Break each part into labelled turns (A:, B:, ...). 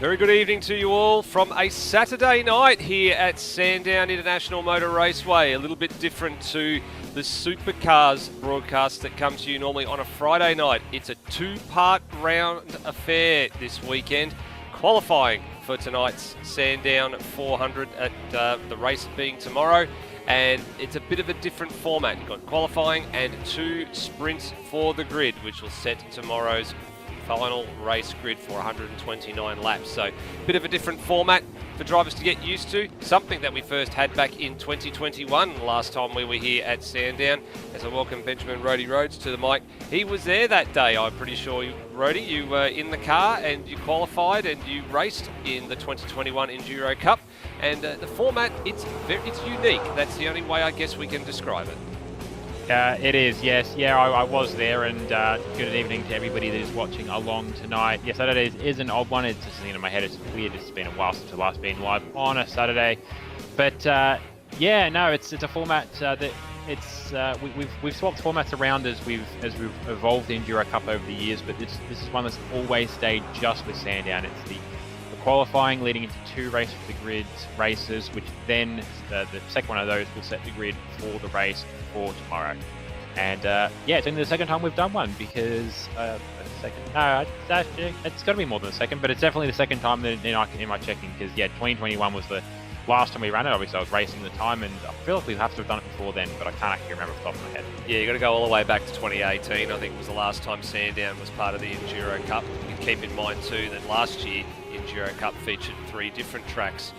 A: Very good evening to you all from a Saturday night here at Sandown International Motor Raceway. A little bit different to the Supercars broadcast that comes to you normally on a Friday night. It's a two-part round affair this weekend. Qualifying for tonight's Sandown 400 at the race being tomorrow. And it's a bit of a different format. You've got qualifying and two sprints for the grid, which will set tomorrow's final race grid for 129 laps. So a bit of a different format for drivers to get used to. Something that we first had back in 2021, last time we were here at Sandown. As I welcome Benjamin Rhodey Rhodes to the mic. He was there that day, I'm pretty sure. Rhodey, you were in the car and you qualified and you raced in the 2021 Enduro Cup. And the format, it's unique. That's the only way I guess we can describe it.
B: It is, yes. Yeah, I was there, and good evening to everybody that is watching along tonight. Yes, Saturday is an odd one. It's just in my head. It's weird. It's been a while since I've last been live on a Saturday. But yeah, no, it's a format that it's we've swapped formats around as we've evolved the Enduro Cup over the years. But this is one that's always stayed just with Sandown. It's the qualifying leading into two race for the grid races, which then the second one of those will set the grid for the race for tomorrow. And yeah, it's only the second time we've done one because it's got to be more than the second, but it's definitely the second time that in my checking, because yeah, 2021 was the last time we ran it. Obviously, I was racing at the time, and I feel like we have to have done it before then, but I can't actually remember off the top of my head.
A: Yeah, you got to go all the way back to 2018. I think it was the last time Sandown was part of the Enduro Cup. You can keep in mind too that last year Enduro Cup featured three different tracks.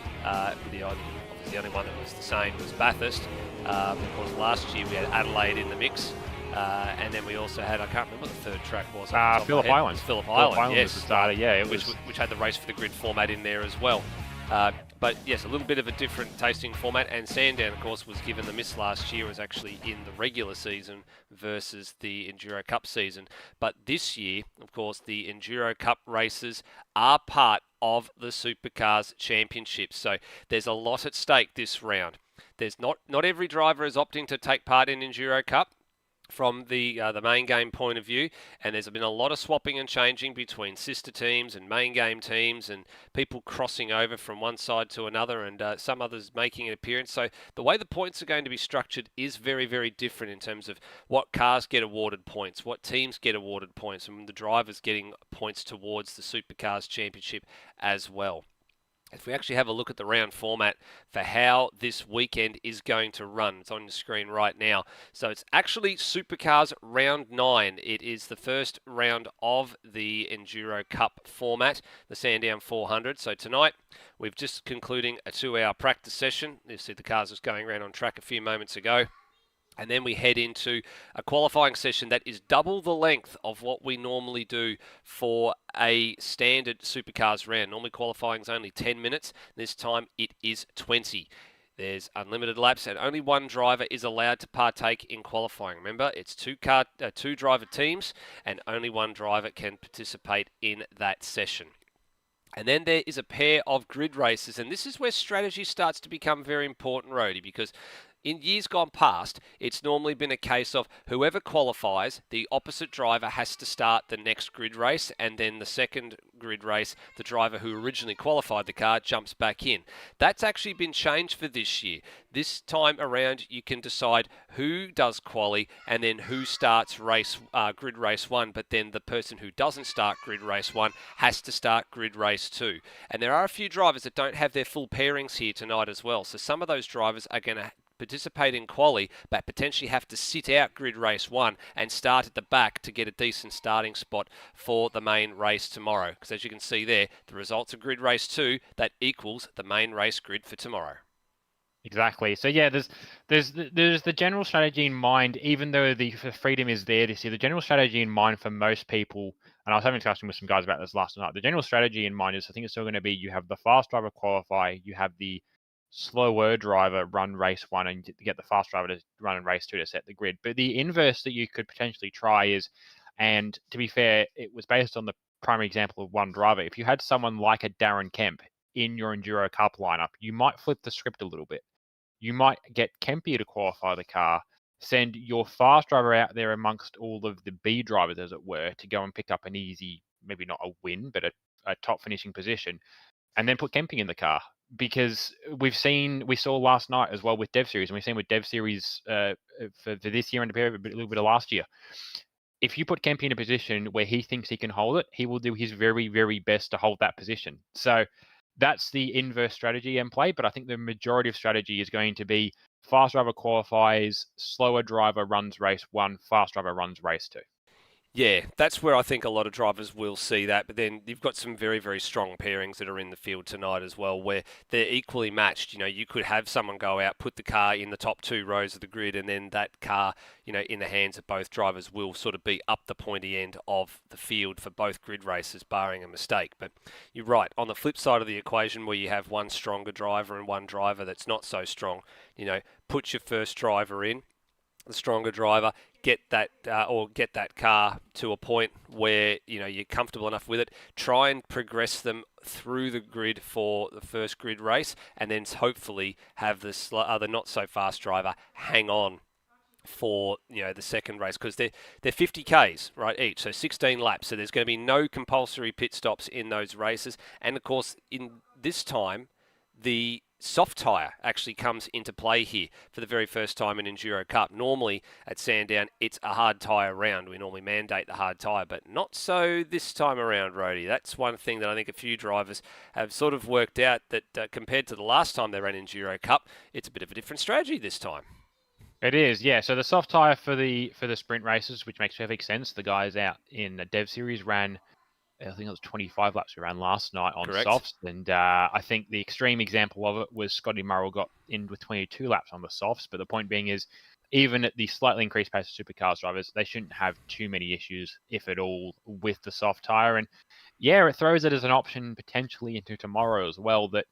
A: The only one that was the same was Bathurst. Of course, last year we had Adelaide in the mix. And then we also had, I can't remember what the third track was.
B: Phillip Island.
A: Phillip Island, yes.
B: Was the starter, yeah.
A: Which had the race for the grid format in there as well. But yes, a little bit of a different tasting format, and Sandown, of course, was given the miss last year, was actually in the regular season versus the Enduro Cup season. But this year, of course, the Enduro Cup races are part of the Supercars Championship. So there's a lot at stake this round. There's not every driver is opting to take part in Enduro Cup from the main game point of view, and there's been a lot of swapping and changing between sister teams and main game teams, and people crossing over from one side to another, and some others making an appearance. So the way the points are going to be structured is very, very different in terms of what cars get awarded points, what teams get awarded points, and the drivers getting points towards the Supercars Championship as well. If we actually have a look at the round format for how this weekend is going to run, it's on the screen right now. So it's actually Supercars round 9. It is the first round of the Enduro Cup format, the Sandown 400. So tonight we're just concluding a 2-hour practice session. You see the cars just going around on track a few moments ago. And then we head into a qualifying session that is double the length of what we normally do for a standard Supercars round. Normally qualifying is only 10 minutes. This time it is 20. There's unlimited laps, and only one driver is allowed to partake in qualifying. Remember, it's two driver teams, and only one driver can participate in that session. And then there is a pair of grid races, and this is where strategy starts to become very important, Rhodey, because in years gone past, it's normally been a case of whoever qualifies, the opposite driver has to start the next grid race, and then the second grid race, the driver who originally qualified the car jumps back in. That's actually been changed for this year. This time around, you can decide who does quali and then who starts grid race 1, but then the person who doesn't start grid race 1 has to start grid race 2. And there are a few drivers that don't have their full pairings here tonight as well. So some of those drivers are going to participate in quali, but potentially have to sit out grid race 1 and start at the back to get a decent starting spot for the main race tomorrow. Because as you can see there, the results of grid race 2, that equals the main race grid for tomorrow.
B: Exactly. So yeah, there's the general strategy in mind, even though the freedom is there this year. The general strategy in mind for most people, and I was having a discussion with some guys about this last night. The general strategy in mind is, I think it's still going to be, you have the fast driver qualify, you have the slower driver run race 1, and get the fast driver to run in race 2 to set the grid. But the inverse that you could potentially try is, and to be fair, it was based on the primary example of one driver. If you had someone like a Darren Kemp in your Enduro Cup lineup, you might flip the script a little bit. You might get Kempy to qualify the car, send your fast driver out there amongst all of the B drivers, as it were, to go and pick up an easy, maybe not a win, but a top finishing position, and then put Kemping in the car. Because we saw last night as well with Dev Series, and we've seen with Dev Series for this year and a little bit of last year. If you put Kemping in a position where he thinks he can hold it, he will do his very, very best to hold that position. So that's the inverse strategy in play. But I think the majority of strategy is going to be fast driver qualifies, slower driver runs race 1, fast driver runs race 2.
A: Yeah, that's where I think a lot of drivers will see that. But then you've got some very, very strong pairings that are in the field tonight as well, where they're equally matched. You know, you could have someone go out, put the car in the top 2 rows of the grid, and then that car, you know, in the hands of both drivers will sort of be up the pointy end of the field for both grid races, barring a mistake. But you're right. On the flip side of the equation, where you have one stronger driver and one driver that's not so strong, you know, put your first driver in, the stronger driver, get that car to a point where you know you're comfortable enough with it. Try and progress them through the grid for the first grid race, and then hopefully have the not so fast driver hang on for the second race, because they're 50 Ks right each, so 16 laps. So there's going to be no compulsory pit stops in those races, and of course in this time the soft tyre actually comes into play here for the very first time in Enduro Cup. Normally at Sandown, it's a hard tyre round. We normally mandate the hard tyre, but not so this time around, Rody. That's one thing that I think a few drivers have sort of worked out, that compared to the last time they ran Enduro Cup, it's a bit of a different strategy this time.
B: It is, yeah. So the soft tyre for the sprint races, which makes perfect sense. The guys out in the Dev Series ran, I think it was 25 laps we ran last night on
A: Correct.
B: softs, and I think the extreme example of it was Scotty Murrell got in with 22 laps on the softs. But the point being is, even at the slightly increased pace of Supercars drivers, they shouldn't have too many issues, if at all, with the soft tyre. And yeah, it throws it as an option potentially into tomorrow as well. That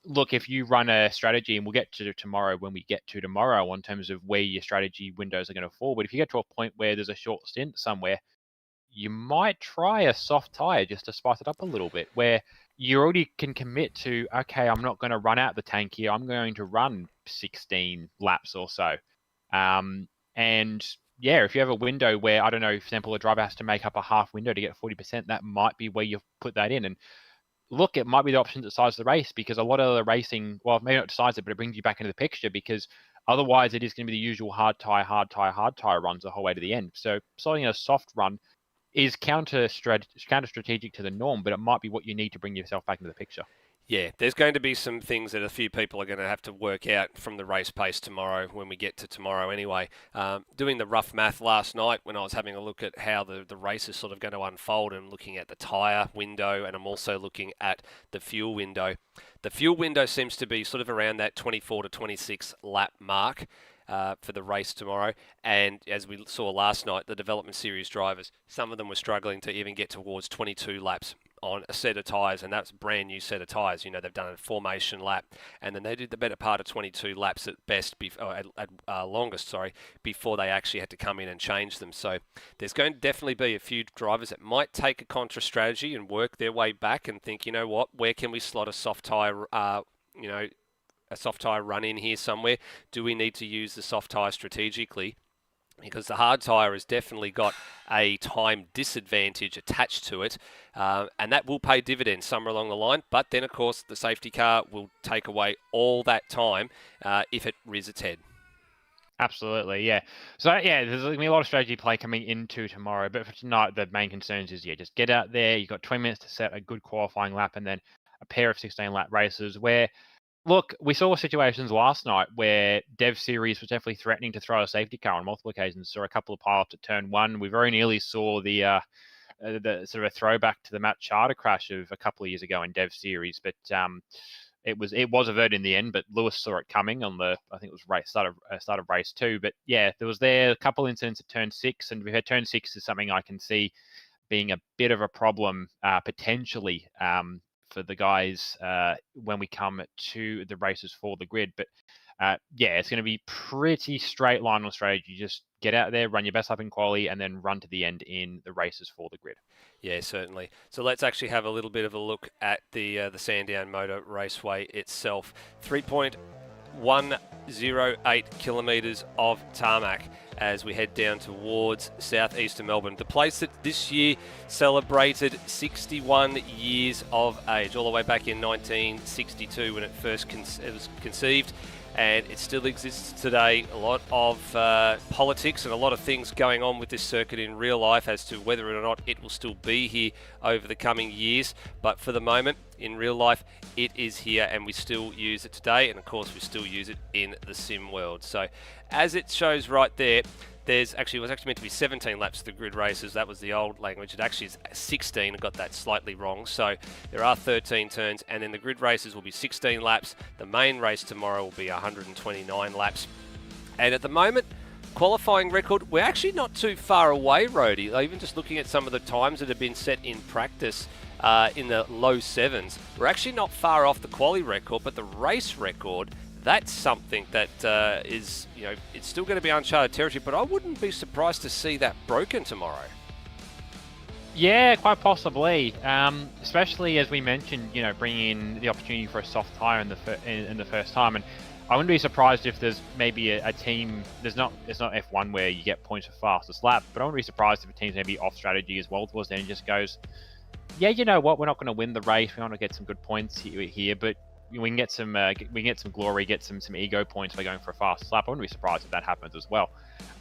B: look, if you run a strategy, and we'll get to tomorrow when we get to tomorrow in terms of where your strategy windows are going to fall, but if you get to a point where there's a short stint somewhere, you might try a soft tyre just to spice it up a little bit, where you already can commit to, okay, I'm not going to run out the tank here. I'm going to run 16 laps or so. And yeah, if you have a window where, I don't know, for example, a driver has to make up a half window to get 40%, that might be where you put that in. And look, it might be the option that decides the race, because a lot of the racing, well, maybe not decides it, but it brings you back into the picture, because otherwise it is going to be the usual hard tyre runs the whole way to the end. So starting a soft run is counter strategic to the norm, but it might be what you need to bring yourself back into the picture.
A: Yeah, there's going to be some things that a few people are going to have to work out from the race pace tomorrow, when we get to tomorrow anyway. Doing the rough math last night when I was having a look at how the race is sort of going to unfold, and looking at the tyre window, and I'm also looking at the fuel window. The fuel window seems to be sort of around that 24 to 26 lap mark for the race tomorrow. And as we saw last night, the development series drivers, some of them were struggling to even get towards 22 laps on a set of tyres, and that's a brand new set of tyres. You know, they've done a formation lap, and then they did the better part of 22 laps at best, longest, before they actually had to come in and change them. So there's going to definitely be a few drivers that might take a contra strategy and work their way back and think, you know what, where can we slot a soft tyre, a soft tyre run in here somewhere? Do we need to use the soft tyre strategically? Because the hard tyre has definitely got a time disadvantage attached to it, and that will pay dividends somewhere along the line. But then, of course, the safety car will take away all that time if it rears its head.
B: Absolutely, yeah. So, yeah, there's going to be a lot of strategy play coming into tomorrow. But for tonight, the main concerns is, just get out there. You've got 20 minutes to set a good qualifying lap, and then a pair of 16-lap races where, look, we saw situations last night where Dev Series was definitely threatening to throw a safety car on multiple occasions. Saw a couple of pilots at turn 1. We very nearly saw the sort of a throwback to the Matt Charter crash of a couple of years ago in Dev Series, but it was averted in the end. But Lewis saw it coming on I think it was start of race 2. But yeah, there was a couple of incidents at turn 6, and we've had turn 6 is something I can see being a bit of a problem potentially for the guys when we come to the races for the grid. But yeah, it's going to be pretty straight line on strategy. Just get out there, run your best lap in quali, and then run to the end in the races for the grid.
A: Yeah, certainly. So let's actually have a little bit of a look at the Sandown Motor Raceway itself. 3.1 108 kilometres of tarmac as we head down towards southeastern Melbourne. The place that this year celebrated 61 years of age, all the way back in 1962 when it first it was conceived. And it still exists today. A lot of politics and a lot of things going on with this circuit in real life as to whether or not it will still be here over the coming years. But for the moment, in real life, it is here and we still use it today. And of course, we still use it in the sim world. So as it shows right there, it was actually meant to be 17 laps of the grid races. That was the old language. It actually is 16. I got that slightly wrong. So there are 13 turns, and then the grid races will be 16 laps. The main race tomorrow will be 129 laps. And at the moment, qualifying record, we're actually not too far away, Rhodey. Even just looking at some of the times that have been set in practice in the low sevens, we're actually not far off the quali record, but the race record, that's something that is, it's still going to be uncharted territory, but I wouldn't be surprised to see that broken tomorrow.
B: Yeah, quite possibly. Especially as we mentioned, bringing in the opportunity for a soft tyre in the first time, and I wouldn't be surprised if there's maybe a team. It's not F1 where you get points for fastest lap, but I wouldn't be surprised if a team's maybe off strategy as well towards the end and just goes, yeah, you know what, we're not going to win the race. We want to get some good points here, but we can get some glory, get some ego points by going for a fast lap. I wouldn't be surprised if that happens as well.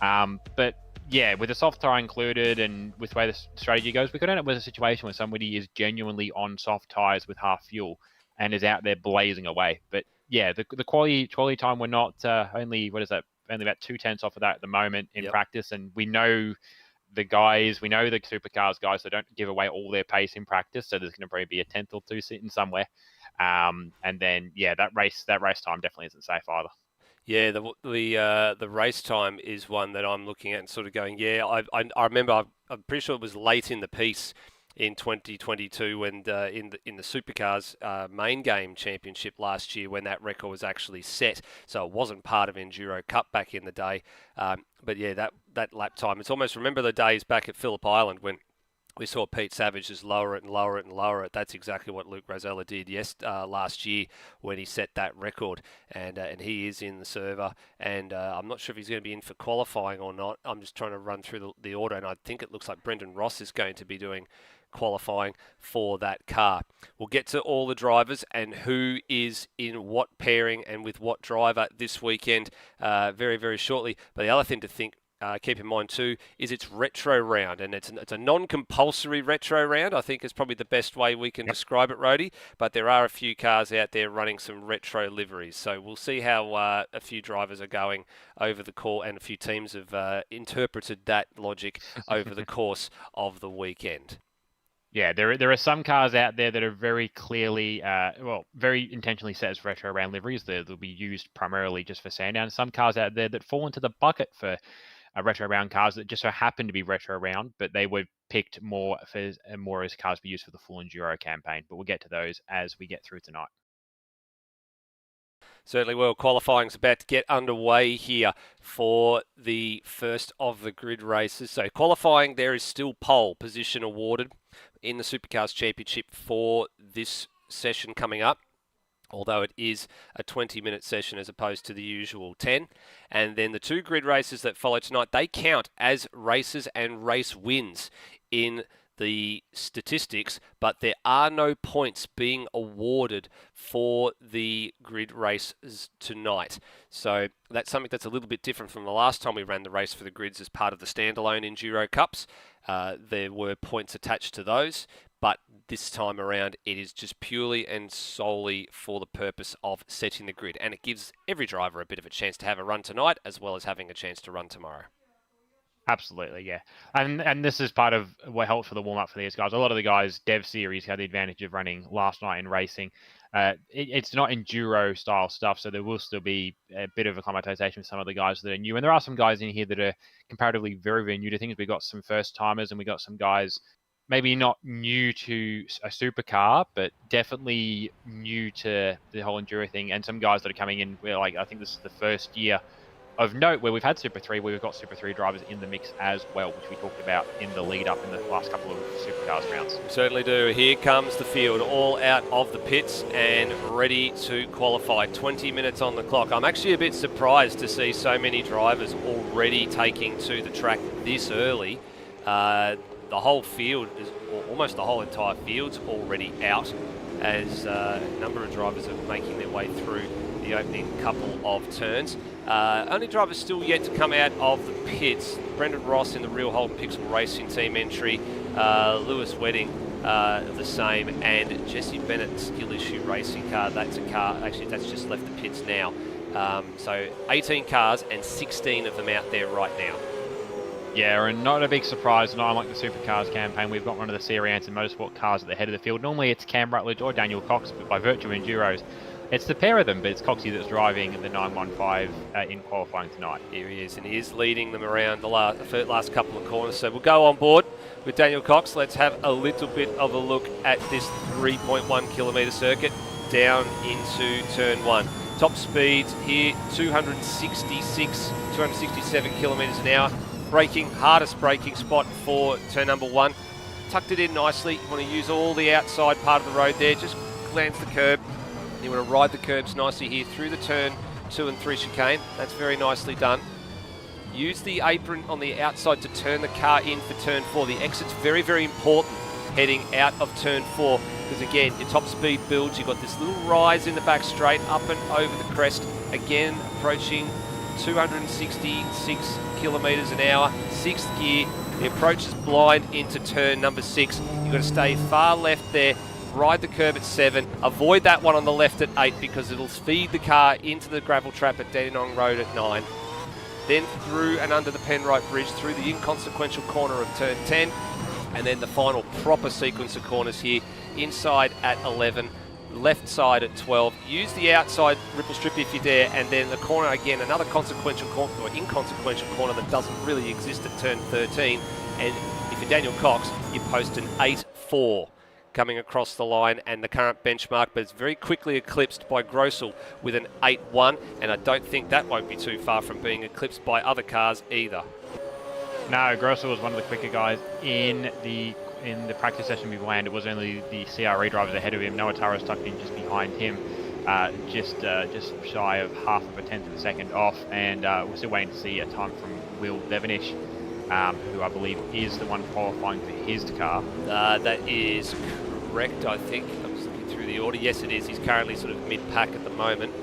B: But yeah, with the soft tyre included and with the way the strategy goes, we could end up with a situation where somebody is genuinely on soft tyres with half fuel and is out there blazing away. But yeah, the quality time, we're not only about 2/10 off of that at the moment in practice, and we know the supercars guys that don't give away all their pace in practice, so there's going to probably be a 10th or 2 sitting somewhere. And then that race time definitely isn't safe either.
A: Yeah, the race time is one that I'm looking at and sort of going, I remember, I'm pretty sure it was late in the piece in 2022 when in the Supercars main game championship last year when that record was actually set. So it wasn't part of Enduro Cup back in the day. But yeah, that lap time, it's almost, remember the days back at Phillip Island when we saw Pete Savage just lower it and lower it and lower it. That's exactly what Luke Rosella did last year when he set that record. And he is in the server. And I'm not sure if he's going to be in for qualifying or not. I'm just trying to run through the order. And I think it looks like Brendan Ross is going to be doing qualifying for that car. We'll get to all the drivers and who is in what pairing and with what driver this weekend very, very shortly. But the other thing to keep in mind too is it's retro round, and it's a non-compulsory retro round. I think is probably the best way we can describe it, Rhodey. But there are a few cars out there running some retro liveries, so we'll see how a few drivers are going over the call, and a few teams have interpreted that logic over the course of the weekend.
B: Yeah, there are some cars out there that are very clearly, very intentionally set as retro round liveries. They'll be used primarily just for Sandown. Some cars out there that fall into the bucket for retro round cars that just so happen to be retro round, but they were picked more as cars to be used for the full Enduro campaign. But we'll get to those as we get through tonight.
A: Certainly will. Qualifying's about to get underway here for the first of the grid races. So qualifying, there is still pole position awarded in the Supercars Championship for this session coming up, although it is a 20-minute session as opposed to the usual 10. And then the 2 grid races that follow tonight, they count as races and race wins in the statistics, but there are no points being awarded for the grid races tonight. So that's something that's a little bit different from the last time we ran the race for the grids as part of the standalone Enduro Cups. There were points attached to those, but this time around it is just purely and solely for the purpose of setting the grid, and it gives every driver a bit of a chance to have a run tonight as well as having a chance to run tomorrow.
B: Absolutely, yeah. And this is part of what helps for the warm-up for these guys. A lot of the guys, Dev Series, had the advantage of running last night in racing. It's not Enduro-style stuff, so there will still be a bit of acclimatization with some of the guys that are new. And there are some guys in here that are comparatively very, very new to things. We've got some first-timers, and we've got some guys maybe not new to a supercar, but definitely new to the whole Enduro thing. And some guys that are coming in, where I think this is the first year of note, where we've had Super 3, where we've got Super 3 drivers in the mix as well, which we talked about in the lead up in the last couple of Supercars rounds.
A: We certainly do. Here comes the field, all out of the pits and ready to qualify. 20 minutes on the clock. I'm actually a bit surprised to see so many drivers already taking to the track this early. The whole field, or almost the whole entire field's already out, as a number of drivers are making their way through the opening couple of turns. Only drivers still yet to come out of the pits. Brendan Ross in the Real Holden Pixel Racing team entry, Lewis Wedding the same, and Jesse Bennett Skill Issue Racing car. That's a car, actually that's just left the pits now. So 18 cars and 16 of them out there right now.
B: Yeah, and not a big surprise, not unlike the Supercars campaign, we've got one of the Serie and Motorsport cars at the head of the field. Normally it's Cam Rutledge or Daniel Cox, but by virtue of Enduros, it's the pair of them, but it's Coxie that's driving the 915 in qualifying tonight.
A: Here he is, and he is leading them around the last couple of corners. So we'll go on board with Daniel Cox. Let's have a little bit of a look at this 3.1 kilometre circuit down into turn 1. Top speeds here, 267 kilometres an hour. Braking, hardest braking spot for turn number 1. Tucked it in nicely. You want to use all the outside part of the road there. Just glance the curb. You want to ride the curbs nicely here through the turn 2 and 3 chicane. That's very nicely done. Use the apron on the outside to turn the car in for turn 4. The exit's very, very important heading out of turn 4, because again, your top speed builds. You've got this little rise in the back straight, up and over the crest. Again, approaching 266 kilometres an hour, 6th gear. The approach is blind into turn number 6. You've got to stay far left there. Ride the curb at 7, avoid that one on the left at 8, because it'll feed the car into the gravel trap at Dandenong Road at 9. Then through and under the Penrite Bridge, through the inconsequential corner of turn 10, and then the final proper sequence of corners here, inside at 11, left side at 12. Use the outside ripple strip if you dare, and then the corner again, another consequential corner or inconsequential corner that doesn't really exist at turn 13. And if you're Daniel Cox, you post an 8.4. coming across the line and the current benchmark, but it's very quickly eclipsed by Grossel with an 8.1, and I don't think that won't be too far from being eclipsed by other cars either.
B: No, Grossel was one of the quicker guys in the practice session we ran. It was only the CRE drivers ahead of him. Noah Tara's tucked in just behind him, just shy of half of a tenth of a second off, and we're still waiting to see a time from Will Devenish, who I believe is the one qualifying for his car.
A: That is correct, I think. I'm just looking through the order. Yes, it is. He's currently sort of mid-pack at the moment,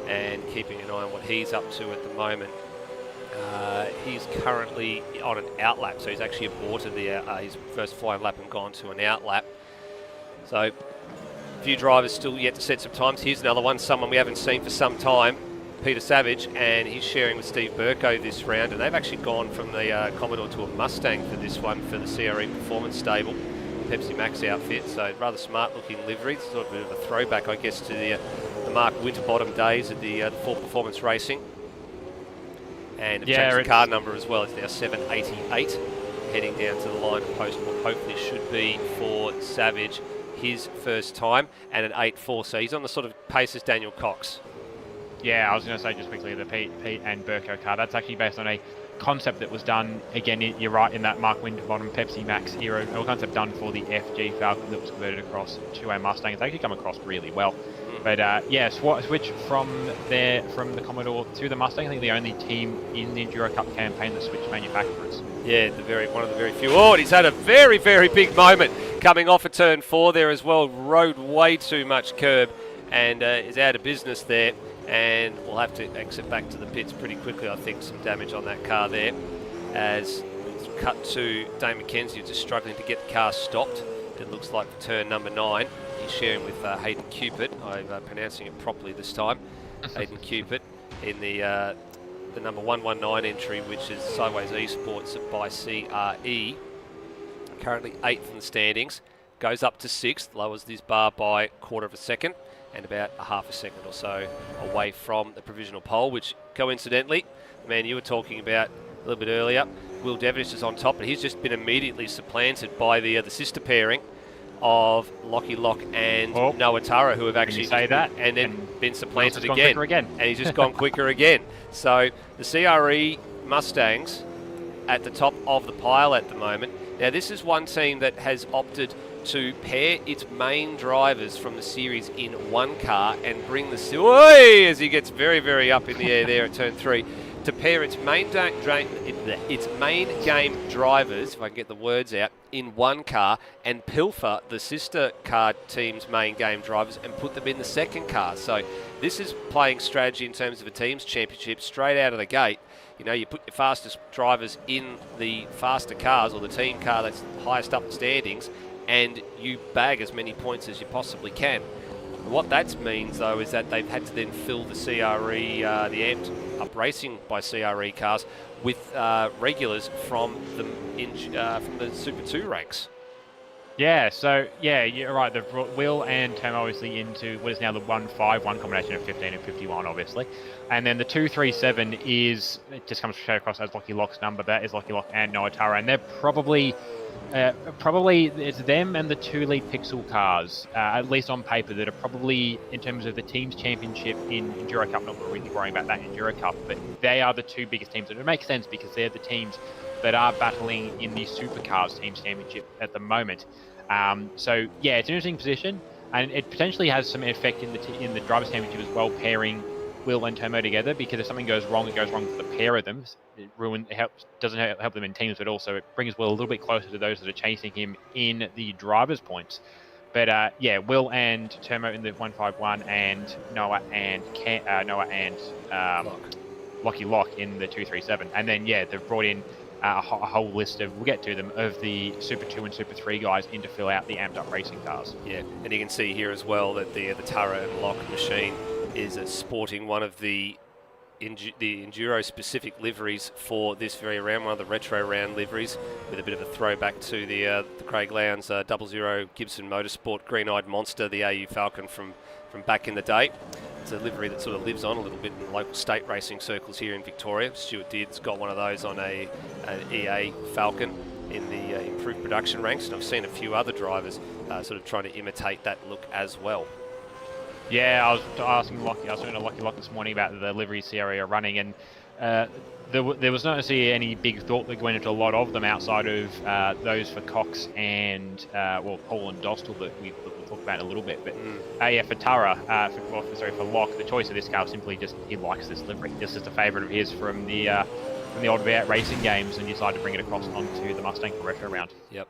A: and keeping an eye on what he's up to at the moment. He's currently on an outlap, so he's actually aborted his first flying lap and gone to an outlap. So a few drivers still yet to set some times. Here's another one, someone we haven't seen for some time, Peter Savage, and he's sharing with Steve Burko this round, and they've actually gone from the Commodore to a Mustang for this one for the CRE Performance Stable, Pepsi Max outfit, so rather smart looking livery. It's sort of a bit of a throwback, I guess, to the Mark Winterbottom days at the Full Performance Racing. And yeah, changed the car number as well. It's now 788, heading down to the line of post what hopefully should be for Savage his first time, and an 8.4, so he's on the sort of pace as Daniel Cox.
B: Yeah, I was going to say just quickly, the Pete and Burko car, that's actually based on a concept that was done, again, you're right, in that Mark Winterbottom Pepsi Max era, a concept done for the FG Falcon that was converted across to a Mustang. It's actually come across really well. But yeah, switch from the Commodore to the Mustang. I think the only team in the Enduro Cup campaign that switched manufacturers.
A: Yeah, one of the very few. Oh, and he's had a very, very big moment coming off a turn 4 there as well. Rode way too much curb and is out of business there. And we'll have to exit back to the pits pretty quickly. I think some damage on that car there. As it's cut to Dane McKenzie, just struggling to get the car stopped. It looks like for turn number 9. He's sharing with Hayden Cupid. I'm pronouncing it properly this time. Hayden Cupid in the number 119 entry, which is Sideways Esports by CRE. Currently 8th in the standings. Goes up to 6th, lowers this bar by 1/4 of a second, and about a half a second or so away from the provisional pole, which coincidentally, the man you were talking about a little bit earlier, Will Devenish is on top, but he's just been immediately supplanted by the sister pairing of Lockie Lock and Noah Tara, who have actually
B: say that
A: and then been supplanted
B: again.
A: And he's just gone quicker again. So the CRE Mustangs at the top of the pile at the moment. Now, this is one team that has opted to pair its main drivers from the series in one car and bring the... Oi! As he gets very, very up in the air there at turn 3. To pair its main game drivers, if I can get the words out, in one car and pilfer the sister car team's main game drivers and put them in the second car. So this is playing strategy in terms of a team's championship straight out of the gate. You know, you put your fastest drivers in the faster cars or the team car that's highest up the standings and you bag as many points as you possibly can. What that means, though, is that they've had to then fill the CRE, the amped up racing by CRE cars, with regulars from the Super 2 ranks.
B: Yeah, so, yeah, you're right. They've brought Will and Tom obviously into what is now the 1-5-1 combination of 15 and 51, obviously. And then the 2-3-7 is, it just comes straight across as Lockie Lock's number. That is Lockie Lock and Noah Tara. And they're probably it's them and the 2 lead Pixel cars, at least on paper, that are probably, in terms of the team's championship in Enduro Cup, not really worrying about that in Enduro Cup, but they are the 2 biggest teams. And it makes sense because they're the teams that are battling in the Supercars team's championship at the moment. So yeah, it's an interesting position, and it potentially has some effect in the drivers' championship as well, pairing Will and Tomo together, because if something goes wrong, it goes wrong for the pair of them. Doesn't help them in teams, but also it brings Will a little bit closer to those that are chasing him in the drivers' points. But yeah, Will and Tomo in the 1-5-1, and Noah and Lockie Lock in the 2-3-7, and then yeah, they've brought in a whole list of, we'll get to them, of the Super 2 and Super 3 guys in to fill out the amped up racing cars.
A: Yeah, and you can see here as well that the Tara and Lock machine is sporting one of the Enduro-specific liveries for this very round, one of the retro round liveries, with a bit of a throwback to the Craig Lowndes 00 Gibson Motorsport Green-Eyed Monster, the AU Falcon from back in the day. It's a livery that sort of lives on a little bit in local state racing circles here in Victoria. Stuart Didd's got one of those on an EA Falcon in the improved production ranks, and I've seen a few other drivers sort of trying to imitate that look as well.
B: Yeah, I was talking to Lockie Lock this morning about the liveries CRE are running, and there was not necessarily any big thought that went into a lot of them outside of those for Cox and Paul and Dostal that we'll talk about in a little bit. But yeah, for Tara, for Lock, the choice of this car simply just, he likes this livery. This is a favourite of his from the old V8 racing games, and decided to bring it across onto the Mustang for retro round.
A: Yep.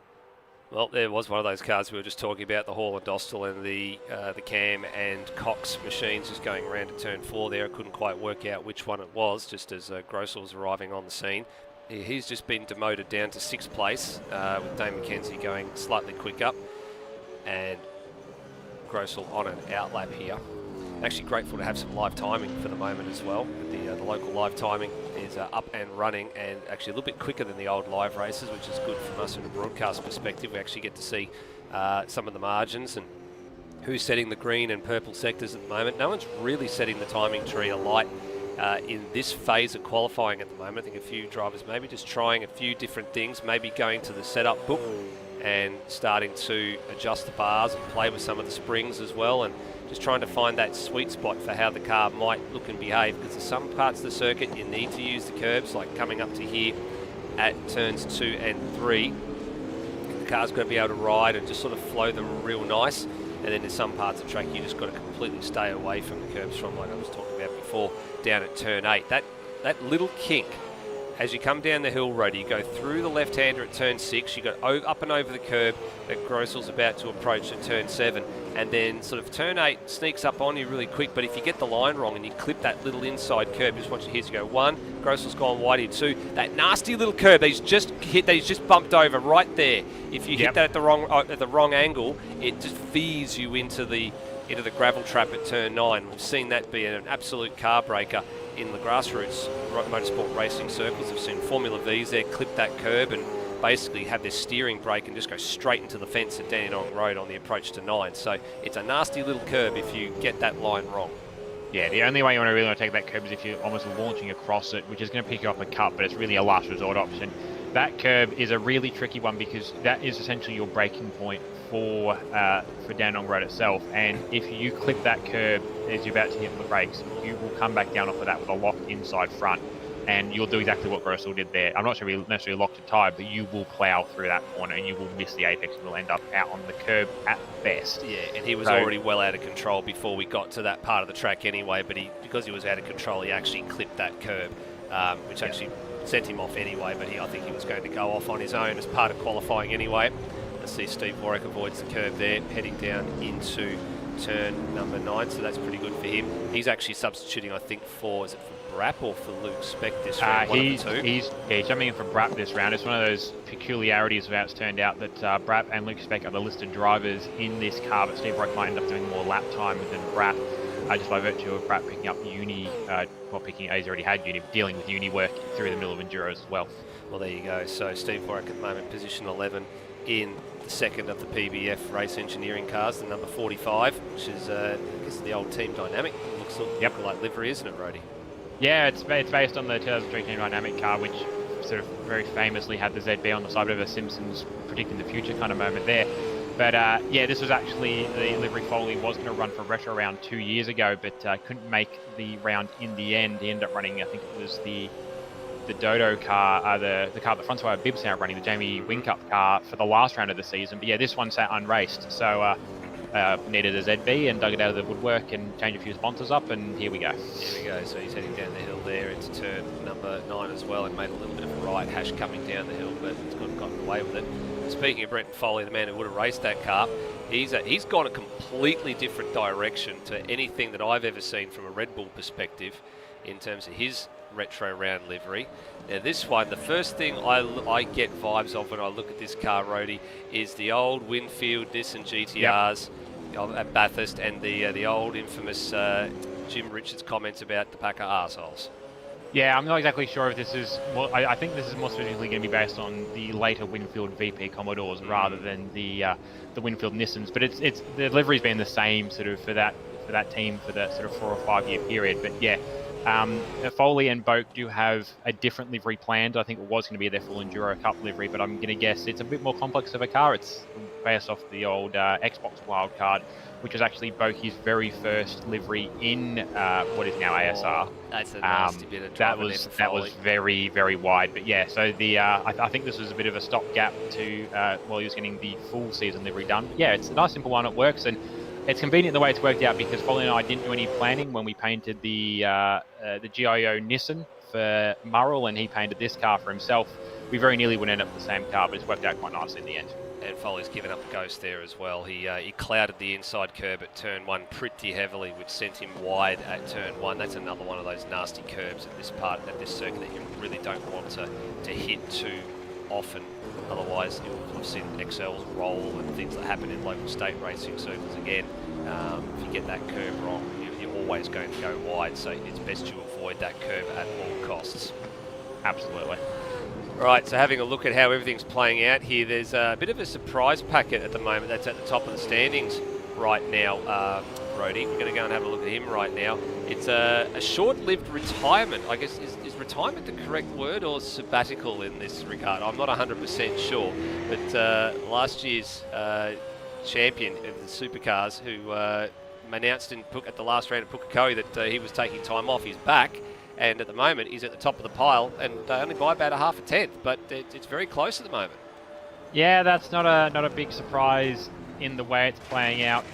A: Well, there was one of those cars we were just talking about, the Hall and Dostal and the Cam and Cox machines just going around to turn 4 there. I couldn't quite work out which one it was, just as Grossel was arriving on the scene. He's just been demoted down to 6th place, with Dane McKenzie going slightly quick up, and Grossel on an outlap here. Actually grateful to have some live timing for the moment as well. The local live timing is up and running, and actually a little bit quicker than the old live races, which is good from us in a broadcast perspective. We actually get to see some of the margins and who's setting the green and purple sectors at the moment. No one's really setting the timing tree alight in this phase of qualifying at the moment. I think a few drivers maybe just trying a few different things, maybe going to the setup book and starting to adjust the bars and play with some of the springs as well, and just trying to find that sweet spot for how the car might look and behave, because there's some parts of the circuit you need to use the curbs, like coming up to here at turns 2 and 3. The car's got to be able to ride and just sort of flow them real nice, and then there's some parts of the track you just got to completely stay away from the curbs from, like I was talking about before, down at turn 8. That little kink, as you come down the hill road, you go through the left-hander at turn 6, you go up and over the curb that Grossel's about to approach at turn 7, and then sort of turn 8 sneaks up on you really quick, but if you get the line wrong and you clip that little inside curb, just watch it here, so you go 1, Grossel's gone wide here, 2, that nasty little curb that he's just hit, that he's just bumped over right there. If you hit that at the wrong angle, it just feeds you into the gravel trap at turn 9. We've seen that be an absolute car breaker in the grassroots motorsport racing circles. We've seen Formula V's there clip that curb and basically have their steering brake and just go straight into the fence at Dandenong Road on the approach to 9. So it's a nasty little curb if you get that line wrong.
B: Yeah, the only way you really want to take that curb is if you're almost launching across it, which is going to pick you off a cut, but it's really a last resort option. that curb is a really tricky one because that is essentially your braking point for Dandenong Road itself. And if you clip that curb as you're about to hit the brakes, you will come back down off of that with a locked inside front. And you'll do exactly what Grossel did there. I'm not sure he necessarily locked a tyre, but you will plough through that corner and you will miss the apex and will end up out on the curb at best.
A: Yeah, and he was already well out of control before we got to that part of the track anyway, but because he was out of control, he actually clipped that curb, which actually sent him off anyway, but I think he was going to go off on his own as part of qualifying anyway. Let's see, Steve Warwick avoids the curb there, heading down into turn number 9, so that's pretty good for him. He's actually substituting, I think, is it for Brapp or for Luke Speck this round?
B: He's jumping in for Brapp this round. It's one of those peculiarities of how it's turned out that Brapp and Luke Speck are the listed drivers in this car, but Steve Warwick might end up doing more lap time than Brapp, just by virtue of Brapp picking up uni, he's already had uni, dealing with uni work through the middle of enduros as well.
A: Well, there you go. So Steve Warwick at the moment, position 11 in the second of the PBF race engineering cars, the number 45, which is I guess the old Team Dynamic. Looks like livery, isn't it, Rody?
B: Yeah, it's based on the 2003 Team Dynamic car, which sort of very famously had the ZB on the side, bit of a Simpsons predicting the future kind of moment there. But yeah, this was actually the livery Foley was going to run for retro round 2 years ago, but couldn't make the round in the end. He ended up running, I think it was the Dodo car, the car that Francois Bibbs now running, the Jamie Whincup car for the last round of the season. But yeah, this one sat unraced, so needed a ZB and dug it out of the woodwork and changed a few sponsors up, and here we go.
A: Here we go. So he's heading down the hill there into turn number 9 as well, and made a little bit of a right hash coming down the hill, but he's gotten away with it. Speaking of Brenton Foley, the man who would have raced that car, he's gone a completely different direction to anything that I've ever seen from a Red Bull perspective in terms of his retro round livery. Now this one, the first thing I get vibes of when I look at this car, Rody, is the old Winfield Nissan GTRs at Bathurst, and the old infamous Jim Richards comments about the Packer arseholes.
B: Yeah, I'm not exactly sure if this is I think this is more specifically going to be based on the later Winfield VP Commodores rather than the Winfield Nissans, but it's the livery's been the same sort of for that team for that sort of 4 or 5 year period. But yeah, Foley and Boak do have a different livery planned. I think it was going to be their full Enduro Cup livery, but I'm going to guess it's a bit more complex of a car. It's based off the old Xbox wildcard, which was actually Boakey's very first livery in what is now ASR.
A: That's a nasty bit of driving there for Foley.
B: That was very, very wide. But yeah, so I think this was a bit of a stopgap to while he was getting the full season livery done. But yeah, it's a nice simple one. It works, and it's convenient the way it's worked out because Foley and I didn't do any planning when we painted the GIO Nissan for Murrell, and he painted this car for himself. We very nearly would end up with the same car, but it's worked out quite nicely in the end.
A: And Foley's given up the ghost there as well. He clouded the inside curb at turn 1 pretty heavily, which sent him wide at turn 1. That's another one of those nasty curbs at this circuit that you really don't want to hit too often. Otherwise, you'll see XLs roll and things that happen in local state racing circles again. If you get that curb wrong, you're always going to go wide, so it's best you avoid that curb at all costs.
B: Absolutely.
A: Right, so having a look at how everything's playing out here, there's a bit of a surprise packet at the moment that's at the top of the standings right now, Brody. We're going to go and have a look at him right now. It's a short-lived retirement. I guess, is retirement the correct word, or sabbatical in this regard? I'm not 100% sure, but last year's champion of the Supercars, who announced at the last round at Pukekohe that he was taking time off, he's back. And at the moment, he's at the top of the pile, and only by about a half a tenth, but it's very close at the moment.
B: Yeah, that's not a big surprise in the way it's playing out.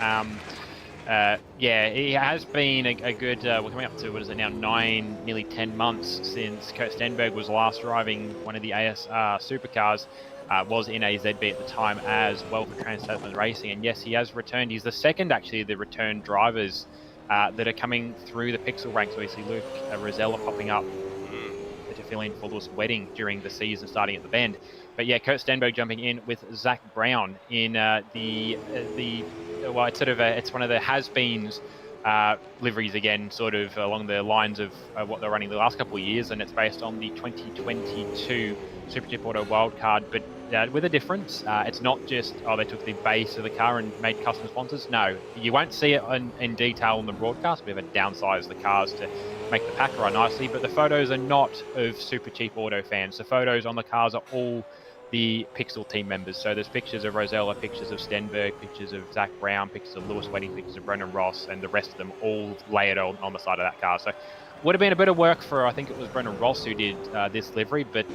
B: Yeah, he has been a good. We're coming up to what is it now, 9, nearly 10 months since Kurt Stenberg was last driving one of the ASR Supercars. Was in a ZB at the time as well for Trans-Tasman Racing, and yes, he has returned. He's the second actually of the returned drivers that are coming through the Pixel ranks. We see Luke Rosella popping up to fill in for Lewis Wedding during the season starting at the Bend. But yeah, Kurt Stenberg jumping in with Zach Brown in it's one of the has-beens liveries again, sort of along the lines of what they're running the last couple of years, and it's based on the 2022 Superchip Auto Wildcard, but with a difference. It's not just, they took the base of the car and made custom sponsors. No, you won't see it in detail on the broadcast. We have downsized the cars to make the pack run nicely, but the photos are not of Super Cheap Auto fans. The photos on the cars are all the Pixel team members. So there's pictures of Rosella, pictures of Stenberg, pictures of Zach Brown, pictures of Lewis Wedding, pictures of Brendan Ross, and the rest of them all layered on the side of that car. So would have been a bit of work for, I think it was Brendan Ross who did this livery, but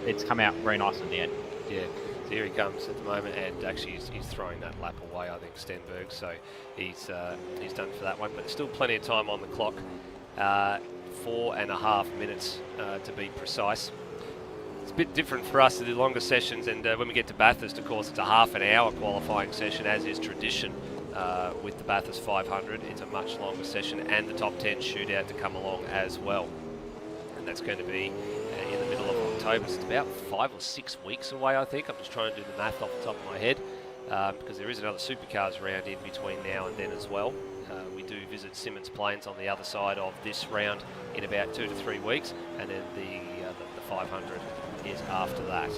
B: it's come out very nice in the end.
A: Yeah, so here he comes at the moment, and actually he's throwing that lap away, I think, Stenberg, so he's done for that one, but there's still plenty of time on the clock, 4.5 minutes to be precise. It's a bit different for us to the longer sessions, and when we get to Bathurst, of course, it's a half an hour qualifying session, as is tradition with the Bathurst 500. It's a much longer session, and the top 10 shootout to come along as well. And that's going to be in the middle of October. So it's about 5 or 6 weeks away, I think. I'm just trying to do the math off the top of my head, because there is another Supercars round in between now and then as well. We do visit Symonds Plains on the other side of this round in about 2 to 3 weeks, and then the 500 is after that.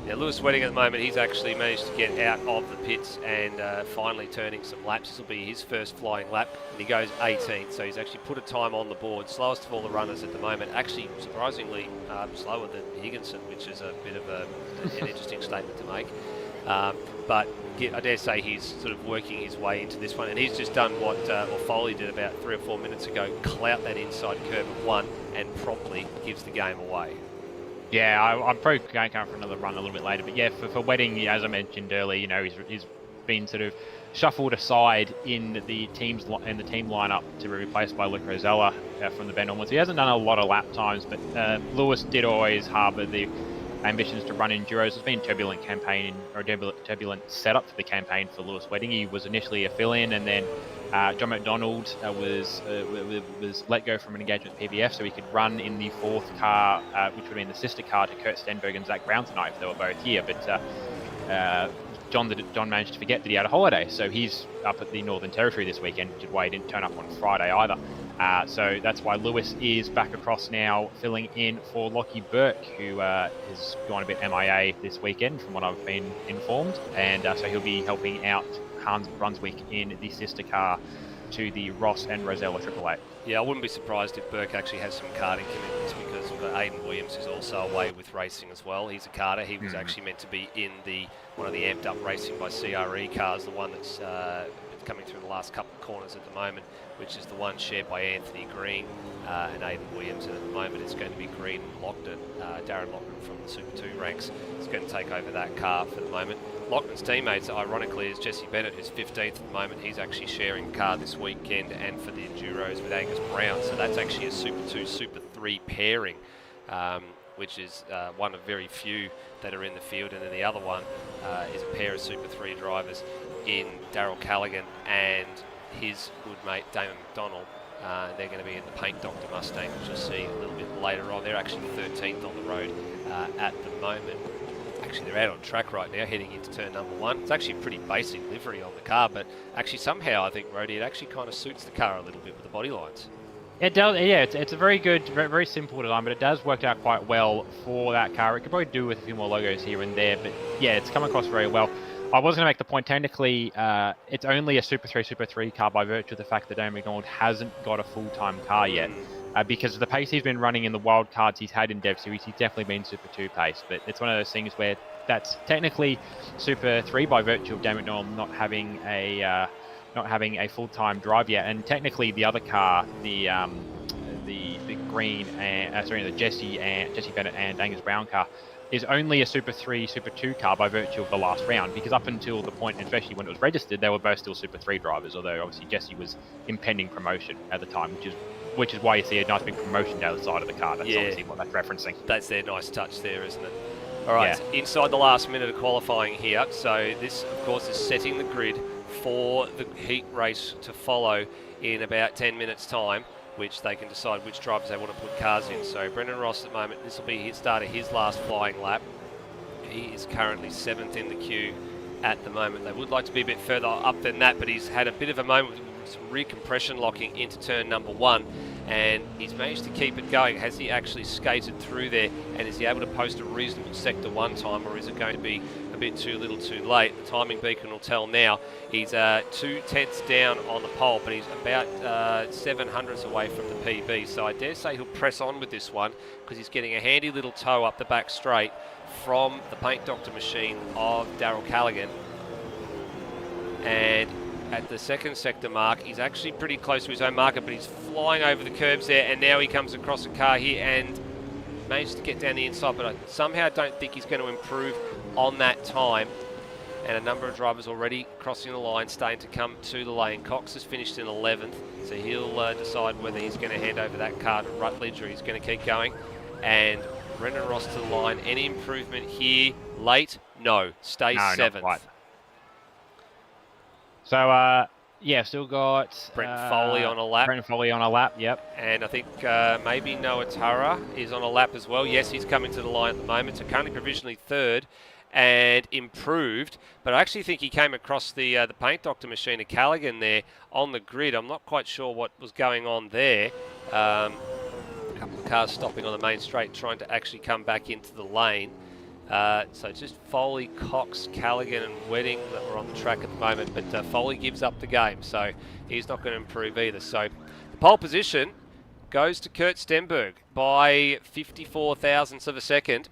A: Now, Lewis Wedding at the moment, he's actually managed to get out of the pits and finally turning some laps. This will be his first flying lap, and he goes 18th, so he's actually put a time on the board. Slowest of all the runners at the moment, actually surprisingly slower than Higginson, which is a bit of an interesting statement to make. But I dare say he's sort of working his way into this one, and he's just done what Foley did about 3 or 4 minutes ago, clout that inside curve of one, and promptly gives the game away.
B: Yeah, I'm probably going to come for another run a little bit later, but yeah, for Wedding, as I mentioned earlier, you know, he's been sort of shuffled aside in the team lineup to be replaced by Luke Rosella from the bend onwards. He hasn't done a lot of lap times, but Lewis did always harbour the ambitions to run enduros. It's been a turbulent campaign, or a turbulent setup for the campaign for Lewis Wedding. He was initially a fill-in, and then John McDonald was let go from an engagement with PBF, so he could run in the fourth car, which would have been the sister car to Kurt Stenberg and Zach Brown tonight if they were both here. But John managed to forget that he had a holiday, so he's up at the Northern Territory this weekend, which is why he didn't turn up on Friday either. So that's why Lewis is back across now, filling in for Lockie Burke, who has gone a bit MIA this weekend, from what I've been informed. And so he'll be helping out Hans Brunswick in the sister car to the Ross and Rosella Triple Eight.
A: Yeah, I wouldn't be surprised if Burke actually has some karting commitments, because Aidan Williams is also away with racing as well. He's a karter. He was actually meant to be in one of the amped up racing by CRE cars, the one that's coming through the last couple of corners at the moment, which is the one shared by Anthony Green and Aidan Williams. And at the moment it's going to be Green and Lockton, Darren Lockton from the Super 2 ranks, is going to take over that car for the moment. Lockton's teammates, ironically, is Jesse Bennett, who's 15th at the moment. He's actually sharing the car this weekend and for the Enduros with Angus Brown. So that's actually a Super 2, Super 3 pairing, which is one of very few that are in the field. And then the other one is a pair of Super 3 drivers in Darryl Callaghan and his good mate Damon McDonald. They're going to be in the Paint Doctor Mustang, which you'll see a little bit later on. They're actually 13th on the road at the moment. Actually, they're out on track right now, heading into turn number 1. It's actually a pretty basic livery on the car, but actually somehow I think, Rody, it actually kind of suits the car a little bit with the body lines.
B: It does, yeah. It's a very good, very simple design, but it does work out quite well for that car. It could probably do with a few more logos here and there, but yeah, it's come across very well. I was going to make the point, technically, it's only a Super 3 car by virtue of the fact that Damon McDonald hasn't got a full-time car yet. Because of the pace he's been running in the wild cards he's had in Dev Series, he's definitely been Super 2 pace. But it's one of those things where that's technically Super 3 by virtue of Damon McDonald not having a full-time drive yet. And technically the other car, the green and the Jesse Bennett and Angus Brown car, is only a Super 3, Super 2 car by virtue of the last round, because up until the point, especially when it was registered, they were both still Super 3 drivers, although obviously Jesse was impending promotion at the time, which is why you see a nice big promotion down the side of the car. That's obviously what that's referencing.
A: That's their nice touch there, isn't it? All right, so inside the last minute of qualifying here. So this, of course, is setting the grid for the heat race to follow in about 10 minutes' time, which they can decide which drivers they want to put cars in. So Brendan Ross at the moment, this will be his start of his last flying lap. He is currently 7th in the queue at the moment. They would like to be a bit further up than that, but he's had a bit of a moment with some recompression locking into turn number 1, and he's managed to keep it going. Has he actually skated through there, and is he able to post a reasonable sector 1 time, or is it going to be a bit too little too late? The timing beacon will tell now. He's 2 tenths down on the pole, but he's about 7 hundredths away from the PB, so I dare say he'll press on with this one, because he's getting a handy little tow up the back straight from the Paint Doctor machine of Daryl Callaghan. And at the second sector mark, he's actually pretty close to his own marker, but he's flying over the curbs there, and now he comes across a car here and manages to get down the inside, but I somehow don't think he's going to improve on that time. And a number of drivers already crossing the line, starting to come to the lane. Cox has finished in 11th, so he'll decide whether he's going to hand over that car to Rutledge or he's going to keep going. And Brendan Ross to the line. Any improvement here late? No. Stays 7th.
B: So, yeah, still got
A: Brent Foley on a lap.
B: Brent Foley on a lap, yep.
A: And I think maybe Noah Tara is on a lap as well. Yes, he's coming to the line at the moment. So currently provisionally 3rd and improved. But I actually think he came across the Paint Doctor machine of Callaghan there on the grid. I'm not quite sure what was going on there. A couple of cars stopping on the main straight, trying to actually come back into the lane. So just Foley, Cox, Callaghan and Wedding that were on the track at the moment, but Foley gives up the game, so he's not going to improve either. So the pole position goes to Kurt Stenberg by 54 thousandths of a second,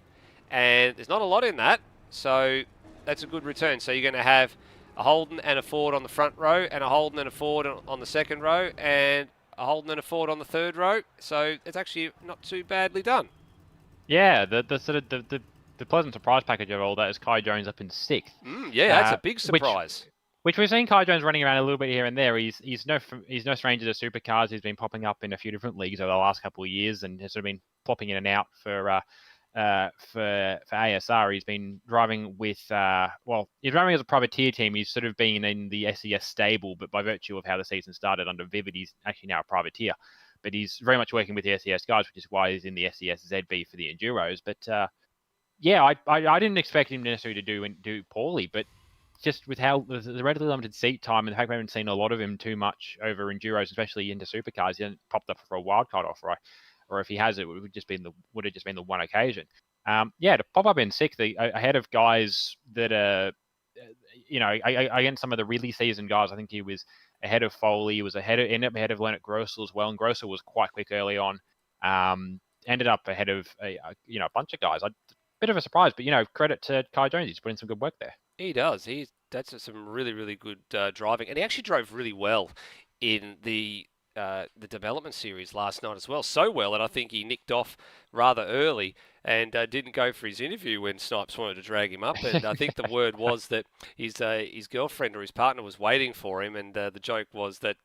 A: and there's not a lot in that, so that's a good return. So you're going to have a Holden and a Ford on the front row, and a Holden and a Ford on the second row, and a Holden and a Ford on the third row, so it's actually not too badly done.
B: Yeah, the sort of the pleasant surprise package of all that is Kai Jones up in 6th.
A: Yeah, that's a big surprise.
B: Which we've seen Kai Jones running around a little bit here and there. He's no stranger to supercars. He's been popping up in a few different leagues over the last couple of years, and has sort of been popping in and out for ASR. He's been driving with he's driving as a privateer team. He's sort of been in the SES stable, but by virtue of how the season started under Vivid, he's actually now a privateer. But he's very much working with the SES guys, which is why he's in the SES ZB for the enduros. But yeah, I didn't expect him necessarily to do poorly, but just with how the relatively limited seat time and the fact we haven't seen a lot of him too much over enduros, especially into supercars, he hasn't popped up for a wildcard offer, or if he has, it would have just been the one occasion. Yeah, to pop up in 6th ahead of guys that are, against some of the really seasoned guys. I think he was ahead of Foley. He was ended up ahead of Leonard Grossel as well, and Grossel was quite quick early on. Ended up ahead of a bunch of guys. Bit of a surprise, but credit to Kai Jones. He's put in some good work there.
A: He does. That's some really, really good driving, and he actually drove really well in the development series last night as well. So well that I think he nicked off rather early and didn't go for his interview when Snipes wanted to drag him up. And I think the word was that his girlfriend or his partner was waiting for him, and the joke was that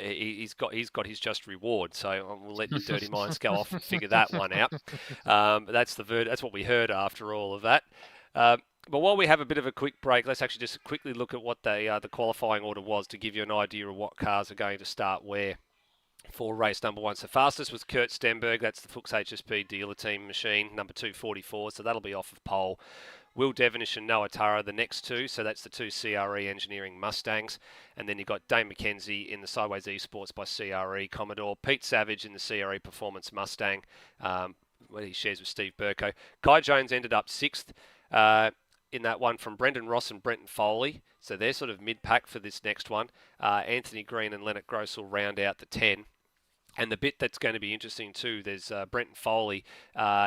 A: he's got his just reward. So we'll let the dirty minds go off and figure that one out. That's what we heard after all of that. But while we have a bit of a quick break, let's actually just quickly look at what the qualifying order was to give you an idea of what cars are going to start where for race number 1. So fastest was Kurt Stenberg. That's the Fuchs HSP dealer team machine, number 244. So that'll be off of pole. Will Devonish and Noah Tara, the next two. So that's the two CRE Engineering Mustangs. And then you've got Dane McKenzie in the Sideways Esports by CRE Commodore. Pete Savage in the CRE Performance Mustang, where he shares with Steve Burko. Kai Jones ended up 6th. In that one from Brendan Ross and Brenton Foley. So they're sort of mid-pack for this next one. Anthony Green and Leonard Grossel round out the 10. And the bit that's going to be interesting too, there's Brenton Foley.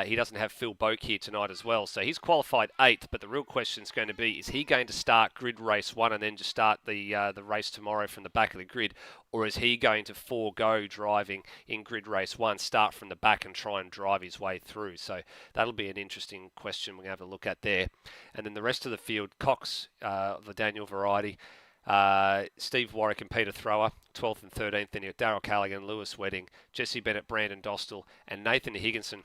A: He doesn't have Phil Boak here tonight as well. So he's qualified 8th, but the real question is going to be, is he going to start grid race 1 and then just start the race tomorrow from the back of the grid? Or is he going to forego driving in grid race 1, start from the back and try and drive his way through? So that'll be an interesting question we'll have a look at there. And then the rest of the field, Cox, the Daniel variety, Steve Warwick and Peter Thrower, 12th and 13th. Then you got Daryl Callaghan, Lewis Wedding, Jesse Bennett, Brandon Dostal, and Nathan Higginson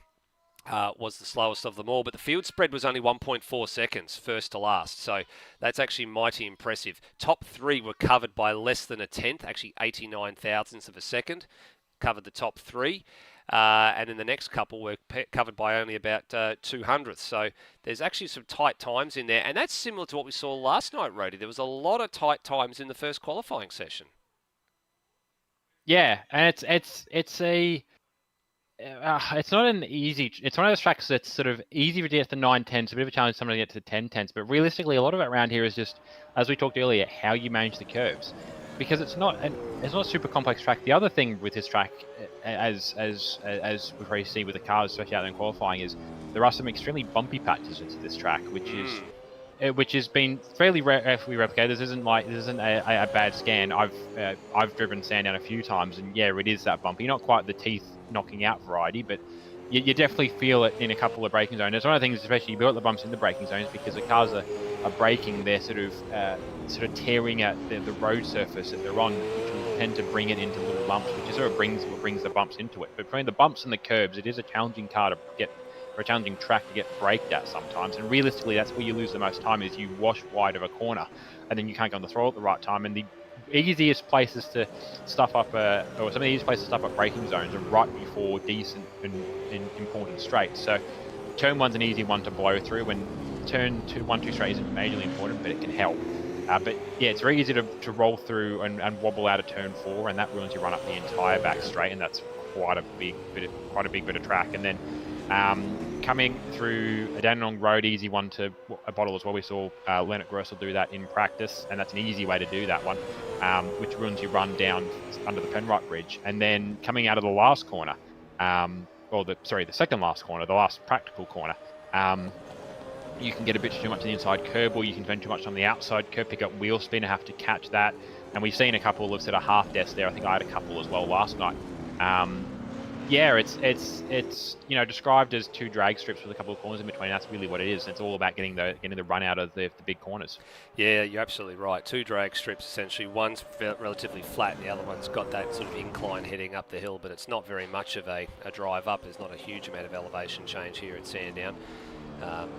A: was the slowest of them all. But the field spread was only 1.4 seconds, first to last. So that's actually mighty impressive. Top 3 were covered by less than a tenth, actually 89 thousandths of a second, covered the top 3. and then the next couple were covered by only about 200ths. So there's actually some tight times in there, and that's similar to what we saw last night, Rody. There was a lot of tight times in the first qualifying session.
B: Yeah, and it's not an easy. It's one of those tracks that's sort of easy to get to 9-10. It's a bit of a challenge somebody to get to 10-10s. But realistically, a lot of it around here is just, as we talked earlier, how you manage the curves, because it's not a super complex track. The other thing with this track, as we probably see with the cars, especially out there in qualifying, is there are some extremely bumpy patches into this track, which has been fairly rarely replicated. This isn't a bad scan. I've driven Sandown a few times, and yeah, it is that bumpy. Not quite the teeth knocking out variety, but you definitely feel it in a couple of braking zones. It's one of the things, especially you build the bumps in the braking zones, because the cars are braking, they're sort of tearing at the road surface that they're on, which will tend to bring it into little lumps, which is sort of brings the bumps into it. But between the bumps and the curbs, it is a challenging car to get, or a challenging track to get braked at sometimes. And realistically, that's where you lose the most time, is you wash wide of a corner, and then you can't go on the throttle at the right time. And the easiest places to stuff up, or some of the easiest places to stuff up braking zones are right before decent and important straights. So turn 1's an easy one to blow through, when turn 1-2 straight isn't majorly important, but it can help. But yeah, it's very easy to roll through and wobble out of turn 4, and that ruins your run up the entire back straight, and that's quite a big bit of track. And then coming through a Dandenong Road, easy one to a bottle as well. We saw Leonard Grossel do that in practice, and that's an easy way to do that one, which ruins your run down under the Penrite Bridge. And then coming out of the last corner, the second last corner, the last practical corner, you can get a bit too much on the inside curb, or you can spend too much on the outside curb, pick up wheel spin and have to catch that. And we've seen a couple of sort of half deaths there. I think I had a couple as well last night. Yeah, it's described as 2 drag strips with a couple of corners in between. That's really what it is. It's all about getting the run out of the big corners.
A: Yeah, you're absolutely right. 2 drag strips essentially. One's relatively flat, and the other one's got that sort of incline heading up the hill, but it's not very much of a drive up. There's not a huge amount of elevation change here at Sandown.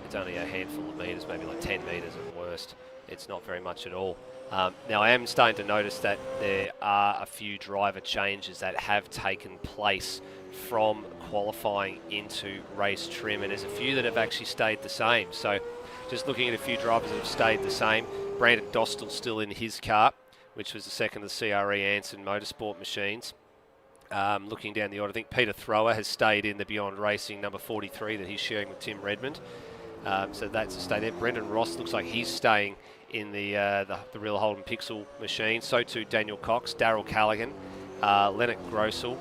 A: It's only a handful of metres, maybe like 10 metres at worst. It's not very much at all. Now, I am starting to notice that there are a few driver changes that have taken place from qualifying into race trim, and there's a few that have actually stayed the same. So just looking at a few drivers that have stayed the same. Brandon Dostal's still in his car, which was the second of the CRE Anson Motorsport machines. Looking down the order, I think Peter Thrower has stayed in the Beyond Racing number 43 that he's sharing with Tim Redmond. So that's a stay there. Brendan Ross looks like he's staying in the real Holden Pixel machine. So too Daniel Cox, Darryl Callaghan, Leonard Grossel.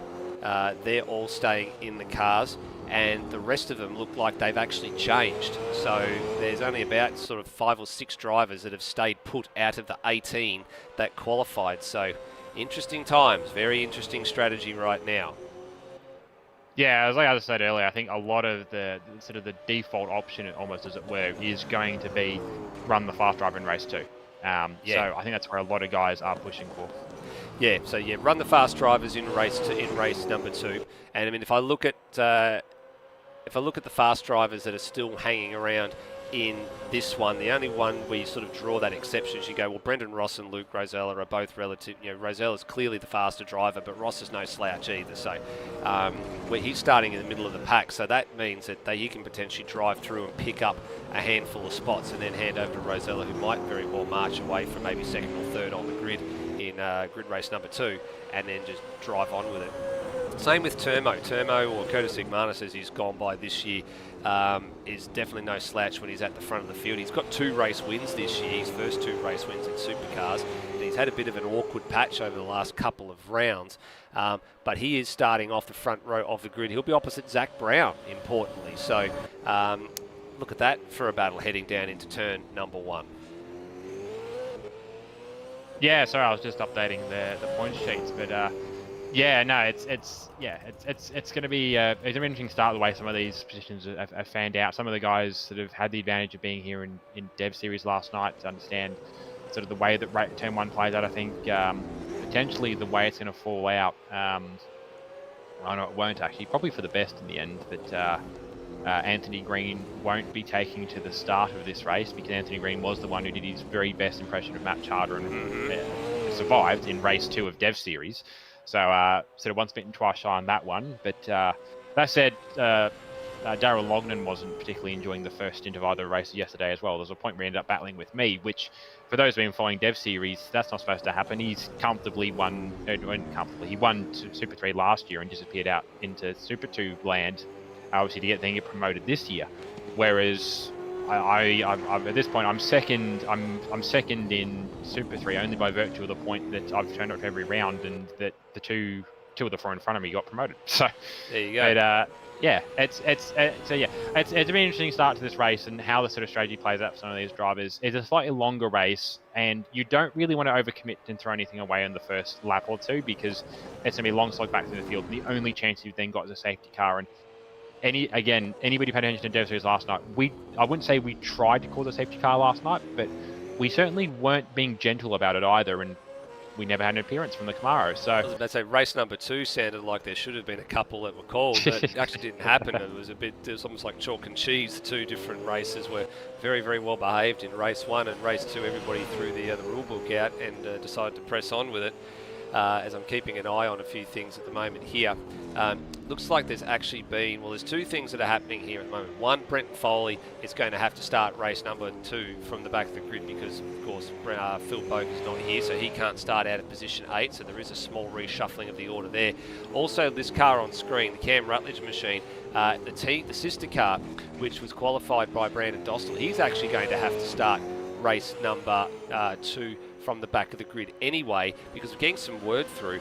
A: They're all staying in the cars, and the rest of them look like they've actually changed. So there's only about sort of 5 or 6 drivers that have stayed put out of the 18 that qualified. So interesting times, very interesting strategy right now.
B: Yeah, as I said earlier, I think a lot of the sort of the default option, almost as it were, is going to be run the fast driver in race 2. So I think that's where a lot of guys are pushing for.
A: Yeah, so yeah, run the fast drivers in race number 2. And I mean, if I look at the fast drivers that are still hanging around in this one, the only one where you sort of draw that exception is you go, well, Brendan Ross and Luke Rosella are both relative. Rosella's clearly the faster driver, but Ross is no slouch either. So where he's starting in the middle of the pack, so that means that he can potentially drive through and pick up a handful of spots and then hand over to Rosella, who might very well march away from maybe second or third on the grid in grid race number 2, and then just drive on with it. Same with Turmo, or Curtis Igmanis, as he's gone by this year, is definitely no slouch when he's at the front of the field. He's got 2 race wins this year, his first 2 race wins in Supercars, and he's had a bit of an awkward patch over the last couple of rounds, but he is starting off the front row of the grid. He'll be opposite Zach Brown, importantly, so look at that for a battle heading down into turn number 1.
B: Yeah, sorry, I was just updating the point sheets, but yeah, no, it's going to be an interesting start the way some of these positions have fanned out. Some of the guys that have had the advantage of being here in Dev Series last night to understand sort of the way that turn 1 plays out. I think potentially the way it's going to fall out, I know it won't actually, probably for the best in the end, but Anthony Green won't be taking to the start of this race, because Anthony Green was the one who did his very best impression of Matt Charter and survived in race 2 of Dev Series. So sort of once bitten, twice shy on that one. But that said, Darryl Lognan wasn't particularly enjoying the first stint of either races yesterday as well. There's a point where he ended up battling with me, which, for those who've been following Dev Series, that's not supposed to happen. He's comfortably won, he won Super 3 last year and disappeared out into Super 2 land, obviously to get promoted this year. Whereas I'm at this point, I'm second in Super 3 only by virtue of the point that I've turned up every round and that the two of the four in front of me got promoted. So
A: there you go.
B: But, yeah, it's a really interesting start to this race and how the sort of strategy plays out for some of these drivers. It's a slightly longer race, and you don't really want to overcommit and throw anything away in the first lap or two because it's going to be a long slog back through the field. And the only chance you've then got is a safety car. And anybody paid attention to Dev Series last night, I wouldn't say we tried to cause a safety car last night, but we certainly weren't being gentle about it either. And we never had an appearance from the Camaro. So
A: I was about to say race number 2 sounded like there should have been a couple that were called. That actually didn't happen. It was almost like chalk and cheese. The two different races were very, very well behaved. In race 1 and race 2, everybody threw the rule book out and decided to press on with it. As I'm keeping an eye on a few things at the moment here. Looks like there's actually been, there's two things that are happening here at the moment. One, Brenton Foley is going to have to start race number 2 from the back of the grid because, of course, Phil Boak is not here, so he can't start out of position 8, so there is a small reshuffling of the order there. Also, this car on screen, the Cam Rutledge machine, the sister car, which was qualified by Brandon Dostal, he's actually going to have to start race number 2 from the back of the grid anyway, because we're getting some word through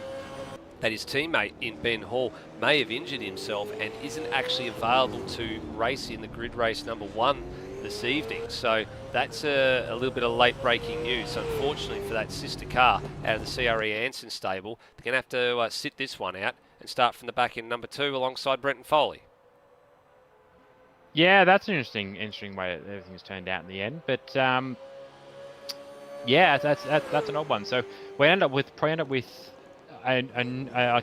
A: that his teammate in Ben Hall may have injured himself and isn't actually available to race in the grid race number 1 this evening. So that's a little bit of late breaking news. So unfortunately for that sister car out of the CRE Anson stable, they're going to have to sit this one out and start from the back in number 2 alongside Brenton Foley.
B: Yeah, that's an interesting way that everything's turned out in the end. But yeah, that's an odd one. So we end up with a not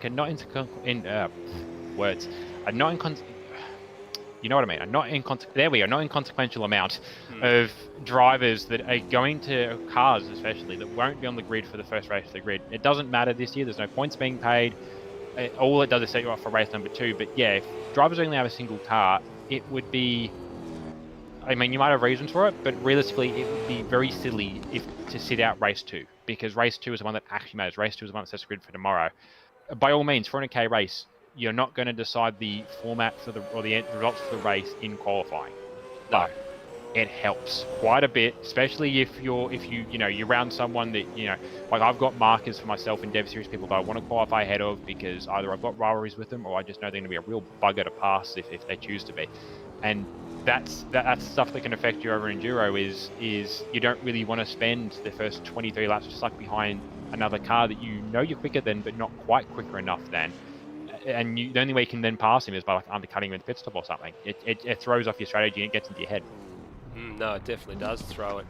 B: inconsequential amount of drivers that are going to cars, especially that won't be on the grid for the first race of the grid. It doesn't matter this year. There's no points being paid. All it does is set you up for race number 2. But yeah, if drivers only have a single car, it would be. I mean, you might have reasons for it, but realistically, it would be very silly to sit out race 2, because race 2 is the one that actually matters. Race 2 is the one that sets the grid for tomorrow. By all means, for an 400k race, you're not going to decide the format or the results for the race in qualifying. No, it helps quite a bit, especially if you round someone that like I've got markers for myself in Dev Series people that I want to qualify ahead of because either I've got rivalries with them or I just know they're going to be a real bugger to pass if they choose to be, and that's stuff that can affect you over enduro. Is you don't really want to spend the first 23 laps stuck behind another car that you're quicker than, but not quite quicker enough than, and the only way you can then pass him is by like undercutting him with a pit stop or something. It throws off your strategy and it gets into your head.
A: No, it definitely does throw it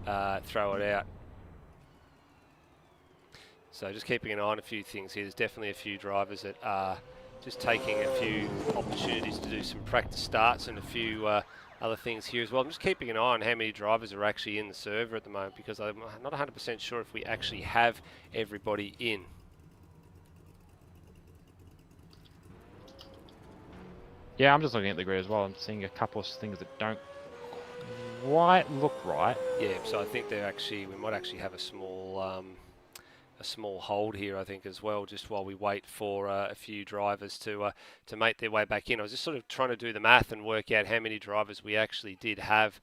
A: out. So just keeping an eye on a few things here. There's definitely a few drivers that are just taking a few opportunities to do some practice starts and a few other things here as well. I'm just keeping an eye on how many drivers are actually in the server at the moment because I'm not 100% sure if we actually have everybody in.
B: Yeah, I'm just looking at the grid as well. I'm seeing a couple of things that don't quite look right.
A: Yeah, so I think we might actually have a small hold here, I think, as well, just while we wait for a few drivers to make their way back in. I was just sort of trying to do the math and work out how many drivers we actually did have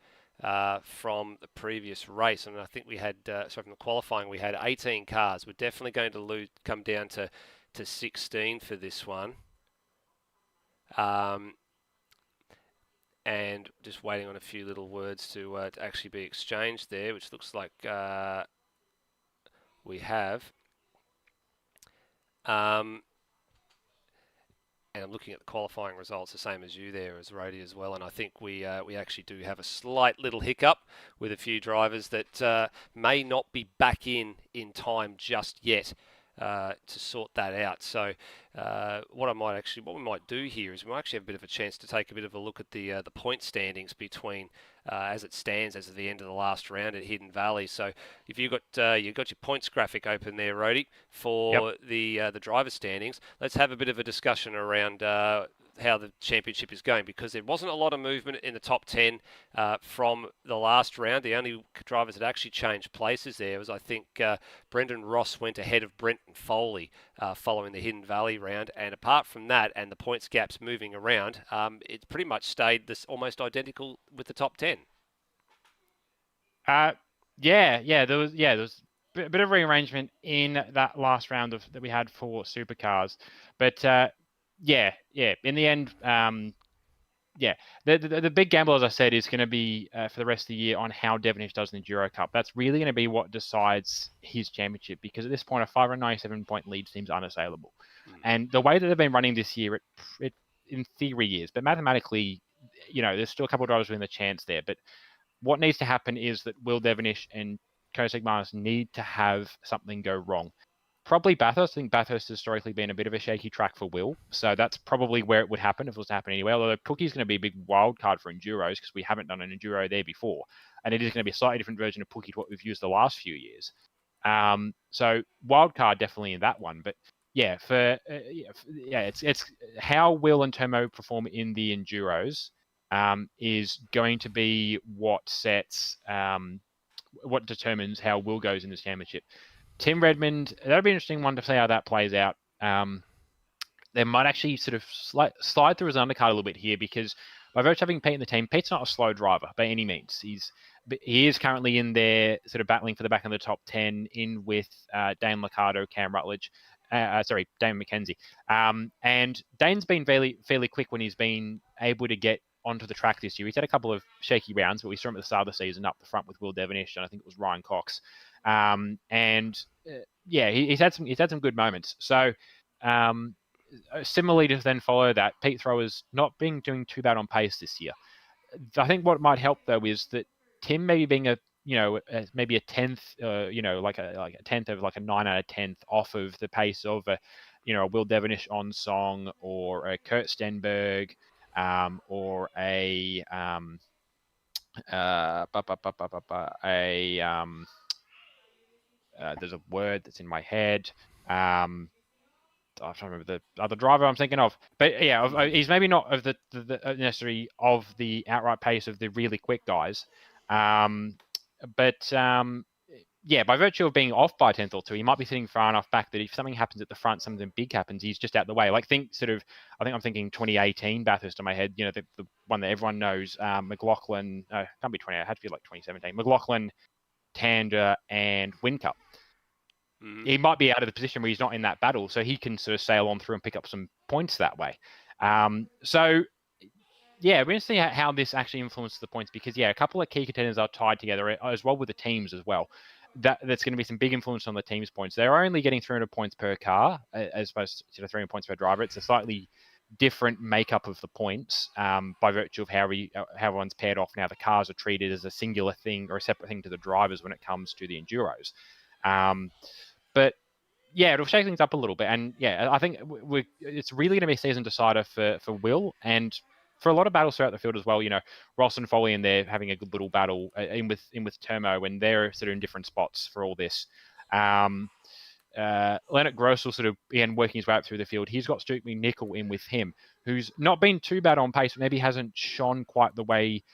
A: from the previous race, and I think we had, from the qualifying, we had 18 cars. We're definitely going to come down to 16 for this one. And just waiting on a few little words to actually be exchanged there, which looks like we have. And I'm looking at the qualifying results, the same as you there, as Rody as well. And I think we actually do have a slight little hiccup with a few drivers that may not be back in time just yet. to sort that out. So what we might do here is we might actually have a bit of a chance to take a bit of a look at the point standings between as it stands as of the end of the last round at Hidden Valley. So if you've got your points graphic open there, Rody,
B: Yep.
A: for the driver standings, let's have a bit of a discussion around how the championship is going, because there wasn't a lot of movement in the top 10 from the last round. The only drivers that actually changed places there was, I think, Brendan Ross went ahead of Brenton Foley following the Hidden Valley round. And apart from that and the points gaps moving around, it's pretty much stayed this almost identical with the top 10.
B: Yeah. There was a bit of rearrangement in that last round that we had for supercars, but yeah. In the end, yeah, the big gamble, as I said, is going to be for the rest of the year on how Devonish does in the Enduro Cup. That's really going to be what decides his championship, because at this point, a 597-point lead seems unassailable. And the way that they've been running this year, it in theory is, but mathematically, there's still a couple of drivers with a chance there. But what needs to happen is that Will Devonish and Kosek Manas need to have something go wrong. Probably Bathurst. I think Bathurst has historically been a bit of a shaky track for Will. So that's probably where it would happen if it was to happen anywhere. Although Pookie's going to be a big wild card for Enduros, because we haven't done an Enduro there before. And it is going to be a slightly different version of Pookie to what we've used the last few years. So wild card definitely in that one. But yeah, it's how Will and Tomo perform in the Enduros is going to be what determines how Will goes in this championship. Tim Redmond, that'll be an interesting one to see how that plays out. They might actually sort of slide through his undercard a little bit here, because by virtue of having Pete in the team, Pete's not a slow driver by any means. He is currently in there sort of battling for the back of the top 10 in with Dane Liccardo, Cam Rutledge, Dane McKenzie. And Dane's been fairly quick when he's been able to get onto the track this year. He's had a couple of shaky rounds, but we saw him at the start of the season up the front with Will Devonish, and I think it was Ryan Cox. He's had some good moments. So similarly to then follow that, Pete Thrower's not been doing too bad on pace this year. I think what might help though is that Tim maybe being maybe a tenth, like a tenth of like a 9 out of 10th off of the pace of a Will Devonish on song, or a Kurt Stenberg, or a there's a word that's in my head. I'm trying to remember the other driver I'm thinking of. But yeah, he's maybe not of the necessarily of the outright pace of the really quick guys. By virtue of being off by a tenth or two, he might be sitting far enough back that if something happens at the front, something big happens, he's just out the way. I think I'm thinking 2018 Bathurst in my head, the one that everyone knows, McLaughlin, can't be 20, it had to be like 2017, McLaughlin, Tander, and Whincup. Mm-hmm. He might be out of the position where he's not in that battle, so he can sort of sail on through and pick up some points that way. We're going to see how this actually influences the points, because a couple of key contenders are tied together as well with the teams as well. That's going to be some big influence on the team's points. They're only getting 300 points per car as opposed to 300 points per driver. It's a slightly different makeup of the points by virtue of how everyone's paired off now. The cars are treated as a singular thing or a separate thing to the drivers when it comes to the Enduros. But it'll shake things up a little bit. And I think it's really going to be a season decider for Will, and for a lot of battles throughout the field as well. Ross and Foley in there having a good little battle in with Termo, and they're sort of in different spots for all this. Leonard Gross will sort of begin working his way up through the field. He's got Stuart McNichol in with him, who's not been too bad on pace, but maybe hasn't shone quite the way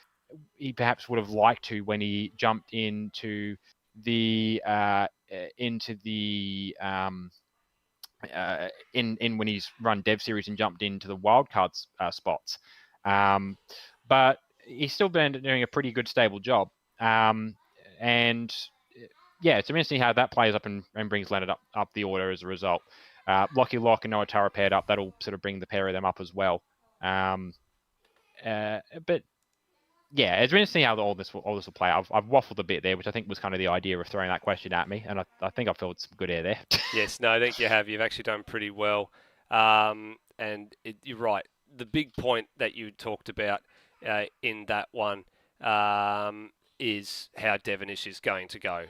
B: he perhaps would have liked to when he jumped into the when he's run Dev Series and jumped into the wildcards spots. But he's still been doing a pretty good stable job. It's interesting how that plays up and brings Leonard up the order as a result. Lockie Locke and Noah Tara paired up, that'll sort of bring the pair of them up as well. It's interesting to see how all this will play out. I've waffled a bit there, which I think was kind of the idea of throwing that question at me, and I think I've filled some good air there.
A: Yes, no, I think you have. You've actually done pretty well. You're right. The big point that you talked about in that one is how Devonish is going to go.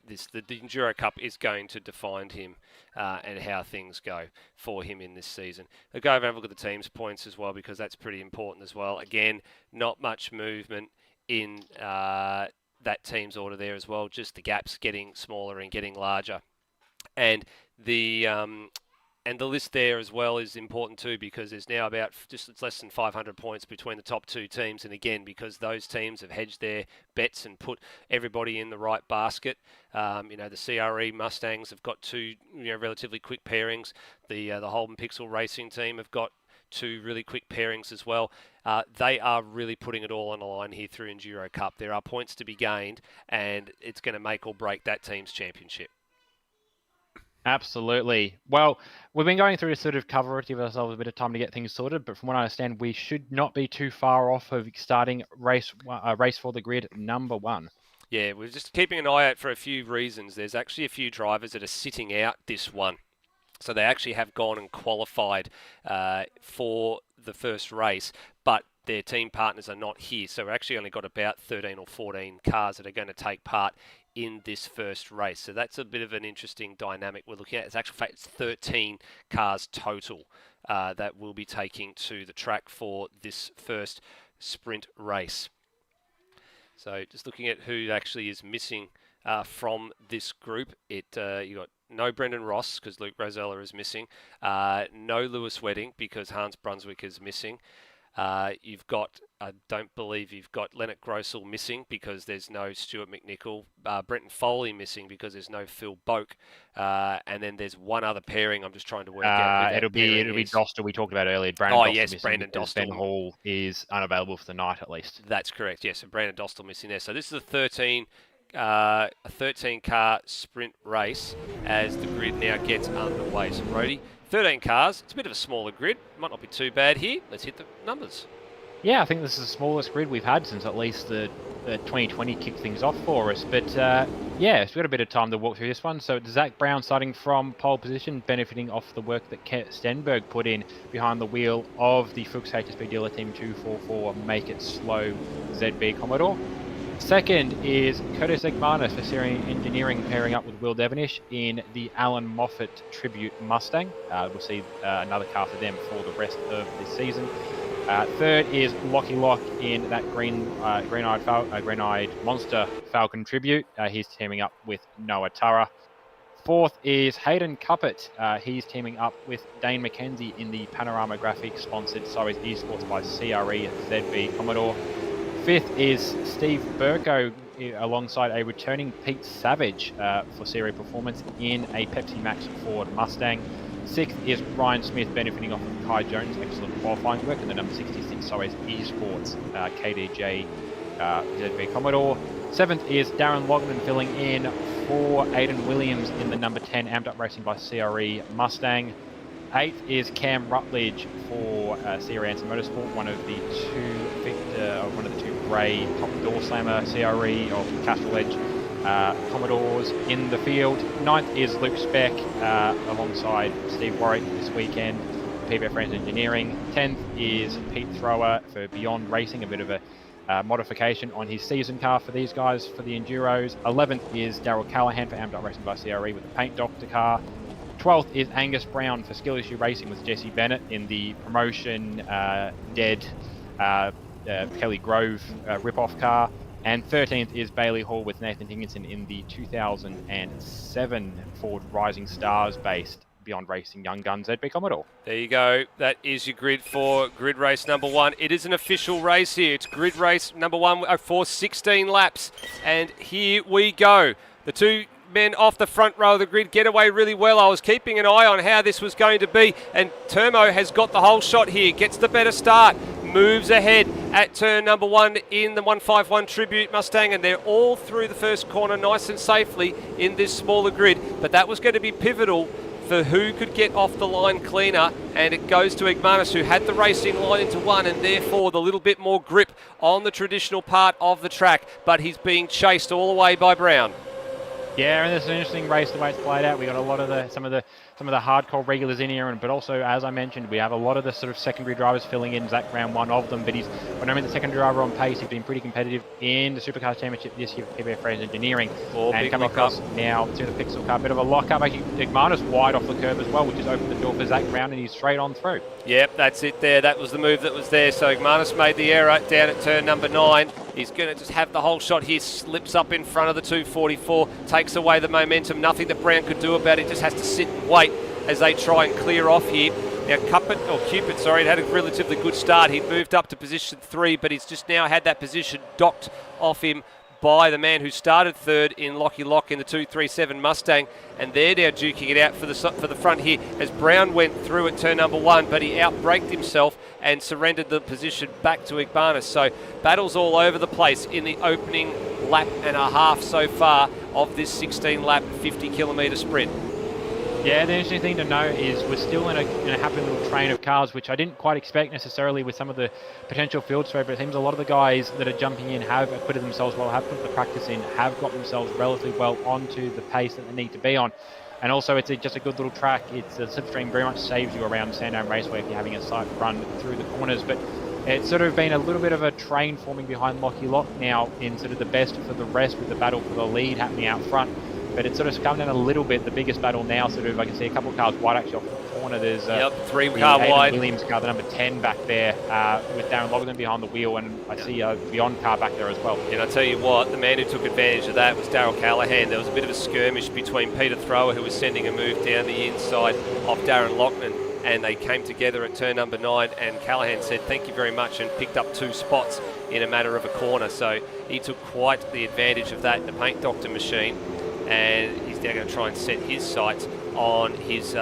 A: the Enduro Cup is going to define him and how things go for him in this season. I'll go over and have a look at the team's points as well, because that's pretty important as well. Again, not much movement in that team's order there as well, just the gaps getting smaller and getting larger. And the list there as well is important too, because there's now about it's less than 500 points between the top two teams. And again, because those teams have hedged their bets and put everybody in the right basket. The CRE Mustangs have got two relatively quick pairings. The Holden Pixel Racing team have got two really quick pairings as well. They are really putting it all on the line here through Enduro Cup. There are points to be gained, and it's going to make or break that team's championship.
B: Absolutely. Well, we've been going through to sort of cover it, give ourselves a bit of time to get things sorted, but from what I understand, we should not be too far off of starting race for the grid number 1.
A: Yeah, we're just keeping an eye out for a few reasons. There's actually a few drivers that are sitting out this one. So they actually have gone and qualified for the first race, but their team partners are not here. So we've actually only got about 13 or 14 cars that are going to take part in this first race. So that's a bit of an interesting dynamic we're looking at. It's actually it's 13 cars total that will be taking to the track for this first sprint race. So just looking at who actually is missing from this group, you got no Brendan Ross because Luke Rosella is missing, no Lewis Wedding because Hans Brunswick is missing. You've got, I don't believe you've got Leonard Grossel missing because there's no Stuart McNichol. Brenton Foley missing because there's no Phil Boak. And then there's one other pairing I'm just trying to work out. Who
B: it'll be Dostal we talked about earlier.
A: Brandon Dostal.
B: Ben Hall is unavailable for the night at least.
A: That's correct, yes. So Brandon Dostal missing there. So this is a 13-car sprint race as the grid now gets underway. So Rody, 13 cars. It's a bit of a smaller grid. Might not be too bad here. Let's hit the numbers.
B: Yeah, I think this is the smallest grid we've had since at least the 2020 kicked things off for us. But so we've got a bit of time to walk through this one. So Zach Brown starting from pole position, benefiting off the work that Kent Stenberg put in behind the wheel of the Fuchs HSP dealer team 244 Make It Slow ZB Commodore. Second is Curtis Egmanis for Siri Engineering pairing up with Will Devonish in the Alan Moffat Tribute Mustang. We'll see another car for them for the rest of the season. Third is Lockie Lock in that green-eyed monster Falcon Tribute. He's teaming up with Noah Turra. Fourth is Hayden Cuppett. He's teaming up with Dane McKenzie in the Panorama Graphics sponsored Surrey's Esports by CRE ZB Commodore. Fifth is Steve Burko alongside a returning Pete Savage for Series Performance in a Pepsi Max Ford Mustang. Sixth is Ryan Smith benefiting off of Kai Jones' excellent qualifying work in the number 66 Surrey's Esports KDJ ZB Commodore. Seventh is Darren Logman filling in for Aidan Williams in the number 10 Amped Up Racing by CRE Mustang. Eighth is Cam Rutledge for CRE Anson Motorsport, one of the two grey top door slammer CRE of Castrol Edge Commodores in the field. Ninth is Luke Speck alongside Steve Warwick this weekend, PBF Racing Engineering. 10th is Pete Thrower for Beyond Racing, a bit of a modification on his season car for these guys for the Enduros. 11th is Darryl Callahan for Amped Up Racing by CRE with the Paint Doctor car. 12th is Angus Brown for Skill Issue Racing with Jesse Bennett in the promotion dead Kelly Grove rip-off car. And 13th is Bailey Hall with Nathan Higginson in the 2007 Ford Rising Stars based Beyond Racing Young Guns ZB Commodore.
A: There you go. That is your grid for grid race number 1. It is an official race here. It's grid race number 1 for 16 laps. And here we go. The two men off the front row of the grid get away really well. I was keeping an eye on how this was going to be, and Termo has got the whole shot here, gets the better start, moves ahead at turn number 1 in the 151 Tribute Mustang, and they're all through the first corner nice and safely in this smaller grid. But that was going to be pivotal for who could get off the line cleaner, and it goes to Egmanis, who had the racing line into 1 and therefore the little bit more grip on the traditional part of the track, but he's being chased all the way by Brown.
B: Yeah, and it's an interesting race the way it's played out. We got a lot of some of the hardcore regulars in here, but also, as I mentioned, we have a lot of the sort of secondary drivers filling in. Zach Brown, one of them, but when I mean the secondary driver on pace, he's been pretty competitive in the Supercars Championship this year for PBF Race Engineering. And coming across now to the Pixel Car, a bit of a lock-up. Igmanus wide off the curb as well, which has opened the door for Zach Brown, and he's straight on through.
A: Yep, that's it there. That was the move that was there. So Igmanus made the error down at turn number 9. He's going to just have the whole shot here, slips up in front of the 244, takes away the momentum. Nothing that Brown could do about it, just has to sit and wait as they try and clear off here. Now Cupid, sorry, had a relatively good start. He'd moved up to position 3, but he's just now had that position docked off him by the man who started third in Lockie Lock in the 237 Mustang, and they're now duking it out for the front here as Brown went through at turn number 1, but he outbraked himself and surrendered the position back to Igmanus. So battles all over the place in the opening lap and a half so far of this 16-lap 50-kilometre sprint.
B: Yeah, the interesting thing to note is we're still in a happy little train of cars, which I didn't quite expect necessarily with some of the potential field spread, but it seems a lot of the guys that are jumping in have acquitted themselves well, have put the practice in, have got themselves relatively well onto the pace that they need to be on. And also, it's just a good little track. The slipstream very much saves you around Sandown Raceway if you're having a sight run through the corners, but it's sort of been a little bit of a train forming behind Lockie Lock now in sort of the best for the rest, with the battle for the lead happening out front. But it's sort of come down a little bit. The biggest battle now, sort of, I can see a couple of cars wide actually off the corner. There's
A: 3-car wide.
B: Williams car, the number 10 back there, with Darren Logan behind the wheel, and I see a Beyond car back there as well.
A: And I tell you what, the man who took advantage of that was Darryl Callahan. There was a bit of a skirmish between Peter Thrower, who was sending a move down the inside of Darren Lockman, and they came together at turn number 9, and Callahan said thank you very much and picked up 2 spots in a matter of a corner. So he took quite the advantage of that in the Paint Doctor machine, and he's now going to try and set his sights on his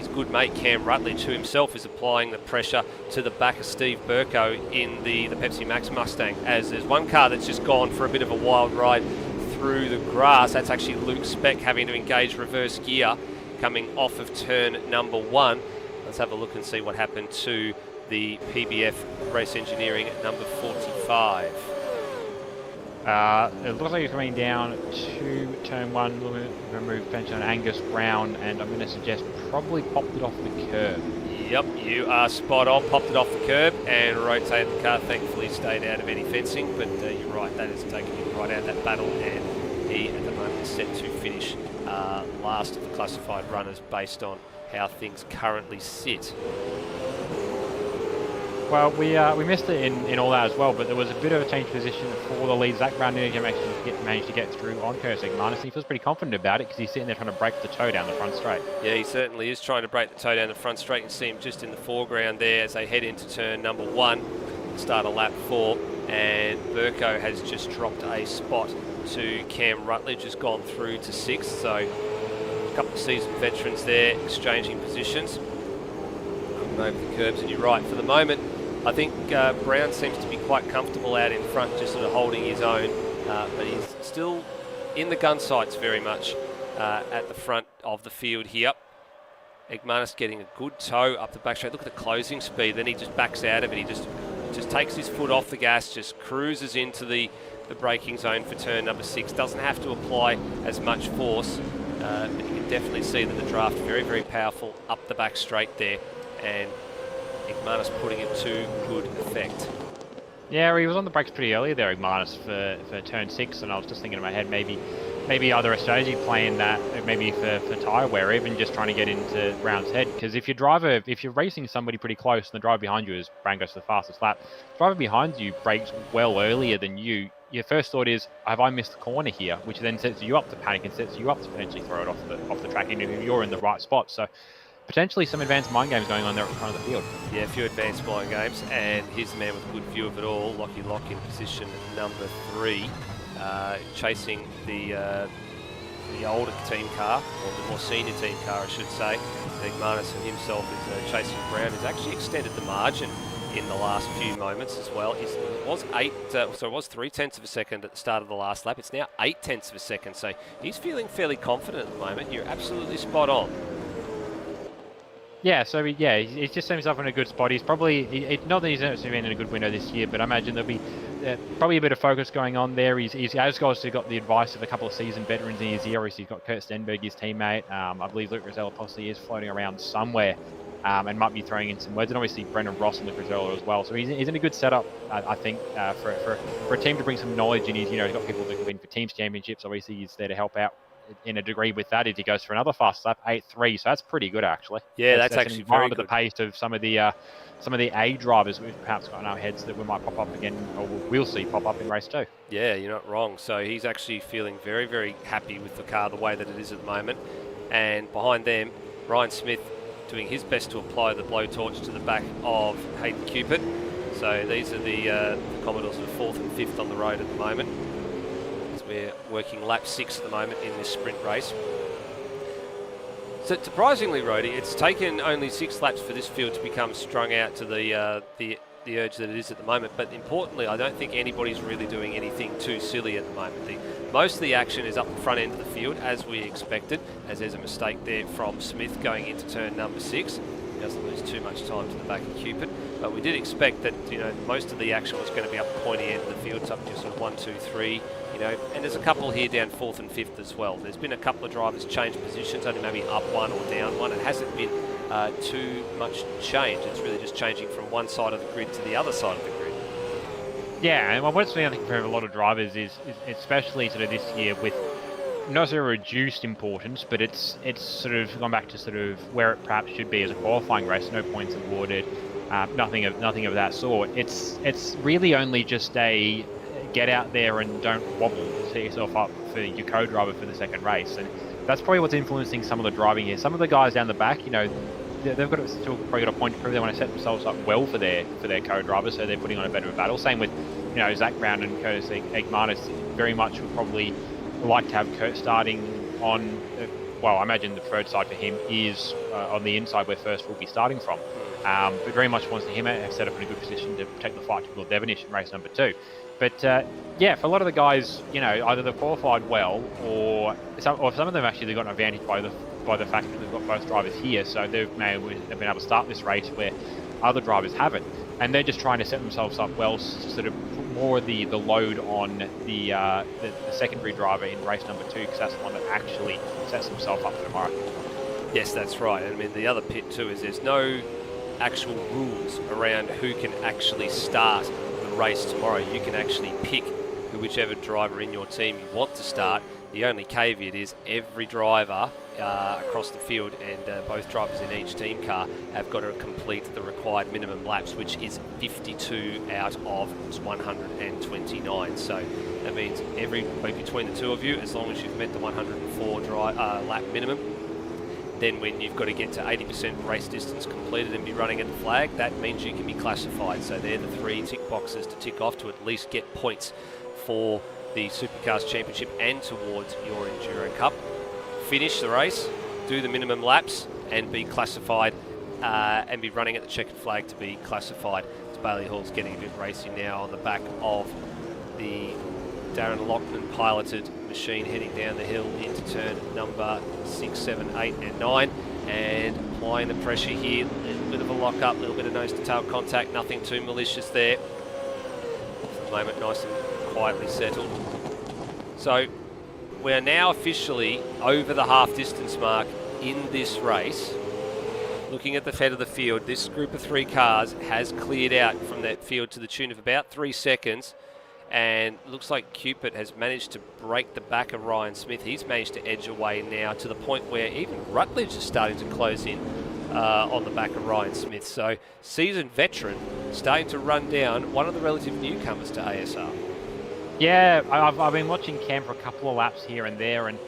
A: good mate Cam Rutledge, who himself is applying the pressure to the back of Steve Burko in the Pepsi Max Mustang, as there's one car that's just gone for a bit of a wild ride through the grass. That's actually Luke Speck having to engage reverse gear coming off of turn number 1. Let's have a look and see what happened to the PBF Race Engineering at number 45.
B: It looks like he's coming down to turn 1, remove pension on Angus Brown, and I'm going to suggest probably popped it off the curb.
A: Yep, you are spot on. Popped it off the curb and rotated the car. Thankfully stayed out of any fencing, but you're right, that has taken him right out of that battle, and he at the moment is set to finish last of the classified runners based on how things currently sit.
B: Well, we missed it in all that as well, but there was a bit of a change of position for the lead. Zach Brown managed to get through on Curtis Igmanus, and he feels pretty confident about it because he's sitting there trying to break the toe down the front straight. Yeah,
A: he certainly is trying to break the toe down the front straight. You can see him just in the foreground there as they head into turn number 1, start of lap 4, and Burko has just dropped a spot to Cam Rutledge, has gone through to 6th, so a couple of seasoned veterans there exchanging positions. Over the curbs, and you're right, for the moment I think Brown seems to be quite comfortable out in front, just sort of holding his own, but he's still in the gun sights very much at the front of the field here. Igmanus getting a good toe up the back straight. Look at the closing speed, then he just backs out of it. He just takes his foot off the gas, just cruises into the braking zone for turn number 6. Doesn't have to apply as much force, but you can definitely see that the draft very, very powerful up the back straight there, and Igmanus putting it to good effect.
B: Yeah, he was on the brakes pretty early there, Igmanus, for turn 6, and I was just thinking in my head maybe either a strategy playing that, maybe for tyre wear, or even just trying to get into round's head. Because if you're racing somebody pretty close and the driver behind you, as Brown goes to the fastest lap, the driver behind you brakes well earlier than you. Your first thought is, have I missed the corner here? Which then sets you up to panic and sets you up to potentially throw it off the track, even if you're in the right spot. So potentially some advanced mind games going on there at the front of the field. Yeah, a few advanced mind games, and here's the man with a good view of it all. Lockie Lock in position number 3, chasing the older team car, or the more senior team car, I should say. Igmanus and himself is chasing Brown. He's actually extended the margin in the last few moments as well. It was 0.3 of a second at the start of the last lap. It's now 0.8 of a second, so he's feeling fairly confident at the moment. You're absolutely spot on. Yeah, so he's just set himself in a good spot. He's probably, not that he's actually been in a good window this year, but I imagine there'll be probably a bit of focus going on there. He's obviously got the advice of a couple of seasoned veterans in his ear. He's got Kurt Stenberg, his teammate. I believe Luke Rosella possibly is floating around somewhere, and might be throwing in some words. And obviously Brendan Ross and Luke Rosella as well. So he's in a good setup, I think, for a team to bring some knowledge in. He's got people that can win for teams championships. Obviously he's there to help out in a degree with that. If he goes for another fast lap, 8.3, so that's pretty good actually.
A: Yeah, that's actually very
B: under
A: good.
B: The pace of some of the A drivers we've perhaps got in our heads that we might pop up again, or we'll see pop up in race 2.
A: Yeah, you're not wrong. So he's actually feeling very, very happy with the car the way that it is at the moment. And behind them, Ryan Smith doing his best to apply the blowtorch to the back of Hayden Cupid. So these are the Commodores that are 4th and 5th on the road at the moment. As we're working lap 6 at the moment in this sprint race. So surprisingly, Rhodey, it's taken only 6 laps for this field to become strung out to the urge that it is at the moment. But importantly, I don't think anybody's really doing anything too silly at the moment. Most of the action is up the front end of the field, as we expected, as there's a mistake there from Smith going into turn number 6. He doesn't lose too much time to the back of Cupid. But we did expect that, most of the action was going to be up the pointy end of the field. It's up to sort of 1, 2, 3. And there's a couple here down 4th and 5th as well. There's been a couple of drivers change positions, only maybe up 1 or down 1. It hasn't been too much change. It's really just changing from one side of the grid to the other side of the grid.
B: Yeah, and what's been, I think, for a lot of drivers is especially sort of this year with not sort of reduced importance, but it's sort of gone back to sort of where it perhaps should be as a qualifying race. No points awarded, nothing of that sort. It's really only just a get out there and don't wobble, set yourself up for your co-driver for the second race, and that's probably what's influencing some of the driving here. Some of the guys down the back, they've got still probably got a point to prove. They want to set themselves up well for their co-driver, so they're putting on a better battle. Same with Zach Brown and Curtis Egmanis. Very much would probably like to have Kurt starting on. Well, I imagine the preferred side for him is on the inside where first will be starting from. But very much wants to him have set up in a good position to take the fight to Will Devonish in race number 2. But yeah, for a lot of the guys, either they've qualified well, or some of them actually they've got an advantage by the fact that they've got both drivers here, so they've been able to start this race where other drivers haven't, and they're just trying to set themselves up well to sort of put more of the load on the secondary driver in race number 2, because that's the one that actually sets himself up for tomorrow. Yes, that's right. I mean, the other pit too is there's no actual rules around who can actually start the race tomorrow. You can actually pick whichever driver in your team you want to start. The only caveat is every driver across the field and both drivers in each team car have got to complete the required minimum laps, which is 52 out of 129. So that means between the two of you, as long as you've met the 104 lap minimum, then when you've got to get to 80% race distance completed and be running at the flag, that means you can be classified. So they're the 3 tick boxes to tick off to at least get points for the Supercars Championship and towards your Enduro Cup. Finish the race, do the minimum laps, and be classified and be running at the checkered flag to be classified. As Bailey Hall's getting a bit racy now on the back of the Darren Lockman piloted machine heading down the hill into turn number 6, 7, 8 and 9, and applying the pressure here. A little bit of a lock up, a little bit of nose to tail contact, nothing too malicious there. For the moment, nice and quietly settled. So we're now officially over the half distance mark in this race. Looking at the head of the field, this group of 3 cars has cleared out from that field to the tune of about 3 seconds. And looks like Cupid has managed to break the back of Ryan Smith. He's managed to edge away now to the point where even Rutledge is starting to close in on the back of Ryan Smith. So seasoned veteran starting to run down one of the relative newcomers to ASR. Yeah, I've been watching Cam for a couple of laps here and there, and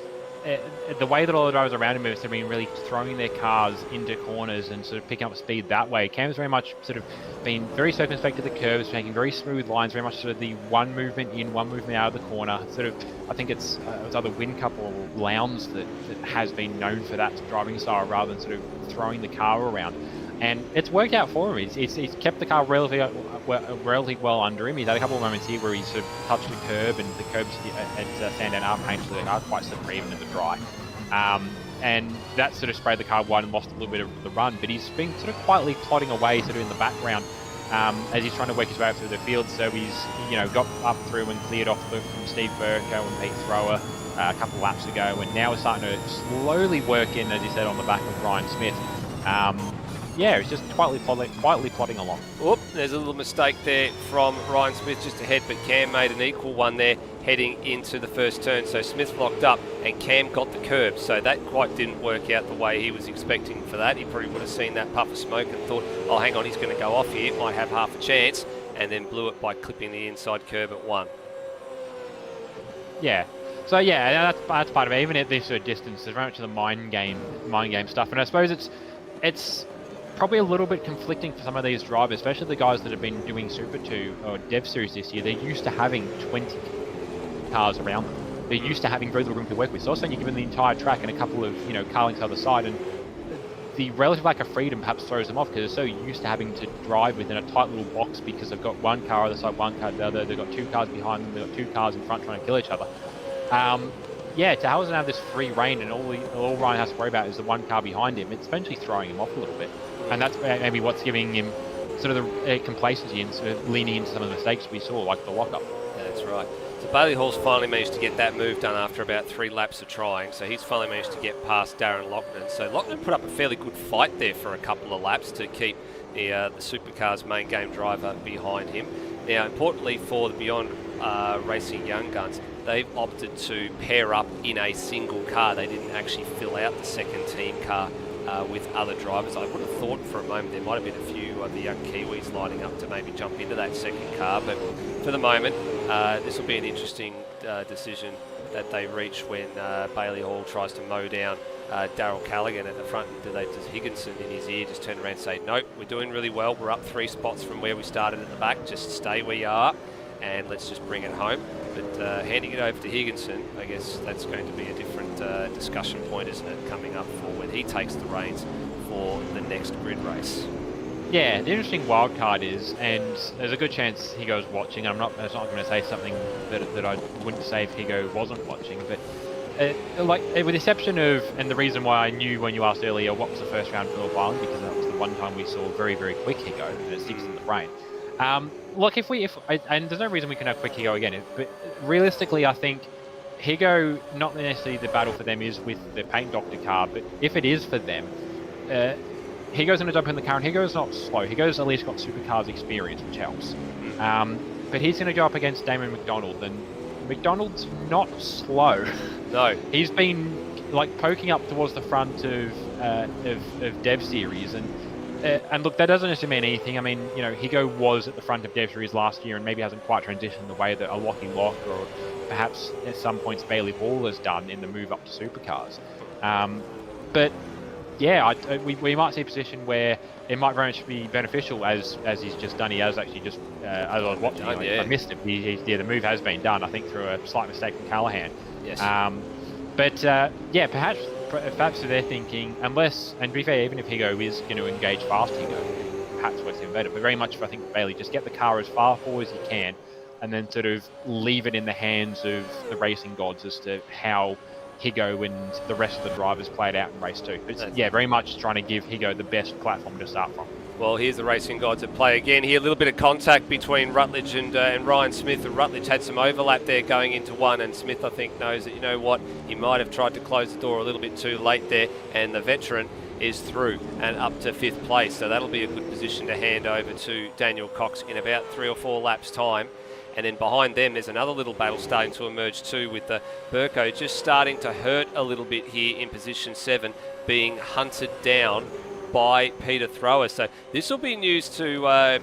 B: the way that all the drivers around him have been really throwing their cars into corners and sort of picking up speed that way. Cam's very much sort of been very circumspect at the curves, making very smooth lines, very much sort of the one movement in, one movement out of the corner. Sort of, I think it's either Whincup or Lowndes that has been known for that driving style rather than sort of throwing the car around. And it's worked out for him. He's kept the car relatively well under him. He's had a couple of moments here where he's sort of touched the curb, and the curbs at Sandown are painful. They are quite slippery even in the dry. And that sort of sprayed the car wide and lost a little bit of the run. But he's been sort of quietly plodding away sort of in the background as he's trying to work his way up through the field. So he's, got up through and cleared off from Steve Burko and Pete Thrower a couple of laps ago, and now is starting to slowly work in, as he said, on the back of Ryan Smith. Yeah, it's just quietly plodding along.
A: Oop, there's a little mistake there from Ryan Smith just ahead, but Cam made an equal one there heading into the first turn. So Smith locked up and Cam got the curb. So that quite didn't work out the way he was expecting for that. He probably would have seen that puff of smoke and thought, oh, hang on, he's going to go off here, might have half a chance, and then blew it by clipping the inside curb at 1.
B: Yeah. So yeah, that's part of it. Even at this sort of distance, there's very much of the mind game stuff, and I suppose it's probably a little bit conflicting for some of these drivers, especially the guys that have been doing Super 2 or Dev Series this year. They're used to having 20 cars around them. They're used to having very little room to work with. So also, you're given the entire track and a couple of car lengths either side, and the relative lack of freedom perhaps throws them off because they're so used to having to drive within a tight little box because they've got one car on the side, one car on the other. They've got 2 cars behind them. They've got 2 cars in front trying to kill each other. Yeah, to have this free reign and all Ryan has to worry about is the one car behind him, it's eventually throwing him off a little bit. And that's maybe what's giving him sort of the complacency and sort of leaning into some of the mistakes we saw, like the lockup.
A: That's right. So Bailey Hall's finally managed to get that move done after about 3 laps of trying. So he's finally managed to get past Darren Loughnane. So Loughnane put up a fairly good fight there for a couple of laps to keep the Supercars main game driver behind him. Now, importantly for the Beyond Racing Young Guns, they've opted to pair up in a single car. They didn't actually fill out the second team car with other drivers. I would have thought for a moment there might have been a few of the young Kiwis lining up to maybe jump into that second car, but for the moment, this will be an interesting decision that they reach when Bailey Hall tries to mow down Darryl Callaghan at the front. Does Higginson in his ear just turn around and say, nope, we're doing really well, we're up 3 spots from where we started at the back, just stay where you are and let's just bring it home. But handing it over to Higginson, I guess that's going to be a different discussion point, isn't it, coming up for when he takes the reins for the next grid race.
B: Yeah, the interesting wild card is, and there's a good chance Higo's watching. I'm not going to say something that I wouldn't say if Higo wasn't watching, but with the exception of, and the reason why I knew when you asked earlier what was the first round Phillip Island, because that was the one time we saw very, very quick Higo, and it sticks in the brain. Look, and there's no reason we can have quick Higo again, but realistically, I think Higo, not necessarily the battle for them is with the Paint Doctor car, but if it is for them, Higo's going to jump in the car, and Higo's not slow. Higo's at least got Supercars experience, which helps. But he's going to go up against Damon McDonald, and McDonald's not slow.
A: No.
B: He's been poking up towards the front of Dev Series, and look, that doesn't necessarily mean anything. I mean, Higo was at the front of Dev Series last year and maybe hasn't quite transitioned the way that a Lockie Lock or perhaps at some points Bailey Hall has done in the move up to Supercars. But yeah, we might see a position where it might very much be beneficial, as he's just done. He has actually just, as I was watching, I missed it. The move has been done, I think, through a slight mistake from Callahan.
A: Yes.
B: Yeah, perhaps they're thinking, unless, and to be fair, even if Higo is going to engage fast Higo, perhaps works even better. But very much, I think, Bailey, just get the car as far forward as you can, and then sort of leave it in the hands of the racing gods as to how Higo and the rest of the drivers played out in race 2. But yeah, very much trying to give Higo the best platform to start from.
A: Well, here's the racing gods at play again. Here, a little bit of contact between Rutledge and Ryan Smith. And Rutledge had some overlap there going into one, and Smith, I think, knows that, you know what, he might have tried to close the door a little bit too late there, and the veteran is through and up to 5th place. So that'll be a good position to hand over to Daniel Cox in about 3 or 4 laps' time. And then behind them, there's another little battle starting to emerge too, with the Burko just starting to hurt a little bit here in position 7, being hunted down by Peter Thrower. So this will be news or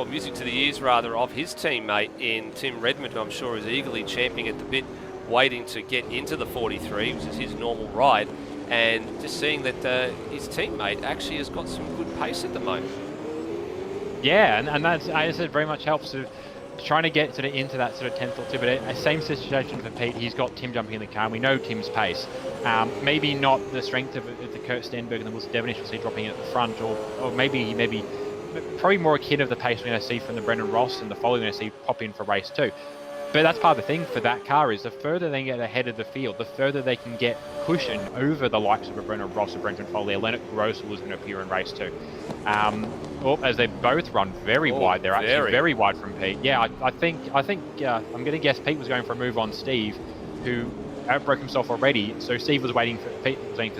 A: music to the ears rather of his teammate in Tim Redmond, who I'm sure is eagerly champing at the bit, waiting to get into the 43, which is his normal ride, and just seeing that his teammate actually has got some good pace at the moment. Yeah,
B: and that's, as I said, very much helps to trying to get sort of into that sort of 10th or 2, but a same situation for Pete. He's got Tim jumping in the car, and we know Tim's pace. Maybe not the strength of the Kurt Stenberg and the Wilson Devonish we'll see dropping in at the front, or maybe probably more akin of the pace we're going to see from the Brendan Ross and the following we're going to see pop in for race 2. But that's part of the thing for that car is the further they get ahead of the field, the further they can get cushion over the likes of a Brennan Ross or Brenton Foley. Leonard Grossel is going to appear in race 2. As they both run very wide. They're actually very wide from Pete. Yeah, I think I'm going to guess Pete was going for a move on Steve, who outbroke himself already. So Steve was waiting for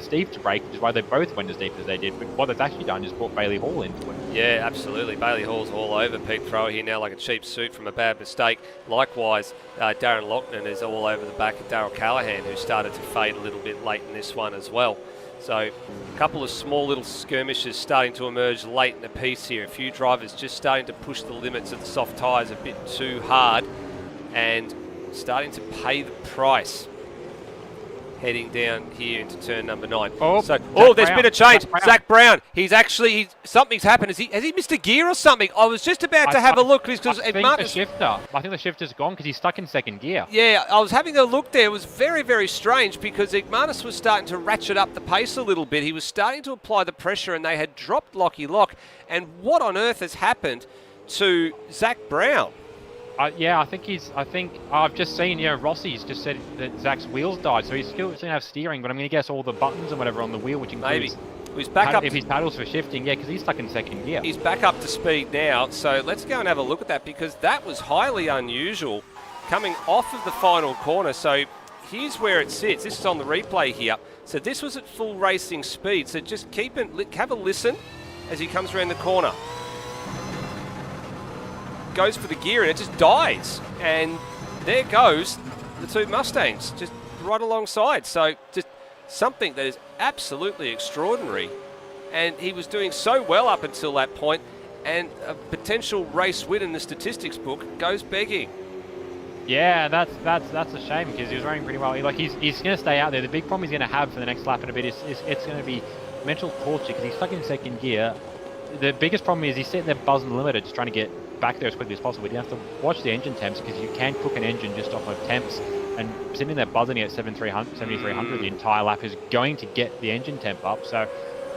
B: Steve to break, which is why they both went as deep as they did. But what they've actually done is brought Bailey Hall into it.
A: Yeah, absolutely. Bailey Hall's all over Pete Thrower here now like a cheap suit from a bad mistake. Likewise, Darren Loughnane is all over the back of Darryl Callahan, who started to fade a little bit late in this one as well. So a couple of small little skirmishes starting to emerge late in the piece here. A few drivers just starting to push the limits of the soft tyres a bit too hard and starting to pay the price. Heading down here into turn number 9. There's been a change. Zach Brown. Something's happened. Has he missed a gear or something? I was just about to have a look because
B: I think the shifter's gone because he's stuck in second gear.
A: Yeah, I was having a look there. It was very, very strange because Igmanis was starting to ratchet up the pace a little bit. He was starting to apply the pressure and they had dropped Lockie Lock. And what on earth has happened to Zach Brown?
B: I think I've just seen, Rossi's just said that Zach's wheels died, so he's still going to have steering, but I'm going to guess all the buttons and whatever on the wheel, which includes
A: he's back up
B: if his paddles for shifting, because he's stuck in second gear.
A: He's back up to speed now, so let's go and have a look at that because that was highly unusual coming off of the final corner. So here's where it sits. This is on the replay here. So this was at full racing speed, so just have a listen as he comes around the corner. Goes for the gear and it just dies, and there goes the two Mustangs just right alongside. So just something that is absolutely extraordinary, and he was doing so well up until that point, and a potential race win in the statistics book goes begging.
B: Yeah, that's a shame because he was running pretty well. He's going to stay out there. The big problem he's going to have for the next lap in a bit is it's going to be mental torture because he's stuck in second gear. The biggest problem is he's sitting there buzzing the limiter, just trying to get back there as quickly as possible. You have to watch the engine temps because you can cook an engine just off of temps, and sitting there buzzing at 7,300 the entire lap is going to get the engine temp up. So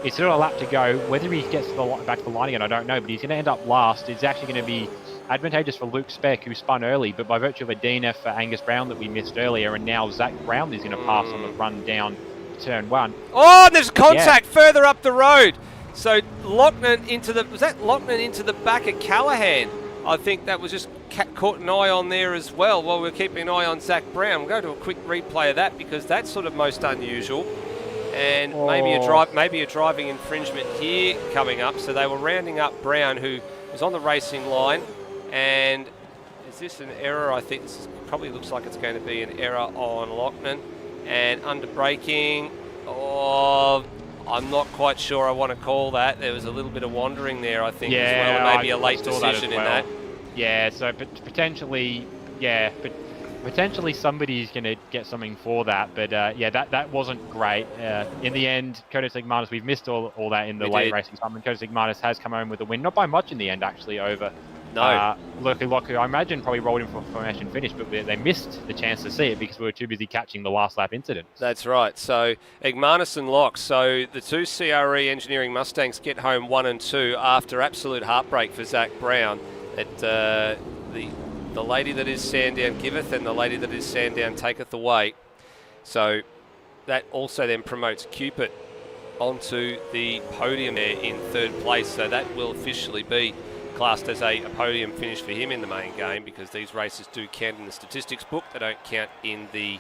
B: it's still a lap to go. Whether he gets back to the line again, I don't know, but he's going to end up last. It's actually going to be advantageous for Luke Speck, who spun early, but by virtue of a DNF for Angus Brown that we missed earlier, and now Zach Brown is going to pass on the run down turn 1.
A: Oh, and there's contact further up the road. So Loughnane into the back of Callahan. I think that was just caught an eye on there as well while we're keeping an eye on Zach Brown. We'll go to a quick replay of that because that's sort of most unusual. And maybe a driving infringement here coming up. So they were rounding up Brown, who was on the racing line. And is this an error? I think this probably looks like it's going to be an error on Loughnane. And under braking. I'm not quite sure I want to call that. There was a little bit of wandering there, I think, as well, and maybe a late decision in that.
B: Yeah, so potentially somebody's going to get something for that. But that wasn't great. In the end, Kodos Igmanis, we've missed all that in the late racing time, and Kodos Igmanis has come home with a win, not by much in the end, actually, over Lockie Lock, who I imagine probably rolled in for a formation finish, but they missed the chance to see it because we were too busy catching the last lap incident.
A: That's right. So Igmanis and Lock, so the two CRE Engineering Mustangs get home 1 and 2 after absolute heartbreak for Zach Brown. That the lady that is Sandown giveth and the lady that is Sandown taketh away. So that also then promotes Cupid onto the podium there in third place. So that will officially be classed as a podium finish for him in the main game because these races do count in the statistics book. They don't count in the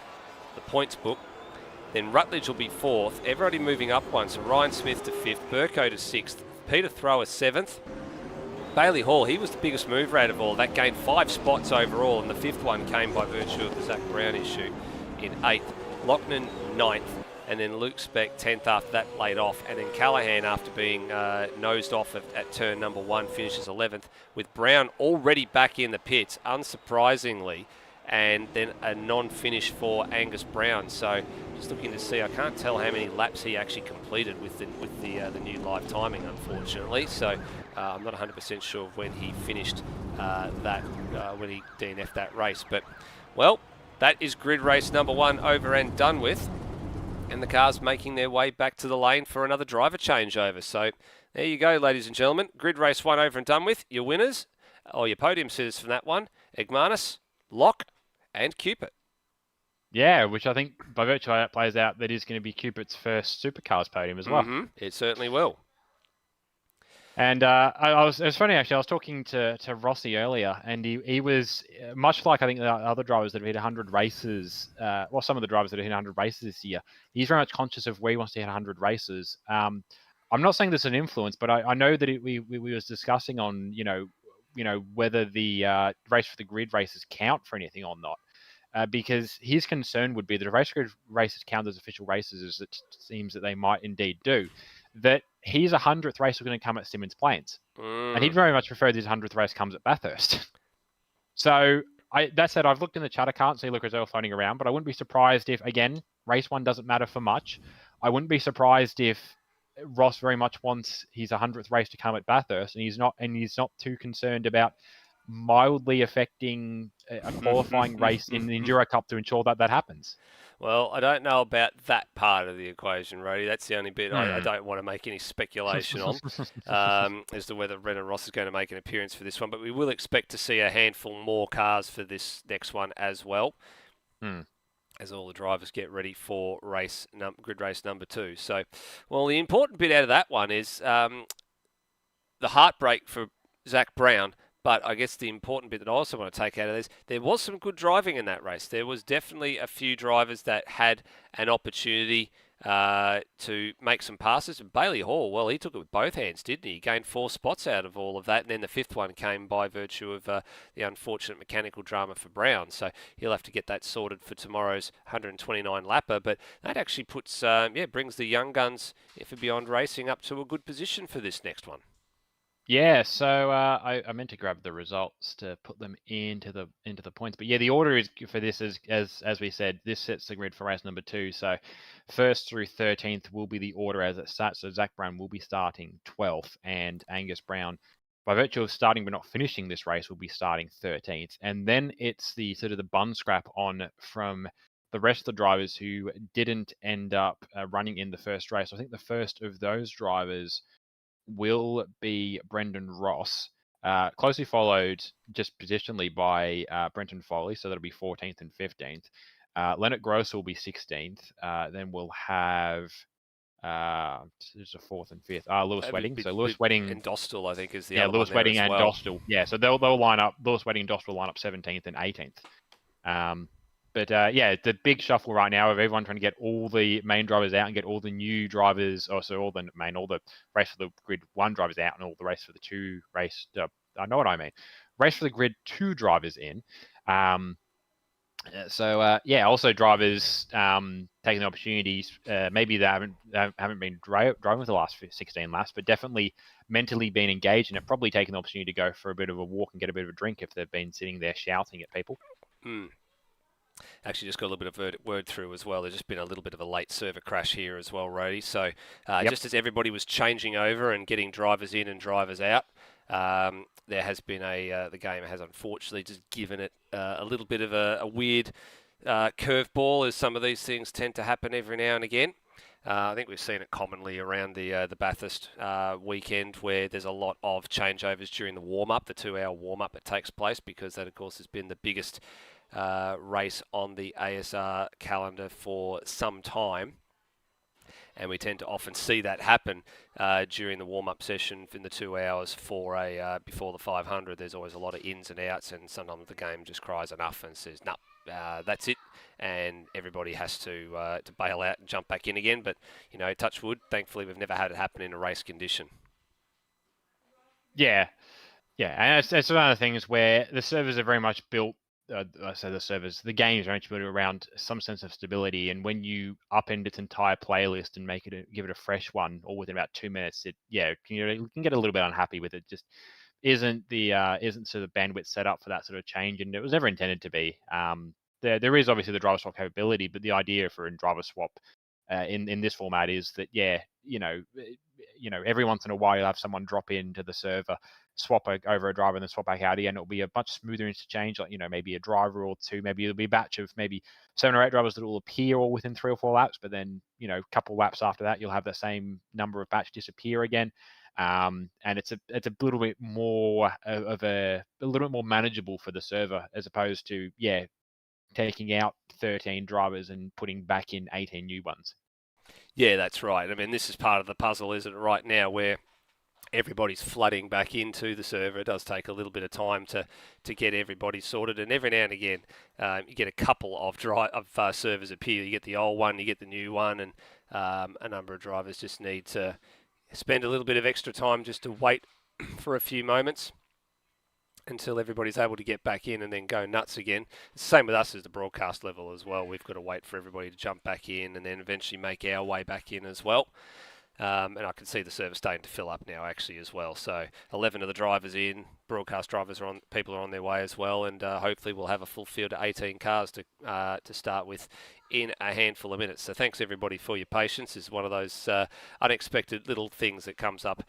A: points book. Then Rutledge will be 4th. Everybody moving up one. So Ryan Smith to 5th, Burko to 6th, Peter Thrower 7th. Bailey Hall, he was the biggest mover out of all. That gained 5 spots overall, and the 5th one came by virtue of the Zach Brown issue in 8th. Loughnane 9th, and then Luke Speck 10th after that laid off, and then Callahan, after being nosed off at turn number 1, finishes 11th, with Brown already back in the pits, unsurprisingly, and then a non-finish for Angus Brown. So just looking to see, I can't tell how many laps he actually completed with the new live timing, unfortunately. So I'm not 100% sure of when he finished when he DNF'd that race. But, well, that is grid race number 1 over and done with. And the cars making their way back to the lane for another driver changeover. So there you go, ladies and gentlemen. Grid race 1 over and done with. Your winners, or your podium sitters from that one, Igmanis, Lock, And Cupid.
B: Yeah, which I think by virtue of that plays out that is going to be Cupid's first Supercars podium as well.
A: It certainly will.
B: And it was funny actually. I was talking to Rossi earlier, and he was much like I think the other drivers that have hit 100 races. Some of the drivers that have hit 100 races this year. He's very much conscious of where he wants to hit 100 races. I'm not saying this is an influence, but I know that we was discussing on whether the race for the grid races count for anything or not. Because his concern would be that if race grid races count as official races, as it seems that they might indeed do, that his 100th race was going to come at Symmons Plains. And he'd very much prefer that his 100th race comes at Bathurst. So, that said, I've looked in the chat. I can't see Lucas Earl floating around, but I wouldn't be surprised if, again, race 1 doesn't matter for much. I wouldn't be surprised if Ross very much wants his 100th race to come at Bathurst, and he's not too concerned about mildly affecting a qualifying race in the Enduro Cup to ensure that happens.
A: Well, I don't know about that part of the equation, Rody. That's the only bit I don't want to make any speculation on as to whether Brendan Ross is going to make an appearance for this one. But we will expect to see a handful more cars for this next one as well, as all the drivers get ready for grid race number 2. So, well, the important bit out of that one is the heartbreak for Zach Brown. But I guess the important bit that I also want to take out of this, there was some good driving in that race. There was definitely a few drivers that had an opportunity to make some passes. And Bailey Hall, well, he took it with both hands, didn't he? He gained 4 spots out of all of that. And then the 5th one came by virtue of the unfortunate mechanical drama for Brown. So he'll have to get that sorted for tomorrow's 129 lapper. But that actually brings the young guns for Beyond Racing up to a good position for this next one.
B: Yeah, so I meant to grab the results to put them into the points, but yeah, the order is for this is as we said, this sets the grid for race number 2. So 1st through 13th will be the order as it starts. So Zach Brown will be starting 12th, and Angus Brown, by virtue of starting but not finishing this race, will be starting 13th. And then it's the sort of the bun scrap on from the rest of the drivers who didn't end up running in the first race. I think the first of those drivers will be Brendan Ross, closely followed just positionally by Brenton Foley, so that'll be 14th and 15th. Leonard Gross will be 16th. Then we'll have there's a 4th and 5th. Lewis Wedding. So Lewis Wedding
A: and Dostal, I think, is the other
B: Lewis
A: one
B: Wedding
A: there as
B: and
A: well.
B: Dostal. Yeah, so they'll line up. Lewis Wedding and Dostal line up 17th and 18th. But the big shuffle right now of everyone trying to get all the main drivers out and get all the new drivers, all the race for the grid 1 drivers out and all the race for the 2 race. I know what I mean. Race for the grid 2 drivers in. Also drivers taking the opportunities. Maybe they haven't been driving with the last 16 laps, but definitely mentally been engaged and have probably taken the opportunity to go for a bit of a walk and get a bit of a drink if they've been sitting there shouting at people.
A: Actually, just got a little bit of word through as well. There's just been a little bit of a late server crash here as well, Rody. So just as everybody was changing over and getting drivers in and drivers out, there has been the game has unfortunately just given it a little bit of a weird curveball, as some of these things tend to happen every now and again. I think we've seen it commonly around the Bathurst weekend, where there's a lot of changeovers during the warm-up, the 2-hour warm-up that takes place, because that, of course, has been the biggest race on the ASR calendar for some time. And we tend to often see that happen during the warm-up session in the 2 hours for before the 500. There's always a lot of ins and outs, and sometimes the game just cries enough and says, "No, that's it," and everybody has to bail out and jump back in again. But touch wood. Thankfully, we've never had it happen in a race condition.
B: Yeah, and it's one of the things where the servers are very much built. The games are actually built around some sense of stability, and when you upend its entire playlist and give it a fresh one, all within about 2 minutes, you can get a little bit unhappy with it. Just isn't sort of bandwidth set up for that sort of change, and it was never intended to be. There is obviously the driver swap capability, but the idea for a driver swap in this format is that every once in a while you'll have someone drop into the server, swap over a driver and then swap back out again. It'll be a much smoother interchange, like maybe a driver or 2, maybe it'll be a batch of maybe 7 or 8 drivers that will appear all within 3 or 4 laps, but then a couple of laps after that you'll have the same number of batch disappear again. And it's a little bit more of a little bit more manageable for the server, as opposed to taking out 13 drivers and putting back in 18 new ones.
A: Yeah, that's right. I mean, this is part of the puzzle, isn't it, right now, where everybody's flooding back into the server. It does take a little bit of time to get everybody sorted, and every now and again you get a couple of servers appear. You get the old one, you get the new one, and a number of drivers just need to spend a little bit of extra time just to wait for a few moments until everybody's able to get back in and then go nuts again. It's the same with us as the broadcast level as well. We've got to wait for everybody to jump back in and then eventually make our way back in as well. And I can see the server starting to fill up now actually as well. So 11 of the drivers in, broadcast drivers are on, people are on their way as well, and hopefully we'll have a full field of 18 cars to start with in a handful of minutes. So thanks everybody for your patience. This is one of those unexpected little things that comes up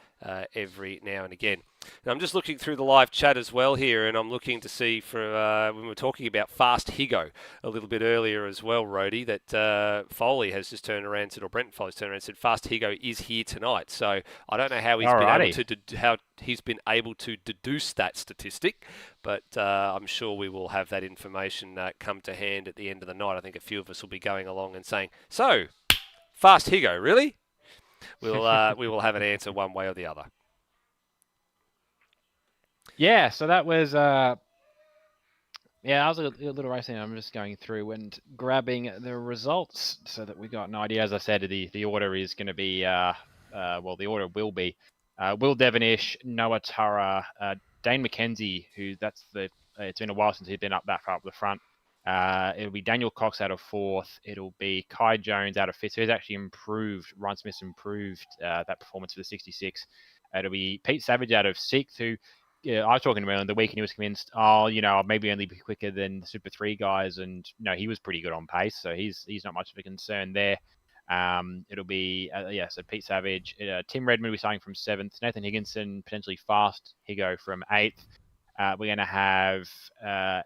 A: every now and again. And I'm just looking through the live chat as well here, and I'm looking to see for when we're talking about Fast Higo a little bit earlier as well, Rhodey, that Foley has just turned around and said, or Brenton Foley's turned around and said, Fast Higo is here tonight. So I don't know how he's been able to deduce that statistic, but I'm sure we will have that information come to hand at the end of the night. I think a few of us will be going along and saying, so, Fast Higo, really? We will have an answer one way or the other.
B: Yeah, so that was that was a little racing. I'm just going through and grabbing the results so that we got an idea. As I said, the order is going to be the order will be Will Devonish, Noah Turra, Dane McKenzie, it's been a while since he's been up that far up the front. It'll be Daniel Cox out of fourth. It'll be Kai Jones out of fifth. So he's actually improved. Ryan Smith's improved that performance for the 66. It'll be Pete Savage out of sixth, who I was talking to him the week and he was convinced, maybe only be quicker than the Super 3 guys. And, he was pretty good on pace. So he's not much of a concern there. It'll be, so Pete Savage, Tim Redmond will be starting from seventh, Nathan Higginson, potentially Fast Higo from eighth. We're going to have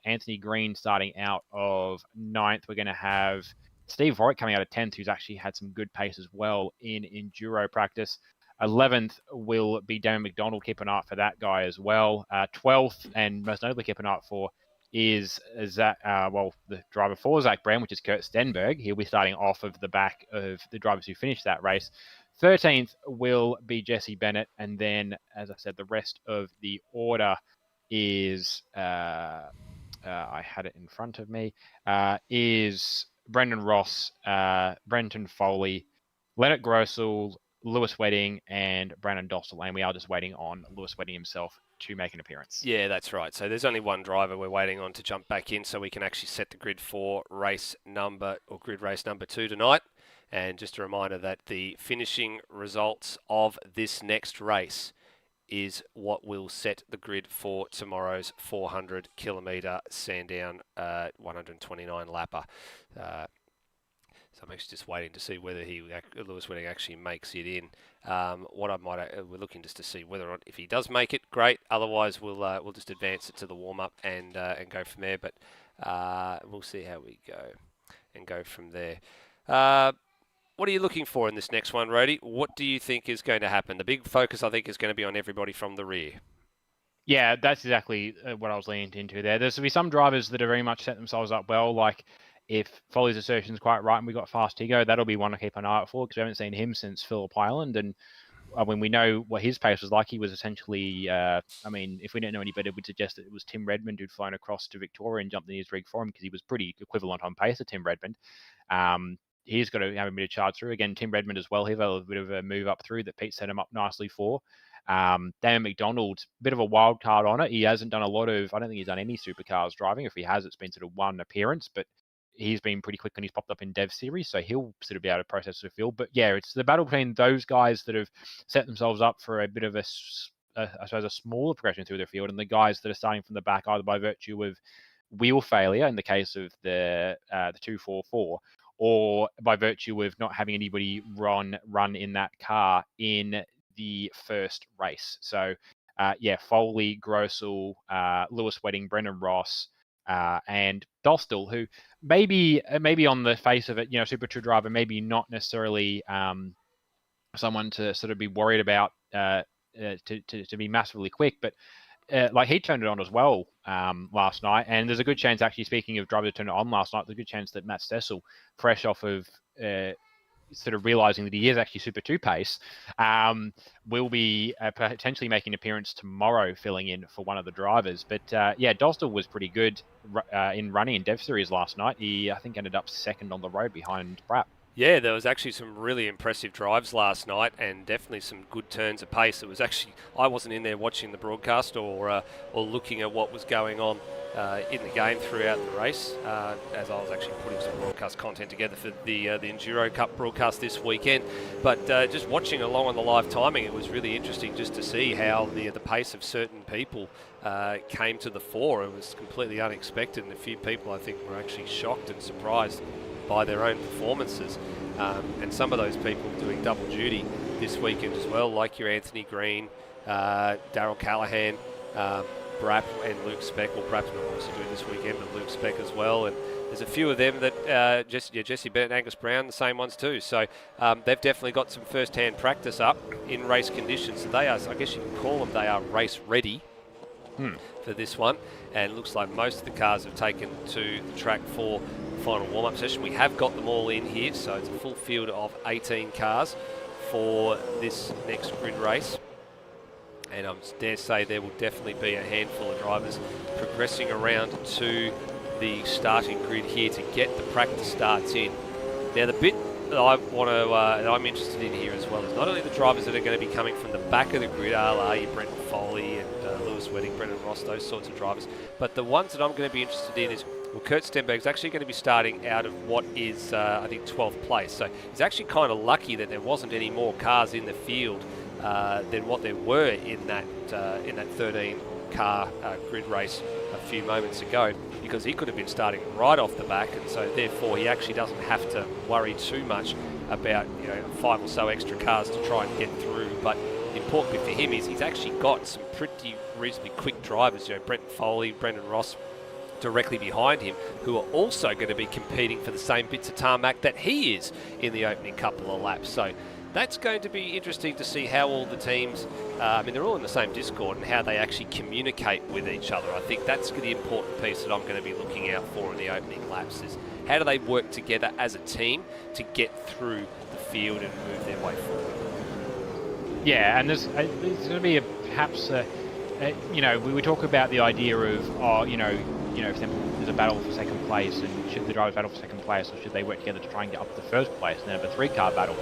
B: Anthony Green starting out of ninth. We're going to have Steve Voigt coming out of 10th, who's actually had some good pace as well in enduro practice. 11th will be Damon McDonald. Keep an eye out for that guy as well. 12th, and most notably keep an eye out for, is the driver for Zach Brown, which is Kurt Stenberg. He'll be starting off of the back of the drivers who finished that race. 13th will be Jesse Bennett, and then, as I said, the rest of the order is I had it in front of me, is Brendan Ross, Brenton Foley, Leonard Grossel, Lewis Wedding, and Brandon Dostal, and we are just waiting on Lewis Wedding himself to make an appearance.
A: Yeah, that's right. So there's only one driver we're waiting on to jump back in so we can actually set the grid for grid race number 2 tonight. And just a reminder that the finishing results of this next race is what will set the grid for tomorrow's 400 kilometre Sandown 129 lapper. So I'm actually just waiting to see whether Lewis Wedding actually makes it in. We're looking just to see whether or not, if he does make it, great. Otherwise, we'll just advance it to the warm up and go from there. But we'll see how we go and go from there. What are you looking for in this next one, Rhodey? What do you think is going to happen? The big focus, I think, is going to be on everybody from the rear.
B: Yeah, that's exactly what I was leaning into there. There's going to be some drivers that are very much set themselves up well, like if Foley's assertion is quite right and we got Fast Higo, that'll be one to keep an eye out for because we haven't seen him since Phillip Island. And when we know what his pace was like, he was essentially, if we didn't know any better, we'd suggest that it was Tim Redmond who'd flown across to Victoria and jumped in his rig for him because he was pretty equivalent on pace to Tim Redmond. He's got to have a bit of charge through. Again, Tim Redmond as well. He had a bit of a move up through that Pete set him up nicely for. Damon McDonald, bit of a wild card on it. He hasn't done I don't think he's done any supercars driving. If he has, it's been sort of one appearance, but he's been pretty quick when he's popped up in Dev Series, so he'll sort of be able to process the field. But yeah, it's the battle between those guys that have set themselves up for a bit of a smaller progression through their field, and the guys that are starting from the back, either by virtue of wheel failure in the case of the 244, or by virtue of not having anybody run in that car in the first race. So Foley, Grossel, Lewis Wedding, Brendan Ross, and Dostal, who maybe on the face of it, Super True driver, maybe not necessarily someone to sort of be worried about to be massively quick, but like he turned it on as well last night, and there's a good chance, actually, speaking of drivers that turned it on last night, there's a good chance that Matt Stessel, fresh off of sort of realizing that he is actually Super 2 pace, will be potentially making an appearance tomorrow, filling in for one of the drivers. But yeah, Dostal was pretty good in running in Dev Series last night. He, I think, ended up second on the road behind Brap.
A: Yeah, there was actually some really impressive drives last night, and definitely some good turns of pace. It was actually, I wasn't in there watching the broadcast or looking at what was going on in the game throughout the race, as I was actually putting some broadcast content together for the Enduro Cup broadcast this weekend. But just watching along on the live timing, it was really interesting just to see how the pace of certain people came to the fore. It was completely unexpected, and a few people, I think, were actually shocked and surprised by their own performances, and some of those people doing double duty this weekend as well, like your Anthony Green, Daryl Callahan, Brap and Luke Speck. Well, Brap's not obviously doing this weekend, but Luke Speck as well, and there's a few of them that Jesse Bennett and Angus Brown, the same ones too, so they've definitely got some first-hand practice up in race conditions, so they are, I guess you can call them, they are race ready for this one, and it looks like most of the cars have taken to the track for final warm-up session. We have got them all in here, so it's a full field of 18 cars for this next grid race, and I dare say there will definitely be a handful of drivers progressing around to the starting grid here to get the practice starts in. Now, the bit that I'm interested in here as well is not only the drivers that are going to be coming from the back of the grid, your Brenton Foley and Lewis Wedding, Brendan Ross, those sorts of drivers, but the ones that I'm going to be interested in is, well, Kurt Stenberg's actually going to be starting out of what is, I think, 12th place. So he's actually kind of lucky that there wasn't any more cars in the field than what there were in that 13-car grid race a few moments ago, because he could have been starting right off the back, and so therefore he actually doesn't have to worry too much about 5 or so extra cars to try and get through. But the important bit for him is he's actually got some pretty reasonably quick drivers, Brenton Foley, Brendan Ross, directly behind him, who are also going to be competing for the same bits of tarmac that he is in the opening couple of laps. So that's going to be interesting to see how all the teams, they're all in the same Discord, and how they actually communicate with each other. I think that's the important piece that I'm going to be looking out for in the opening laps, is how do they work together as a team to get through the field and move their way forward.
B: Yeah, and there's going to be we talk about the idea of, for example, there's a battle for second place, and should the drivers battle for second place, or should they work together to try and get up to the first place and then have a 3-car battle?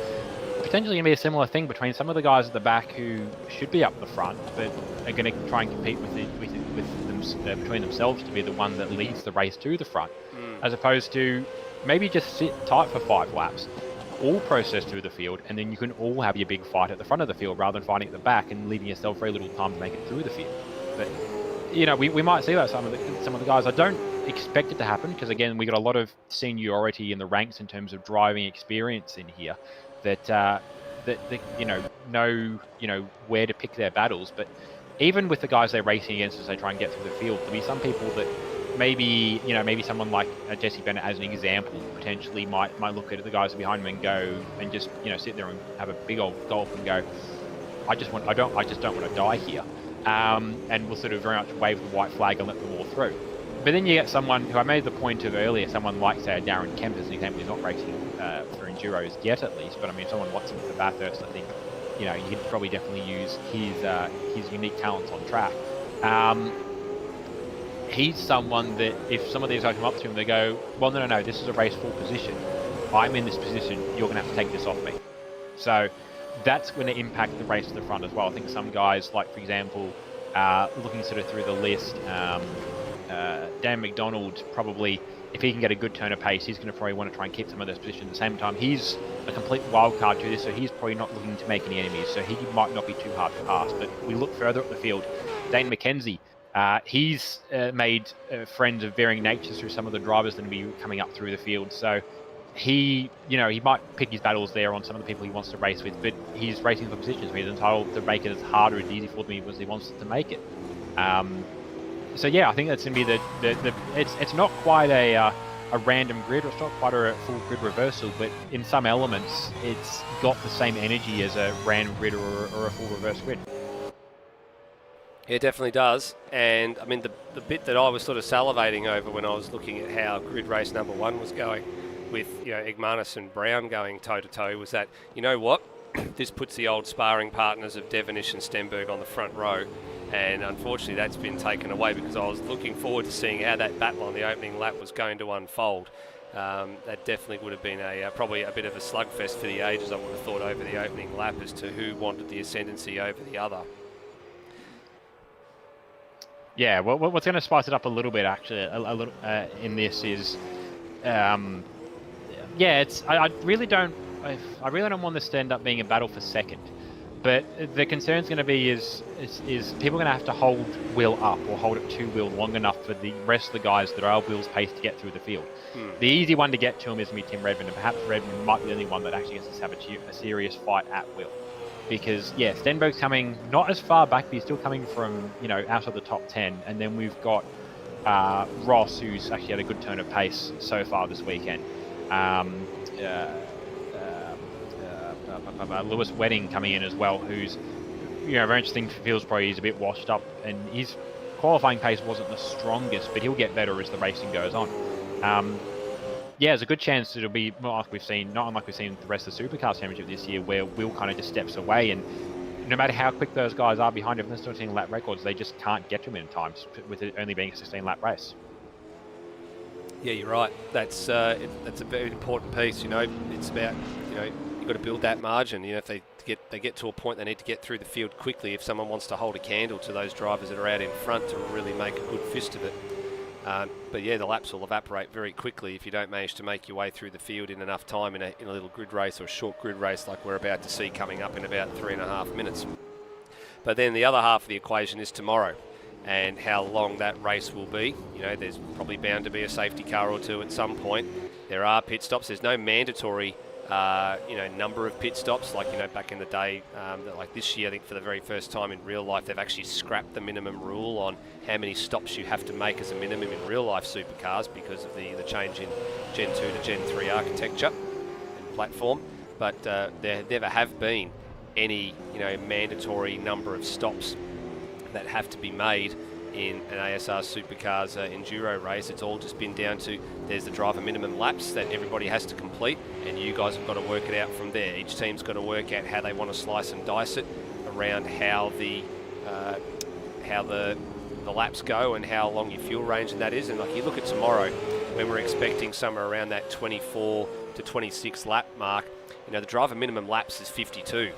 B: Potentially going to be a similar thing between some of the guys at the back who should be up the front, but are going to try and compete between themselves to be the one that leads the race to the front, as opposed to maybe just sit tight for 5 laps, all process through the field, and then you can all have your big fight at the front of the field rather than fighting at the back and leaving yourself very little time to make it through the field. But we might see that some of the guys. I don't expect it to happen, because again, we got a lot of seniority in the ranks in terms of driving experience in here that know where to pick their battles. But even with the guys they're racing against as they try and get through the field, there'll be some people that maybe someone like Jesse Bennett, as an example, potentially might look at the guys behind him and go and just sit there and have a big old gulp and go, I just don't want to die here, and we'll sort of very much wave the white flag and let them all through. But then you get someone who I made the point of earlier, someone like, say, Darren Kemp as an example. He's not racing for Enduros yet, at least, but I mean, someone Watson for Bathurst, I think, you could probably definitely use his unique talents on track. He's someone that if some of these guys come up to him, they go, well, no, this is a race full position. I'm in this position. You're going to have to take this off me. So that's going to impact the race to the front as well. I think some guys, like, for example, looking sort of through the list, Dan McDonald, probably, if he can get a good turn of pace, he's going to probably want to try and keep some of those positions. At the same time, he's a complete wild card to this, so he's probably not looking to make any enemies, so he might not be too hard to pass. But we look further up the field, Dane McKenzie, he's made friends of varying natures through some of the drivers that will be coming up through the field. So he might pick his battles there on some of the people he wants to race with, but he's racing for positions where he's entitled to make it as hard or as easy for them as he wants to make it. So yeah, I think that's going to be it's not quite a random grid, or it's not quite a full grid reversal, but in some elements, it's got the same energy as a random grid or a full reverse grid.
A: It definitely does. And I mean, the bit that I was sort of salivating over when I was looking at how grid race number 1 was going, with Igmanis and Brown going toe to toe, was that, you know what, this puts the old sparring partners of Devonish and Stenberg on the front row. And unfortunately, that's been taken away, because I was looking forward to seeing how that battle on the opening lap was going to unfold. That definitely would have been probably a bit of a slugfest for the ages, I would have thought, over the opening lap as to who wanted the ascendancy over the other.
B: Yeah, well, what's going to spice it up a little bit, actually, a little in this is, yeah, I really don't want this to end up being a battle for second. But the concern's going to be is people going to have to hold Will up, or hold it to Will long enough for the rest of the guys that are Will's pace to get through the field. The easy one to get to him is going to be Tim Redmond, and perhaps Redmond might be the only one that actually gets to have a serious fight at Will. Because, yeah, Stenberg's coming not as far back, but he's still coming from, outside the top 10. And then we've got Ross, who's actually had a good turn of pace so far this weekend. Lewis Wedding coming in as well, who's, very interesting. Feels probably he's a bit washed up, and his qualifying pace wasn't the strongest, but he'll get better as the racing goes on. Yeah, there's a good chance it'll be not unlike we've seen the rest of the Supercars Championship this year, where Will kind of just steps away, and no matter how quick those guys are behind him, they're still seeing lap records, they just can't get to him in time, with it only being a 16-lap race.
A: Yeah, you're right. That's a very important piece. It's about you've got to build that margin. If they get to a point, they need to get through the field quickly. If someone wants to hold a candle to those drivers that are out in front to really make a good fist of it. But yeah, the laps will evaporate very quickly if you don't manage to make your way through the field in enough time in a little grid race, or a short grid race like we're about to see coming up in about 3.5 minutes. But then the other half of the equation is tomorrow, and how long that race will be. There's probably bound to be a safety car or two at some point. There are pit stops. There's no mandatory number of pit stops like back in the day. Like this year, I think for the very first time in real life, they've actually scrapped the minimum rule on how many stops you have to make as a minimum in real life supercars, because of the change in Gen 2 to Gen 3 architecture and platform. But there never have been any mandatory number of stops that have to be made in an ASR Supercars enduro race. It's all just been down to, there's the driver minimum laps that everybody has to complete, and you guys have got to work it out from there. Each team's got to work out how they want to slice and dice it around how the laps go and how long your fuel range and that is. And like you look at tomorrow, when we're expecting somewhere around that 24 to 26 lap mark, the driver minimum laps is 52.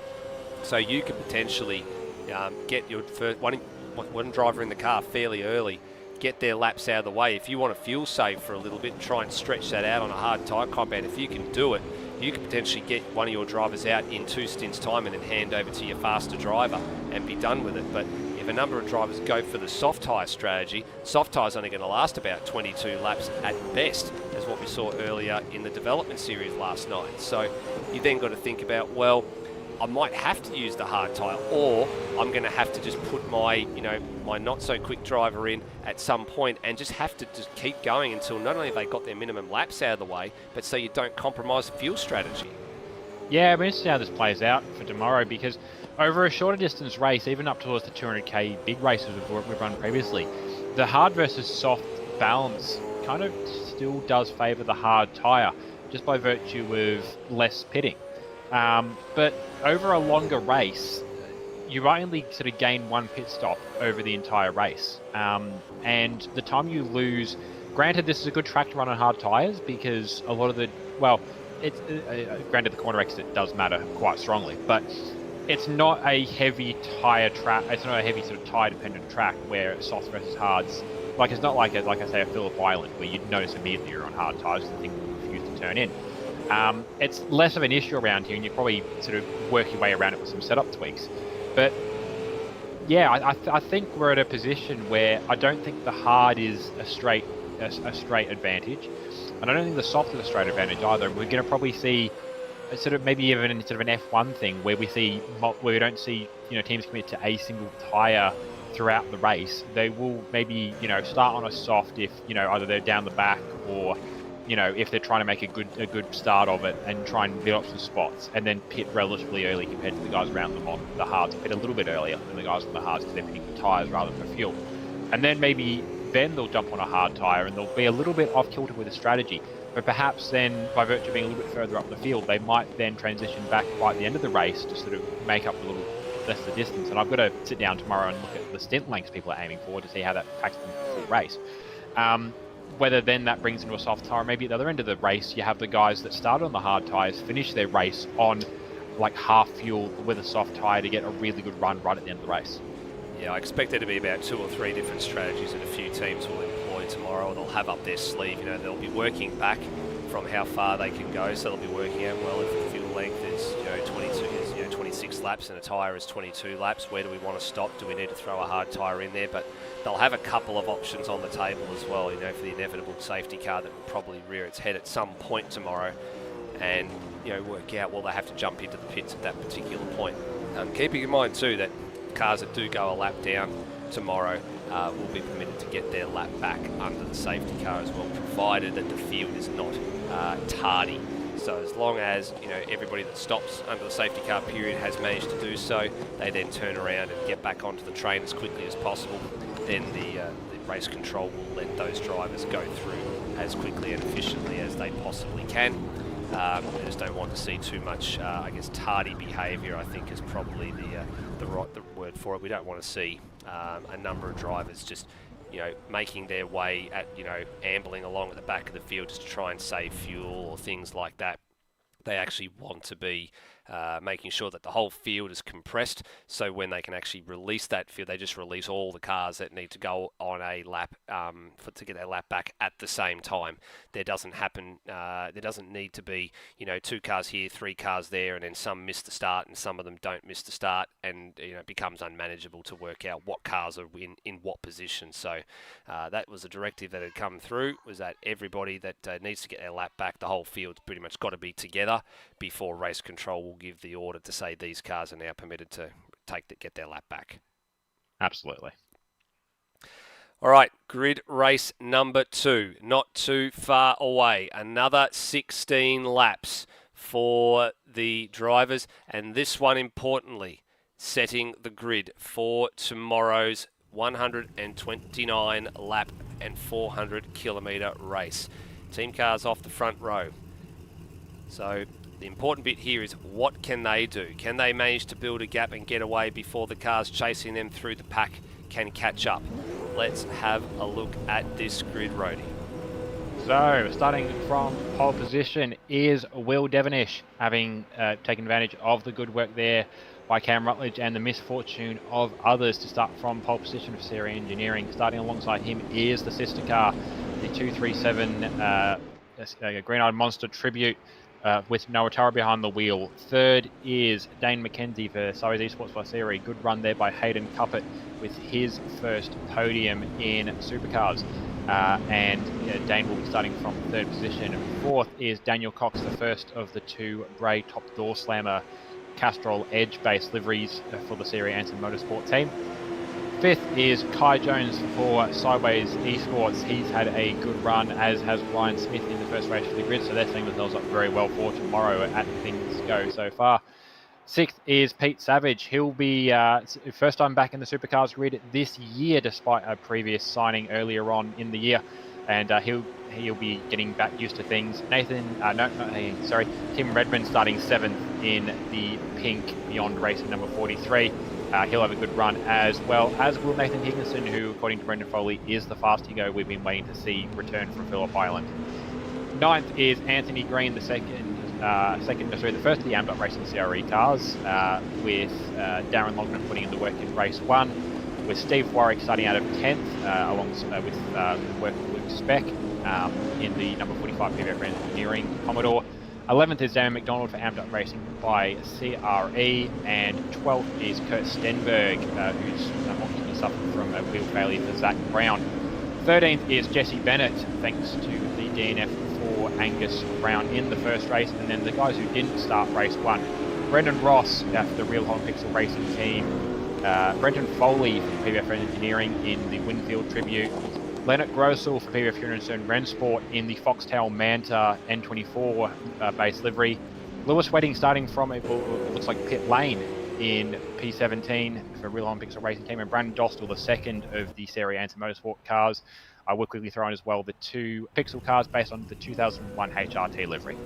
A: So you could potentially get your first one driver in the car fairly early, get their laps out of the way. If you want to fuel save for a little bit and try and stretch that out on a hard tyre compound, if you can do it, you could potentially get one of your drivers out in 2 stints time and then hand over to your faster driver and be done with it. But if a number of drivers go for the soft tyre strategy, soft tyre's only going to last about 22 laps at best, as what we saw earlier in the development series last night. So you then got to think about, well, I might have to use the hard tyre, or I'm going to have to just put my, my not so quick driver in at some point, and just have to just keep going until not only have they got their minimum laps out of the way, but so you don't compromise the fuel strategy.
B: Yeah, we're going to see how this plays out for tomorrow, because over a shorter distance race, even up towards the 200k big races we've run previously, the hard versus soft balance kind of still does favour the hard tyre, just by virtue of less pitting. But over a longer race, you only sort of gain one pit stop over the entire race. And the time you lose, granted, this is a good track to run on hard tyres, because a lot of it's granted the corner exit does matter quite strongly, but it's not a heavy tyre track. It's not a heavy sort of tyre dependent track where soft versus hards. Like, it's not like I say, a Phillip Island where you'd notice immediately you're on hard tyres and things refuse to turn in. It's less of an issue around here, and you probably sort of work your way around it with some setup tweaks. But yeah, I think we're at a position where I don't think the hard is a straight advantage, and I don't think the soft is a straight advantage either. We're going to probably see a sort of maybe even sort of an F1 thing where we don't see teams commit to a single tyre throughout the race. They will maybe start on a soft if either they're down the back, or if they're trying to make a good start of it and try and build up some spots, and then pit relatively early compared to the guys around them on the hards, pit a little bit earlier than the guys on the hards because they're pitting for tyres rather than for fuel. And then maybe then they'll jump on a hard tyre and they'll be a little bit off kilter with a strategy. But perhaps then, by virtue of being a little bit further up the field, they might then transition back right at the end of the race to sort of make up a little less the distance. And I've got to sit down tomorrow and look at the stint lengths people are aiming for to see how that affects them for the race. Whether then that brings into a soft tyre, maybe at the other end of the race, you have the guys that started on the hard tyres finish their race on like half fuel with a soft tyre to get a really good run right at the end of the race.
A: Yeah, I expect there to be about 2 or 3 different strategies that a few teams will employ tomorrow. They'll have up their sleeve, they'll be working back from how far they can go, so they'll be working out, well, if the fuel length is 26 laps and a tyre is 22 laps, where do we want to stop? Do we need to throw a hard tyre in there? But they'll have a couple of options on the table as well, for the inevitable safety car that will probably rear its head at some point tomorrow, and work out, well, they have to jump into the pits at that particular point. Keeping in mind too that cars that do go a lap down tomorrow will be permitted to get their lap back under the safety car as well, provided that the field is not tardy. So as long as everybody that stops under the safety car period has managed to do so, they then turn around and get back onto the train as quickly as possible. Then the race control will let those drivers go through as quickly and efficiently as they possibly can. They just don't want to see too much, tardy behaviour, I think is probably the word for it. We don't want to see a number of drivers just, making their way at, ambling along at the back of the field just to try and save fuel or things like that. They actually want to be making sure that the whole field is compressed, so when they can actually release that field, they just release all the cars that need to go on a lap to get their lap back at the same time. There doesn't need to be 2 cars here, 3 cars there, and then some miss the start and some of them don't miss the start, and it becomes unmanageable to work out what cars are in what position. So that was a directive that had come through, was that everybody that needs to get their lap back, the whole field's pretty much got to be together before race control will give the order to say these cars are now permitted to get their lap back.
B: Absolutely.
A: All right, grid race number 2, not too far away. Another 16 laps for the drivers, and this one importantly, setting the grid for tomorrow's 129 lap and 400 kilometre race. Team cars off the front row. So the important bit here is, what can they do? Can they manage to build a gap and get away before the cars chasing them through the pack can catch up? Let's have a look at this grid, roadie.
B: So, starting from pole position is Will Devonish, having taken advantage of the good work there by Cam Rutledge and the misfortune of others to start from pole position of Serie Engineering. Starting alongside him is the sister car, the 237 Green-Eyed Monster Tribute, with Noah Tara behind the wheel. Third is Dane McKenzie for Cyrus Esports by Serie. Good run there by Hayden Cuppett with his first podium in Supercars. Dane will be starting from 3rd position. 4th is Daniel Cox, the first of the 2 Bray Top Door Slammer Castrol Edge-based liveries for the Serie Anson Motorsport team. 5th is Kai Jones for Sideways Esports. He's had a good run, as has Ryan Smith in the first race for the grid, so they're setting themselves up very well for tomorrow at things go so far. 6th is Pete Savage. He'll be first time back in the Supercars grid this year, despite a previous signing earlier on in the year, and he'll be getting back used to things. Tim Redmond starting 7th in the pink Beyond Racing number 43. He'll have a good run, as well as will Nathan Higginson, who, according to Brendan Foley, is the fast Higo we've been waiting to see return from Phillip Island. 9th is Anthony Green, the first of the Amdot Racing CRE cars, with Darren Longman putting in the work in race 1, with Steve Warwick starting out of 10th, alongside with the work of Luke Speck in the number 45 PVF Engineering Commodore. 11th is Damon McDonald for Amdot Racing by CRE, and 12th is Kurt Stenberg, who's unfortunately suffered from a wheel failure for Zach Brown. 13th is Jesse Bennett, thanks to the DNF for Angus Brown in the first race, and then the guys who didn't start race 1. Brendan Ross for the Real Hot Pixel Racing team, Brendan Foley from PVF Engineering in the Winfield Tribute, Leonard Grossel for PBF Hero and Rensport in the Foxtail Manta N24 base livery. Lewis Wedding starting from, it looks like pit lane in P17 for Real Olympics Racing Team, and Brandon Dostal, the second of the Serie Anti Motorsport cars. I will quickly throw in as well the 2 Pixel cars based on the 2001 HRT livery.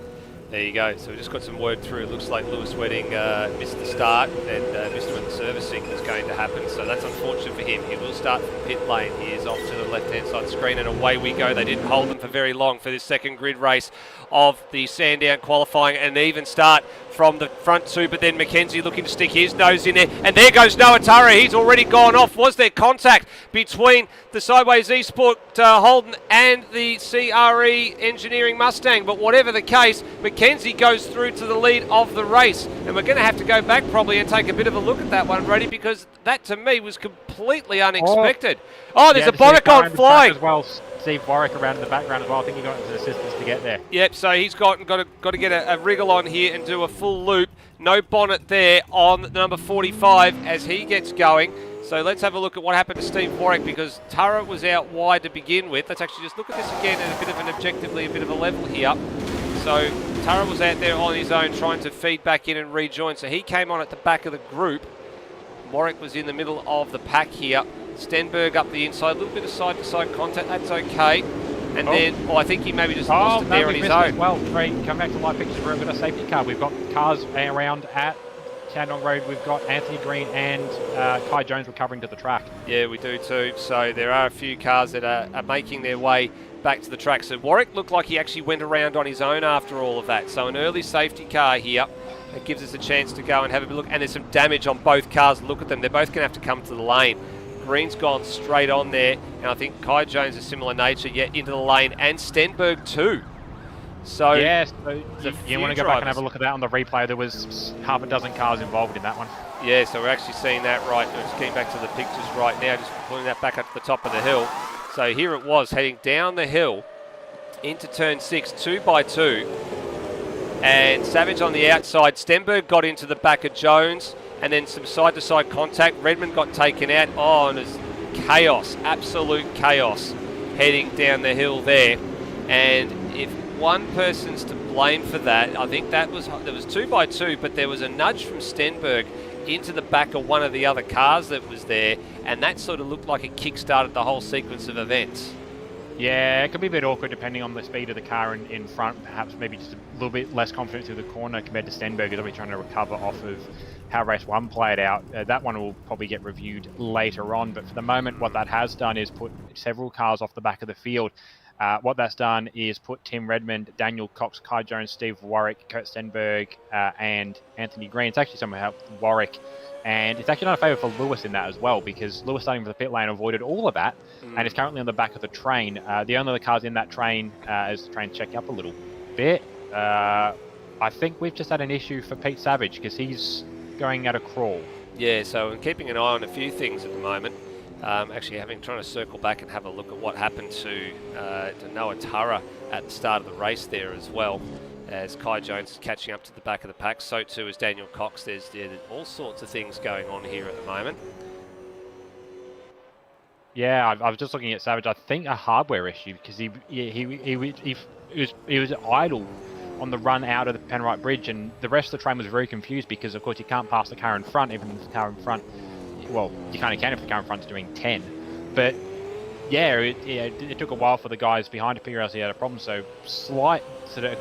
A: There you go. So we just got some word through. It looks like Lewis Wedding missed the start and missed when the servicing is going to happen. So that's unfortunate for him. He will start from pit lane. He is off to the left-hand side screen, and away we go. They didn't hold them for very long for this second grid race of the Sandown qualifying. An even start from the front two, but then Mackenzie looking to stick his nose in there. And there goes Noah Turra. He's already gone off. Was there contact between the Sideways Esport Holden and the CRE Engineering Mustang? But whatever the case, Mackenzie goes through to the lead of the race. And we're going to have to go back probably and take a bit of a look at that one, Brady, because that to me was completely unexpected. Oh, there's a bonnet on flying.
B: As well. Steve Warwick around in the background as well. I think he got his assistance to get there.
A: Yep, so he's got to get a wriggle on here and do a full loop. No bonnet there on number 45 as he gets going. So let's have a look at what happened to Steve Warwick, because Turra was out wide to begin with. Let's actually just look at this again at a bit of an objectively, a bit of a level here. So Turra was out there on his own trying to feed back in and rejoin. So he came on at the back of the group. Warwick was in the middle of the pack here. Stenberg up the inside, a little bit of side-to-side contact, that's okay. And then, I think he maybe just lost it there on his own.
B: Well, come back to live pictures for a bit of safety car. We've got cars around at Sandown Road. We've got Anthony Green and Kai Jones recovering to the track. Yeah, we do too. So there are a few cars that are making their way back to the track. So Warwick looked like he actually went around on his own after all of that. So an early safety car here. It gives us a chance to go and have a look. And there's some damage on both cars. Look at them. They're both going to have to come to the lane. Green's gone straight on there, and I think Kai Jones is similar nature, yet into the lane, and Stenberg too. So yeah, so you want to go back and have a look at that on the replay. There was half a dozen cars involved in that one.
A: Yeah, so we're actually seeing that right. We're just getting back to the pictures right now, just pulling that back up to the top of the hill. So here it was, heading down the hill into turn 6, 2 by 2. And Savage on the outside. Stenberg got into the back of Jones. And then some side-to-side contact. Redmond got taken out. Oh, and it's chaos, absolute chaos, heading down the hill there. And if one person's to blame for that, I think there was 2 by 2, but there was a nudge from Stenberg into the back of one of the other cars that was there, and that sort of looked like it kick-started the whole sequence of events.
B: Yeah, it could be a bit awkward depending on the speed of the car in front. Perhaps maybe just a little bit less confident through the corner compared to Stenberg, who's always trying to recover off of how race 1 played out. That one will probably get reviewed later on, but for the moment what that has done is put several cars off the back of the field. What that's done is put Tim Redmond, Daniel Cox, Kai Jones, Steve Warwick, Kurt Stenberg, and Anthony Green. It's actually somehow Warwick, and it's actually not a favour for Lewis in that as well, because Lewis starting for the pit lane avoided all of that, and is currently on the back of the train. The only other cars in that train, as the train check up a little bit, I think we've just had an issue for Pete Savage, because he's going at a crawl. Yeah, so I'm keeping an eye on a few things at the moment. Actually trying to circle back and have a look at what happened to Noah Turra at the start of the race there as well, as Kai Jones is catching up to the back of the pack. So too is Daniel Cox. There's all sorts of things going on here at the moment. Yeah, I was just looking at Savage. I think a hardware issue, because he was idle on the run out of the Penrite Bridge, and the rest of the train was very confused because, of course, you can't pass the car in front, even if the car in front, well, you kind of can if the car in front is doing 10. But yeah, it took a while for the guys behind to figure out he had a problem. So slight sort of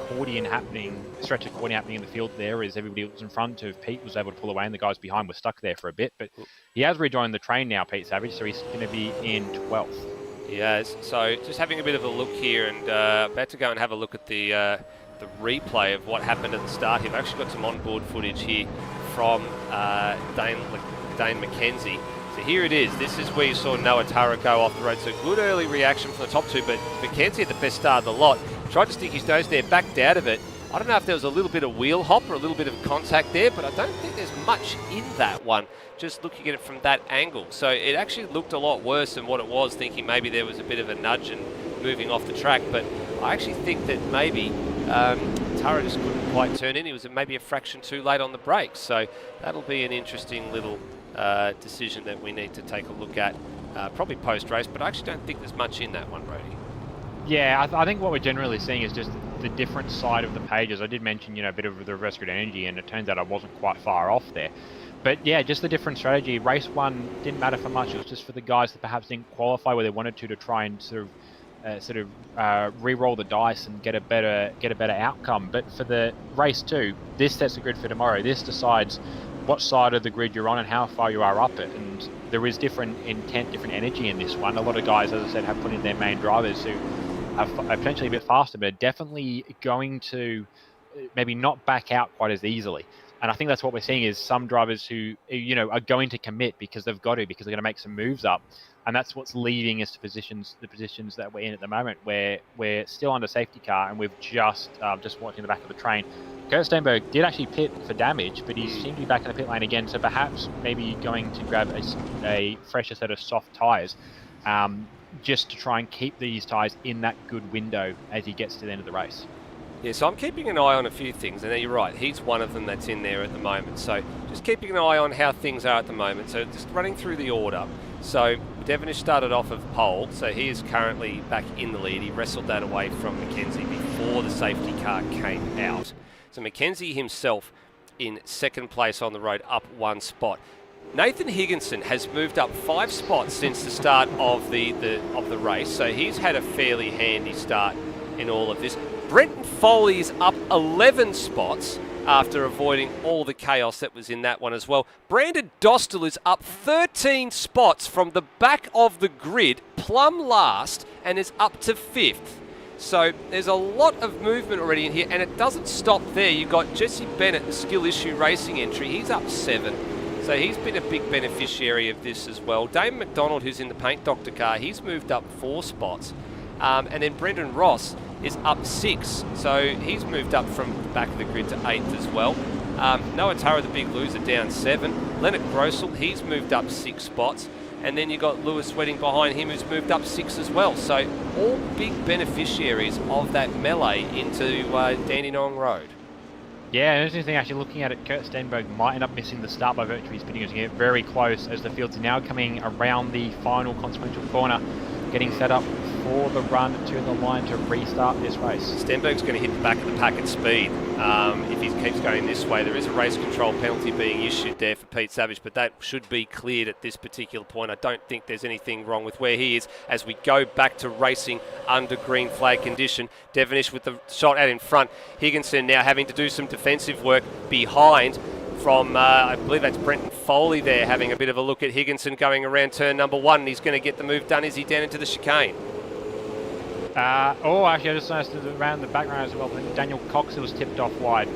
B: stretch accordion happening in the field there, as everybody was in front of Pete was able to pull away and the guys behind were stuck there for a bit. But he has rejoined the train now, Pete Savage, so he's going to be in 12th. He has. So just having a bit of a look here, and about to go and have a look at the replay of what happened at the start here. I've actually got some onboard footage here from Dane McKenzie. So here it is. This is where you saw Noah Turra go off the road. So good early reaction from the top two, but McKenzie had the best start of the lot. Tried to stick his nose there, backed out of it. I don't know if there was a little bit of wheel hop or a little bit of contact there, but I don't think there's much in that one, just looking at it from that angle. So it actually looked a lot worse than what it was, thinking maybe there was a bit of a nudge and moving off the track. But I actually think that maybe Turra just couldn't quite turn in. He was maybe a fraction too late on the brakes. So that'll be an interesting little decision that we need to take a look at
A: probably post-race, but I actually don't think there's much in that one, Brody.
B: Yeah, I think what we're generally seeing is just the different side of the pages. I did mention, a bit of the reverse grid energy, and it turns out I wasn't quite far off there. But yeah, just the different strategy. Race 1 didn't matter for much. It was just for the guys that perhaps didn't qualify where they wanted to try and sort of re-roll the dice and get a better outcome. But for the race 2, this sets the grid for tomorrow. This decides what side of the grid you're on and how far you are up it. And there is different intent, different energy in this one. A lot of guys, as I said, have put in their main drivers who are potentially a bit faster, but are definitely going to maybe not back out quite as easily. And I think that's what we're seeing is some drivers who, are going to commit because they've got to, because they're going to make some moves up. And that's what's leading us to the positions that we're in at the moment, where we're still under safety car and we've just watching the back of the train. Kurt Stenberg did actually pit for damage, but he seemed to be back in the pit lane again. So perhaps maybe going to grab a fresher set of soft tyres, just to try and keep these tyres in that good window as he gets to the end of the race.
A: Yeah, so I'm keeping an eye on a few things, and you're right, he's one of them that's in there at the moment. So just keeping an eye on how things are at the moment. So just running through the order. So Devonish started off of pole, so he is currently back in the lead. He wrestled that away from Mackenzie before the safety car came out. So Mackenzie himself in second place on the road, up 1 spot. Nathan Higginson has moved up 5 spots since the start of the race, so he's had a fairly handy start in all of this. Brenton Foley is up 11 spots after avoiding all the chaos that was in that one as well. Brandon Dostal is up 13 spots from the back of the grid, plumb last, and is up to 5th. So there's a lot of movement already in here, and it doesn't stop there. You've got Jesse Bennett, the Skill Issue Racing entry. He's up 7. So he's been a big beneficiary of this as well. Dame McDonald, who's in the Paint Doctor car, he's moved up 4 spots. And then Brendan Ross is up 6. So he's moved up from the back of the grid to 8th as well. Noah Tara, the big loser, down 7. Leonard Grossel, he's moved up 6 spots. And then you've got Lewis Wedding behind him, who's moved up 6 as well. So all big beneficiaries of that melee into Dandenong Road.
B: Yeah, an interesting thing actually looking at it, Kurt Stenberg might end up missing the start by virtue of his pitting. He's getting very close as the field's now coming around the final consequential corner, getting set up for the run to the line to restart this race.
A: Stenberg's going to hit the back of the pack at speed. If he keeps going this way, there is a race control penalty being issued there for Pete Savage, but that should be cleared at this particular point. I don't think there's anything wrong with where he is as we go back to racing under green flag condition. Devonish with the shot out in front. Higginson now having to do some defensive work behind from, I believe that's Brenton Foley there, having a bit of a look at Higginson going around turn number 1, and he's going to get the move done. Is he down into the chicane?
B: Actually, I just noticed around the background as well, Daniel Cox was tipped off wide.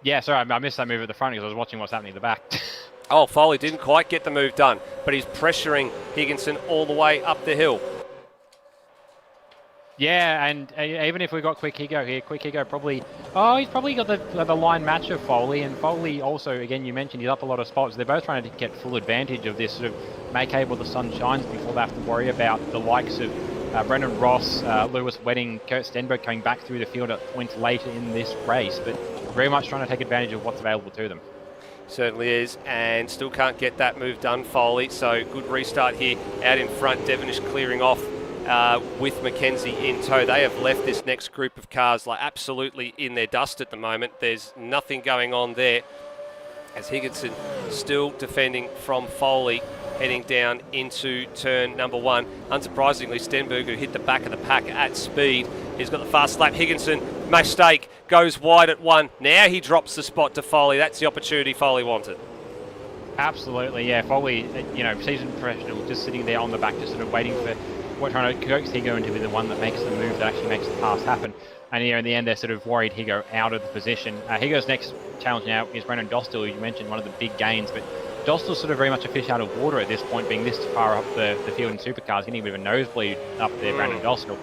B: Yeah, sorry, I missed that move at the front because I was watching what's happening at the back.
A: Oh, Foley didn't quite get the move done, but he's pressuring Higginson all the way up the hill.
B: Yeah, and even if we got Quick Higo here, Quick Higo probably... Oh, he's probably got the line match of Foley, and Foley also, again, you mentioned he's up a lot of spots. They're both trying to get full advantage of this, sort of make hay while the sun shines before they have to worry about the likes of Brendan Ross, Lewis Wedding, Kurt Stenberg coming back through the field at points later in this race, but very much trying to take advantage of what's available to them.
A: Certainly is, and still can't get that move done, Foley. So good restart here out in front. Devonish clearing off with Mackenzie in tow. They have left this next group of cars like absolutely in their dust at the moment. There's nothing going on there as Higginson still defending from Foley, heading down into turn number 1. Unsurprisingly, Stenberg, who hit the back of the pack at speed, he's got the fast lap. Higginson, mistake, goes wide at 1. Now he drops the spot to Foley. That's the opportunity Foley wanted.
B: Absolutely, yeah. Foley, seasoned professional, just sitting there on the back, just sort of waiting for trying to coax Higo into be the one that makes the move that actually makes the pass happen. And in the end, they're sort of worried Higo out of the position. Higo's next challenge now is Brendan Dostal, who you mentioned, one of the big gains, but Dostal's sort of very much a fish out of water at this point, being this far up the field in Supercars, getting a bit of a nosebleed up there, Brandon Dostal.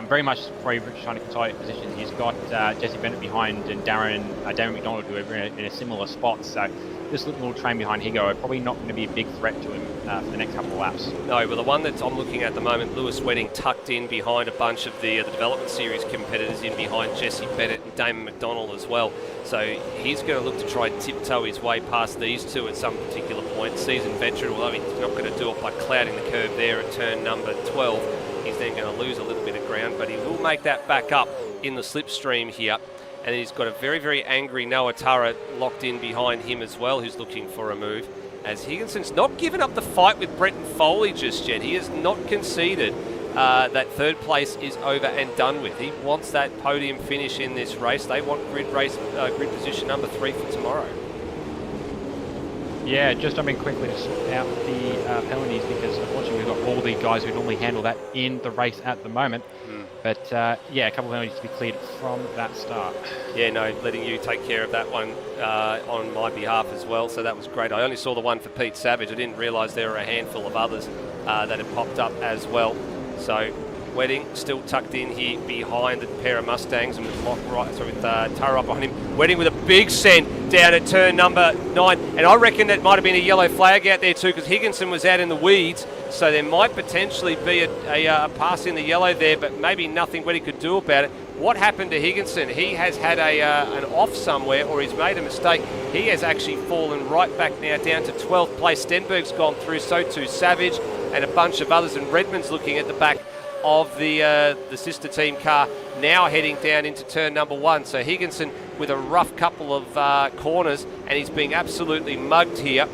B: very much probably trying to consolidate positions. He's got Jesse Bennett behind and Darren McDonald, who are in a similar spot. So this little train behind Higo are probably not going to be a big threat to him for the next couple of laps.
A: No, but the one that I'm looking at the moment, Lewis Wedding tucked in behind a bunch of the Development Series competitors, in behind Jesse Bennett and Damon McDonald as well. So he's going to look to try and tiptoe his way past these two at some particular point. Seasoned veteran, although he's not going to do it by clouding the curve there at turn number 12. He's then going to lose a little bit of ground, but he will make that back up in the slipstream here. And he's got a very, very angry Noah Turra locked in behind him as well, who's looking for a move. As Higginson's not given up the fight with Brenton Foley just yet. He has not conceded that third place is over and done with. He wants that podium finish in this race. They want grid position number 3 for tomorrow.
B: Yeah, just jumping quickly to sort out the penalties, because unfortunately we've got all the guys who normally handle that in the race at the moment. But yeah, a couple of penalties to be cleared from that start. Yeah,
A: no, letting you take care of that one on my behalf as well. So that was great. I only saw the one for Pete Savage. I didn't realise there were a handful of others that had popped up as well. So Wedding still tucked in here behind the pair of Mustangs, and with Turra up behind him. Wedding with a big send down at turn number 9, and I reckon that might have been a yellow flag out there too, because Higginson was out in the weeds, so there might potentially be a pass in the yellow there, but maybe nothing Wedding could do about it. What happened to Higginson? He has had an off somewhere, or he's made a mistake. He has actually fallen right back now down to 12th place. Stenberg's gone through, so too Savage, and a bunch of others, and Redmond's looking at the back of the sister team car, now heading down into turn number 1. So Higginson with a rough couple of corners, and he's being absolutely mugged here,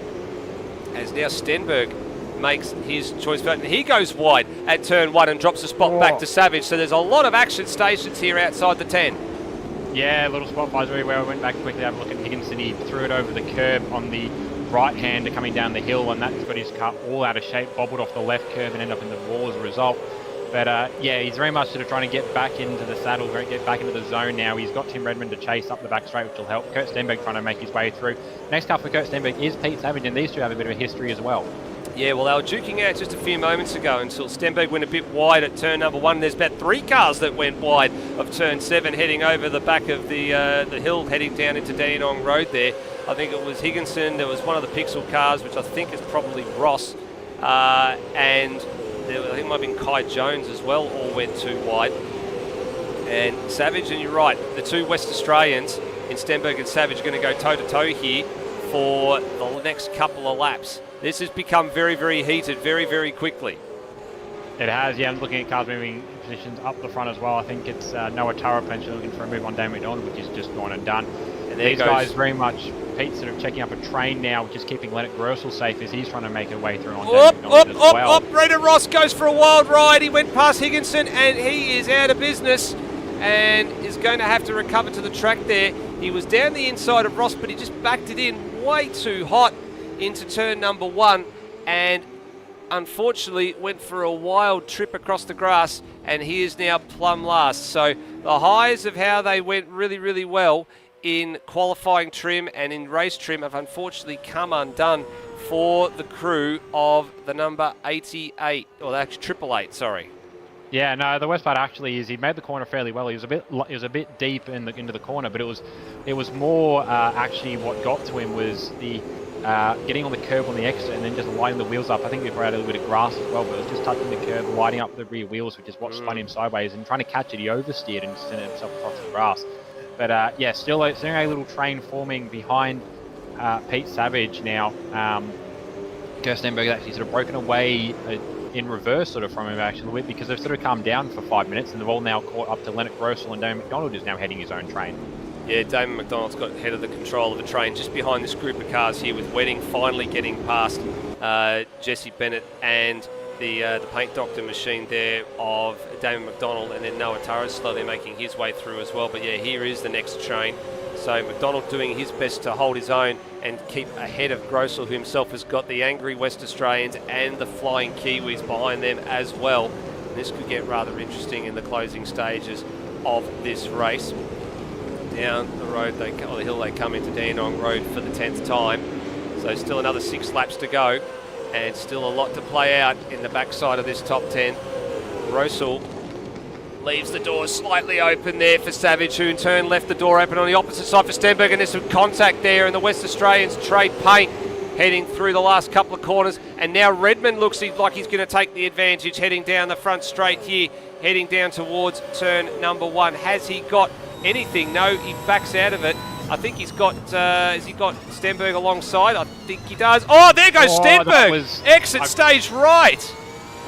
A: as now Stenberg makes his choice. And he goes wide at turn 1 and drops the spot back to Savage. So there's a lot of action stations here outside the 10.
B: Yeah, little spot buys very well. I went back quickly to have a look at Higginson. He threw it over the curb on the right-hander coming down the hill, and that's got his car all out of shape, bobbled off the left curb and ended up in the wall as a result. But yeah, he's very much sort of trying to get back into the saddle, get back into the zone now. He's got Tim Redmond to chase up the back straight, which will help. Kurt Stenberg trying to make his way through. Next car for Kurt Stenberg is Pete Savage, and these two have a bit of a history as well.
A: Yeah, well, they were duking out just a few moments ago until Stenberg went a bit wide at turn number 1. There's about 3 cars that went wide of turn 7, heading over the back of the hill, heading down into Dandenong Road there. I think it was Higginson. There was one of the Pixel cars, which I think is probably Ross, and I think it might have been Kai Jones as well, all went too wide. And Savage, and you're right, the two West Australians in Stenberg and Savage are going to go toe-to-toe here for the next couple of laps. This has become very, very heated very, very quickly.
B: It has, yeah. I'm looking at cars moving positions up the front as well. I think it's Noah Turra potentially looking for a move on Damon McDonald, which is just gone and done. And these guys very much, Pete's sort of checking up a train now, which is keeping Leonard Grossel safe as he's trying to make his way through on Damon McDonald as well.
A: Rita Ross goes for a wild ride. He went past Higginson and he is out of business and is going to have to recover to the track there. He was down the inside of Ross, but he just backed it in way too hot into turn number 1 and unfortunately went for a wild trip across the grass, and he is now plumb last. So the highs of how they went really, really well in qualifying trim and in race trim have unfortunately come undone for the crew of the number 88, or actually 888, sorry.
B: Yeah, no, the worst part actually is he made the corner fairly well. He was a bit deep into the corner, but it was more actually what got to him was the getting on the curb on the exit and then just lining the wheels up. I think we brought out a little bit of grass as well, but it was just touching the curb, lining up the rear wheels, which is what spun him sideways, and trying to catch it, he oversteered and sent himself across the grass. But yeah, still a little train forming behind Pete Savage now. Kirstenberg actually sort of broken away in reverse sort of from him actually a little bit, because they've sort of calmed down for 5 minutes and they've all now caught up to Leonard Grossel, and Damon McDonald is now heading his own train.
A: Yeah, Damon McDonald's got head of the control of the train just behind this group of cars here, with Wedding finally getting past Jesse Bennett and the paint doctor machine there of Damon McDonald, and then Noah Turra slowly making his way through as well. But yeah, here is the next train. So McDonald doing his best to hold his own and keep ahead of Grossel, who himself has got the angry West Australians and the flying Kiwis behind them as well. And this could get rather interesting in the closing stages of this race. Down the road, the hill they come into Dandenong Road for the 10th time. So still another 6 laps to go, and still a lot to play out in the backside of this top 10. Grossel Leaves the door slightly open there for Savage, who in turn left the door open on the opposite side for Stenberg, and there's some contact there, and the West Australians trade paint heading through the last couple of corners, and now Redmond looks like he's going to take the advantage heading down the front straight here, heading down towards turn number 1. Has he got anything? No, he backs out of it. I think he's got, has he got Stenberg alongside? I think he does. Oh, there goes Stenberg! Exit stage right!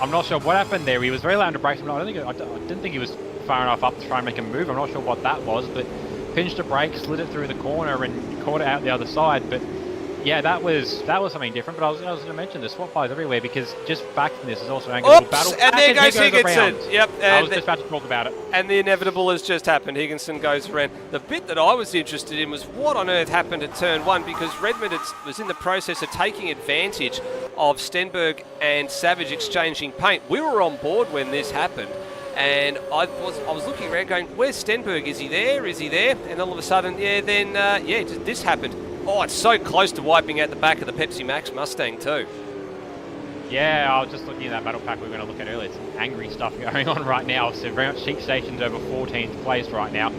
B: I'm not sure what happened there. He was very loud to brakes. I didn't think he was far enough up to try and make a move. I'm not sure what that was, but pinched a brake, slid it through the corner, and caught it out the other side. But yeah, that was something different. But I was going to mention the swap bars everywhere, because just back from this is also an angle battle.
A: And there goes Higginson. Yep.
B: I was just about to talk about it.
A: And the inevitable has just happened. Higginson goes around. The bit that I was interested in was what on earth happened at turn 1, because Redmond was in the process of taking advantage of Stenberg and Savage exchanging paint. We were on board when this happened, and I was looking around going, where's Stenberg? Is he there? Is he there? And all of a sudden, this happened. Oh, it's so close to wiping out the back of the Pepsi Max Mustang too.
B: Yeah, I was just looking at that battle pack we were going to look at earlier. Some angry stuff going on right now. So very much Sheep Station's over 14th place right now.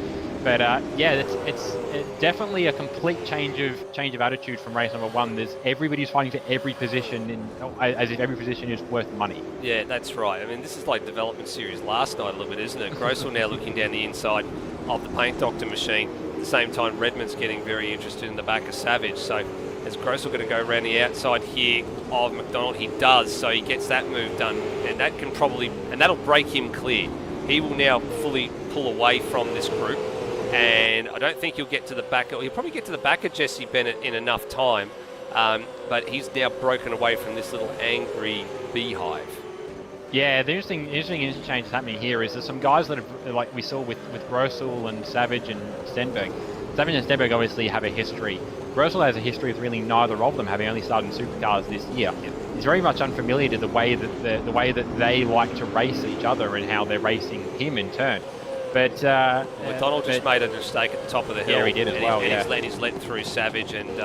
B: But yeah, it's definitely a complete change of attitude from race number 1. There's everybody's fighting for every position, as if every position is worth money.
A: Yeah, that's right. I mean, this is like development series last night a little bit, isn't it? Grossell now looking down the inside of the Paint Doctor machine. At the same time, Redmond's getting very interested in the back of Savage. So is Grossell going to go around the outside here of McDonald? He does, so he gets that move done, and that can probably, and that'll break him clear. He will now fully pull away from this group, and I don't think he'll get to the back. He'll probably get to the back of Jesse Bennett in enough time, but he's now broken away from this little angry beehive.
B: Yeah, the interesting interchange happening here is there's some guys that have, like we saw with Grossell and Savage and Stenberg. Savage and Stenberg obviously have a history. Grossell has a history with really neither of them, having only started in Supercars this year. He's very much unfamiliar to the way that the way that they like to race each other and how they're racing him in turn. But
A: McDonald just made a mistake at the top of the hill.
B: Yeah, he did as well.
A: He's let through Savage and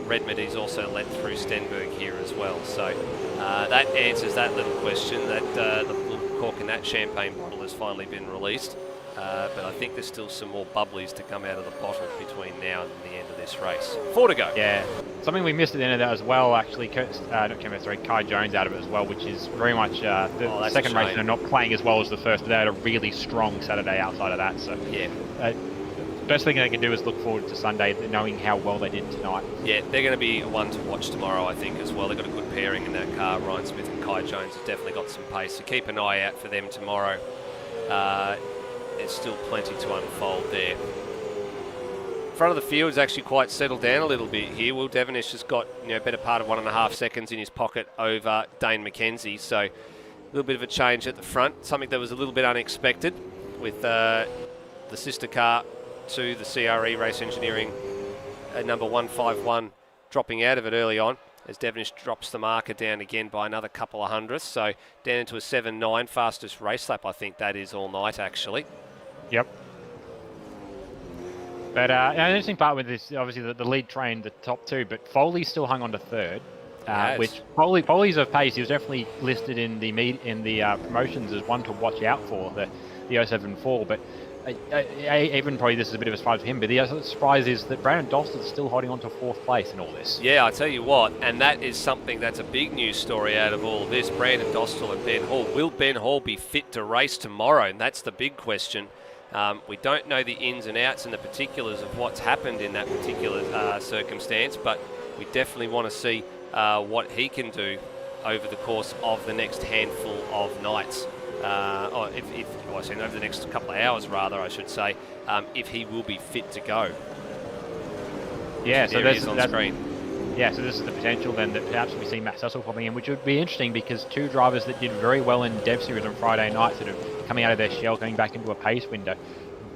A: Redmond. He's also let through Stenberg here as well. So that answers that little question. That the little cork in that champagne bottle has finally been released. But I think there's still some more bubblies to come out of the bottle between now and the end of this race. 4 to go.
B: Yeah. Something we missed at the end of that as well, actually, Kai Jones out of it as well, which is very much the second race and not playing as well as the first, but they had a really strong Saturday outside of that. So
A: yeah.
B: Best thing they can do is look forward to Sunday, knowing how well they did tonight.
A: Yeah, they're going to be one to watch tomorrow, I think, as well. They've got a good pairing in that car. Ryan Smith and Kai Jones have definitely got some pace, so keep an eye out for them tomorrow. There's still plenty to unfold there. Front of the field is actually quite settled down a little bit here. Will Devonish has got better part of 1.5 seconds in his pocket over Dane McKenzie, so a little bit of a change at the front, something that was a little bit unexpected with the sister car to the CRE Race Engineering number 151 dropping out of it early on, as Devonish drops the marker down again by another couple of hundredths, so down into a 7.9, fastest race lap I think that is all night actually.
B: Yep. But an interesting part with this, obviously the lead train, the top two, but Foley still hung on to third, which Foley's of pace. He was definitely listed in the promotions as one to watch out for, the 074. But even probably this is a bit of a surprise for him. But the other surprise is that Brandon Dostal is still holding on to 4th place in all this.
A: Yeah, I tell you what, and that is something that's a big news story out of all of this. Brandon Dostal and Ben Hall. Will Ben Hall be fit to race tomorrow? And that's the big question. We don't know the ins and outs and the particulars of what's happened in that particular circumstance, but we definitely want to see what he can do over the course of the next handful of nights. Over the next couple of hours, rather, I should say, if he will be fit to go.
B: Yeah, so
A: there's on screen.
B: Yeah, so this is the potential then that perhaps we see Matt Cecil popping in, which would be interesting because two drivers that did very well in Dev Series on Friday night, sort of coming out of their shell, going back into a pace window.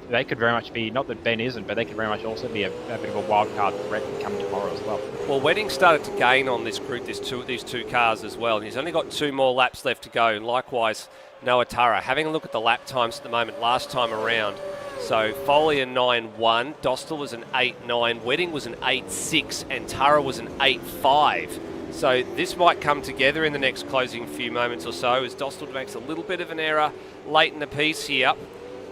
B: They could very much be, not that Ben isn't, but they could very much also be a bit of a wild card threat come tomorrow as well.
A: Well, Wedding started to gain on this group, these two cars as well. And he's only got 2 more laps left to go. And likewise, Noah Tara. Having a look at the lap times at the moment, last time around. So Foley a 9.1, Dostal was an 8.9, Wedding was an 8.6, and Tara was an 8.5. So this might come together in the next closing few moments or so as Dostal makes a little bit of an error late in the piece here,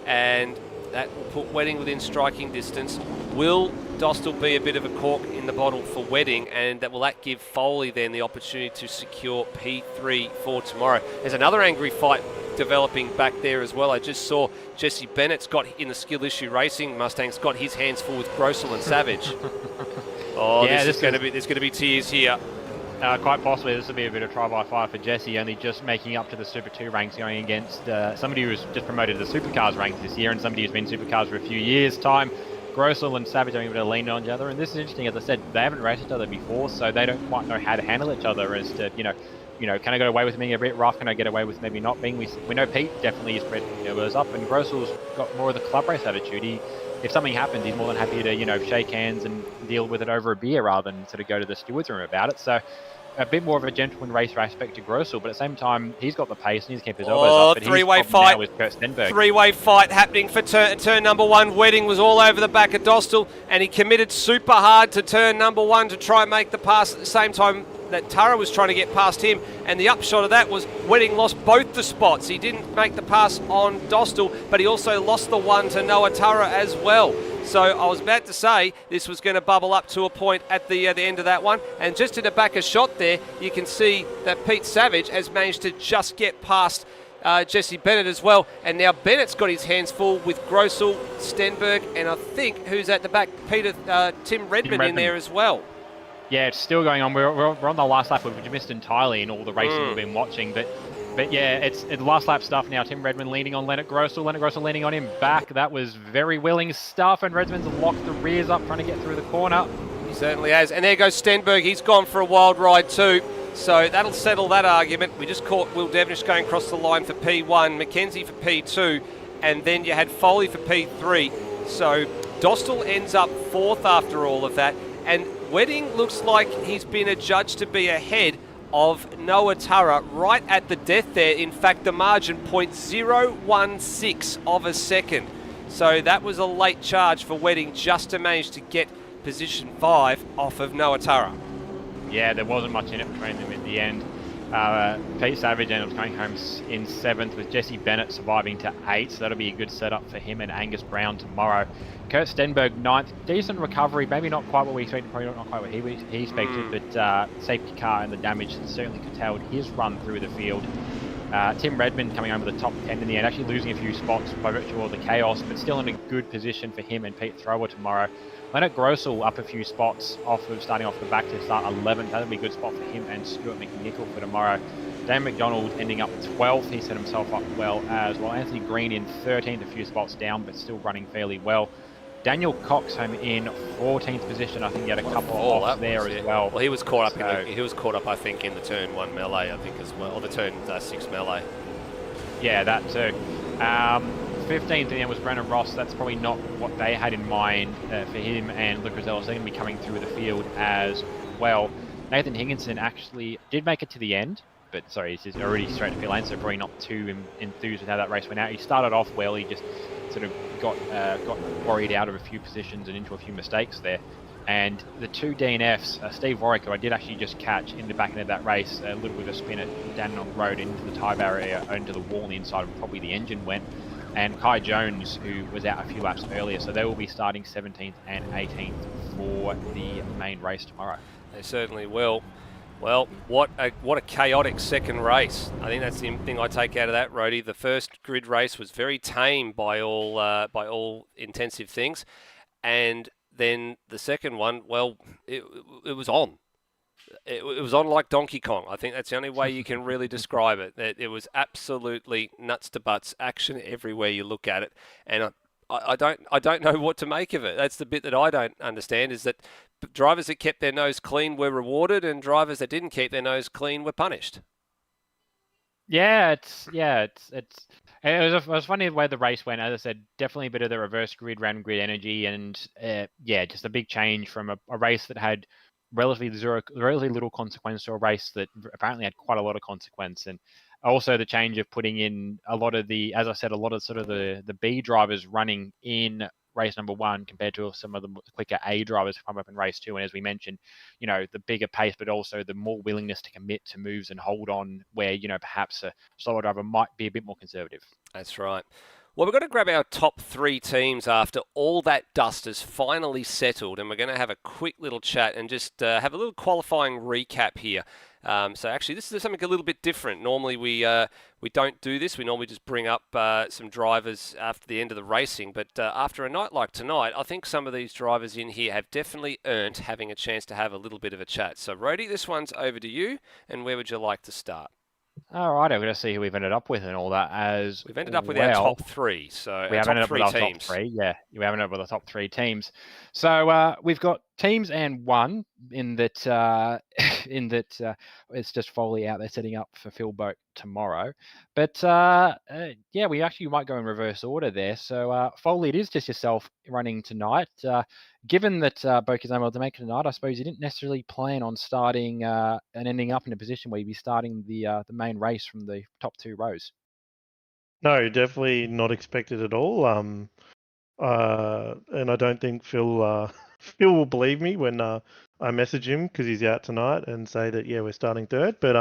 A: and that will put Wedding within striking distance. Will Dostal be a bit of a cork in the bottle for Wedding, and that will give Foley then the opportunity to secure P3 for tomorrow? There's another angry fight developing back there as well. I just saw Jesse Bennett's got in the skill issue racing Mustangs got his hands full with Grossel and Savage. Oh, yeah, there's going to be tears here.
B: Quite possibly this will be a bit of try-by-fire for Jesse, only just making up to the Super 2 ranks, going against somebody who's just promoted to the Supercars ranks this year and somebody who's been Supercars for a few years' time. Grossel and Savage are able to lean on each other, and this is interesting. As I said, they haven't raced each other before, so they don't quite know how to handle each other as to, can I get away with being a bit rough? Can I get away with maybe not being? We know Pete definitely is spread elbows up, and Grossel's got more of the club race attitude. If something happens, he's more than happy to, shake hands and deal with it over a beer rather than sort of go to the stewards room about it. So a bit more of a gentleman racer aspect to Grossel, but at the same time, he's got the pace and he's kept his elbows up. But
A: three-way fight
B: with Kurt Stenberg.
A: Three-way fight happening for turn number one. Wedding was all over the back of Dostal, and he committed super hard to turn number one to try and make the pass at the same time that Tara was trying to get past him, and the upshot of that was Wedding lost both the spots. He didn't make the pass on Dostal, but he also lost the one to Noah Tara as well. So I was about to say this was going to bubble up to a point at the end of that one, and just in the back of shot there, you can see that Pete Savage has managed to just get past Jesse Bennett as well, and now Bennett's got his hands full with Grossel, Stenberg, and I think who's at the back, Tim Redmond in there as well.
B: Yeah, it's still going on. We're on the last lap, which we missed entirely in all the racing we've been watching. But yeah, it's last lap stuff now. Tim Redmond leaning on Leonard Grossel leaning on him back. That was very willing stuff, and Redmond's locked the rears up trying to get through the corner.
A: He certainly has. And there goes Stenberg. He's gone for a wild ride too. So that'll settle that argument. We just caught Will Devenish going across the line for P1, Mackenzie for P2, and then you had Foley for P3. So Dostal ends up fourth after all of that. And Wedding looks like he's been adjudged to be ahead of Noah Tara right at the death there. In fact, the margin 0.016 of a second. So that was a late charge for Wedding just to manage to get position 5 off of Noah Tara.
B: Yeah, there wasn't much in it between them at the end. Pete Savage ended up going home in 7th with Jesse Bennett surviving to 8th, so that'll be a good setup for him and Angus Brown tomorrow. Kurt Stenberg 9th, decent recovery, maybe not quite what we expected, probably not quite what he expected, but safety car and the damage certainly curtailed his run through the field. Tim Redmond coming over the top 10 in the end, actually losing a few spots by virtue of the chaos, but still in a good position for him and Pete Thrower tomorrow. Leonard Grossel up a few spots starting off the back to start 11th. That'll be a good spot for him and Stuart McNichol for tomorrow. Dan McDonald ending up 12th. He set himself up well as well. Anthony Green in 13th, a few spots down, but still running fairly well. Daniel Cox home in 14th position. I think he had a couple off there as well.
A: Well, he was caught up. I think, in the turn 1 melee. I think as well, or the turn 6 melee.
B: Yeah, that too. 15th in the end was Brandon Ross. That's probably not what they had in mind for him and Luke Rosello. So they're going to be coming through the field as well. Nathan Higginson actually did make it to the end, but sorry, he's already straight to pit lane, so probably not too enthused with how that race went out. He started off well. He just sort of got worried out of a few positions and into a few mistakes there. And the two DNFs, Steve Warwick, who I did actually just catch in the back end of that race, a little bit of a spin at Dandenong Road into the tyre barrier, into the wall on the inside, and probably the engine went. And Kai Jones, who was out a few laps earlier, so they will be starting 17th and 18th for the main race tomorrow.
A: They certainly will. Well, what a chaotic second race. I think that's the thing I take out of that, Rhodey. The first grid race was very tame by all intensive things, and then the second one, well, it was on. It was on like Donkey Kong. I think that's the only way you can really describe it. It was absolutely nuts to butts, action everywhere you look at it, and I don't know what to make of it. That's the bit that I don't understand, is that drivers that kept their nose clean were rewarded, and drivers that didn't keep their nose clean were punished.
B: It was funny the way the race went. As I said, definitely a bit of the reverse grid, random grid energy, and just a big change from a race that had relatively little consequence to a race that apparently had quite a lot of consequence. And also the change of putting in a lot of the, as I said, a lot of sort of the B drivers running in race number 1 compared to some of the quicker A drivers who come up in race 2. And as we mentioned, the bigger pace, but also the more willingness to commit to moves and hold on where, perhaps a slower driver might be a bit more conservative.
A: That's right. Well, we're going to grab our top 3 teams after all that dust has finally settled, and we're going to have a quick little chat and just have a little qualifying recap here. So actually, this is something a little bit different. Normally, we don't do this. We normally just bring up some drivers after the end of the racing. But after a night like tonight, I think some of these drivers in here have definitely earned having a chance to have a little bit of a chat. So, Rhodey, this one's over to you. And where would you like to start?
B: All right, we're going to see who we've ended up with and all that as
A: we've ended up with our top 3. So
B: we have ended up with our top 3. Yeah, we have ended up with the top 3 teams. So we've got teams and 1 in that it's just Foley out there setting up for Phil Boak tomorrow. But yeah, we actually might go in reverse order there. So Foley, it is just yourself running tonight. Given that Boak is unable to make it tonight, I suppose you didn't necessarily plan on starting and ending up in a position where you'd be starting the main race from the top 2 rows.
C: No, definitely not expected at all. And I don't think Phil Phil will believe me when I message him because he's out tonight and say that we're starting 3rd. But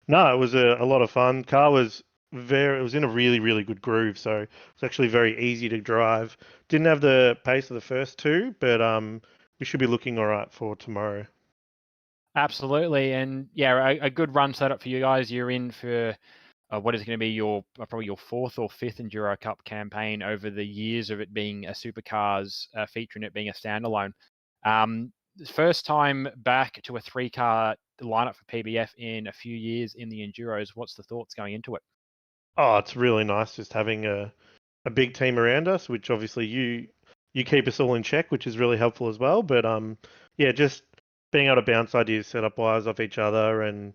C: no, it was a lot of fun. Car was it was in a really, really good groove, so it's actually very easy to drive. Didn't have the pace of the first 2, but we should be looking all right for tomorrow.
B: Absolutely, and yeah, a good run set up for you guys. You're in for what is going to be your probably your 4th or 5th Enduro Cup campaign over the years of it being a Supercars feature and it being a standalone. First time back to a 3-car lineup for PBF in a few years in the Enduros. What's the thoughts going into it?
C: Oh, it's really nice just having a big team around us, which obviously you keep us all in check, which is really helpful as well. But yeah, just being able to bounce ideas setup wise off each other and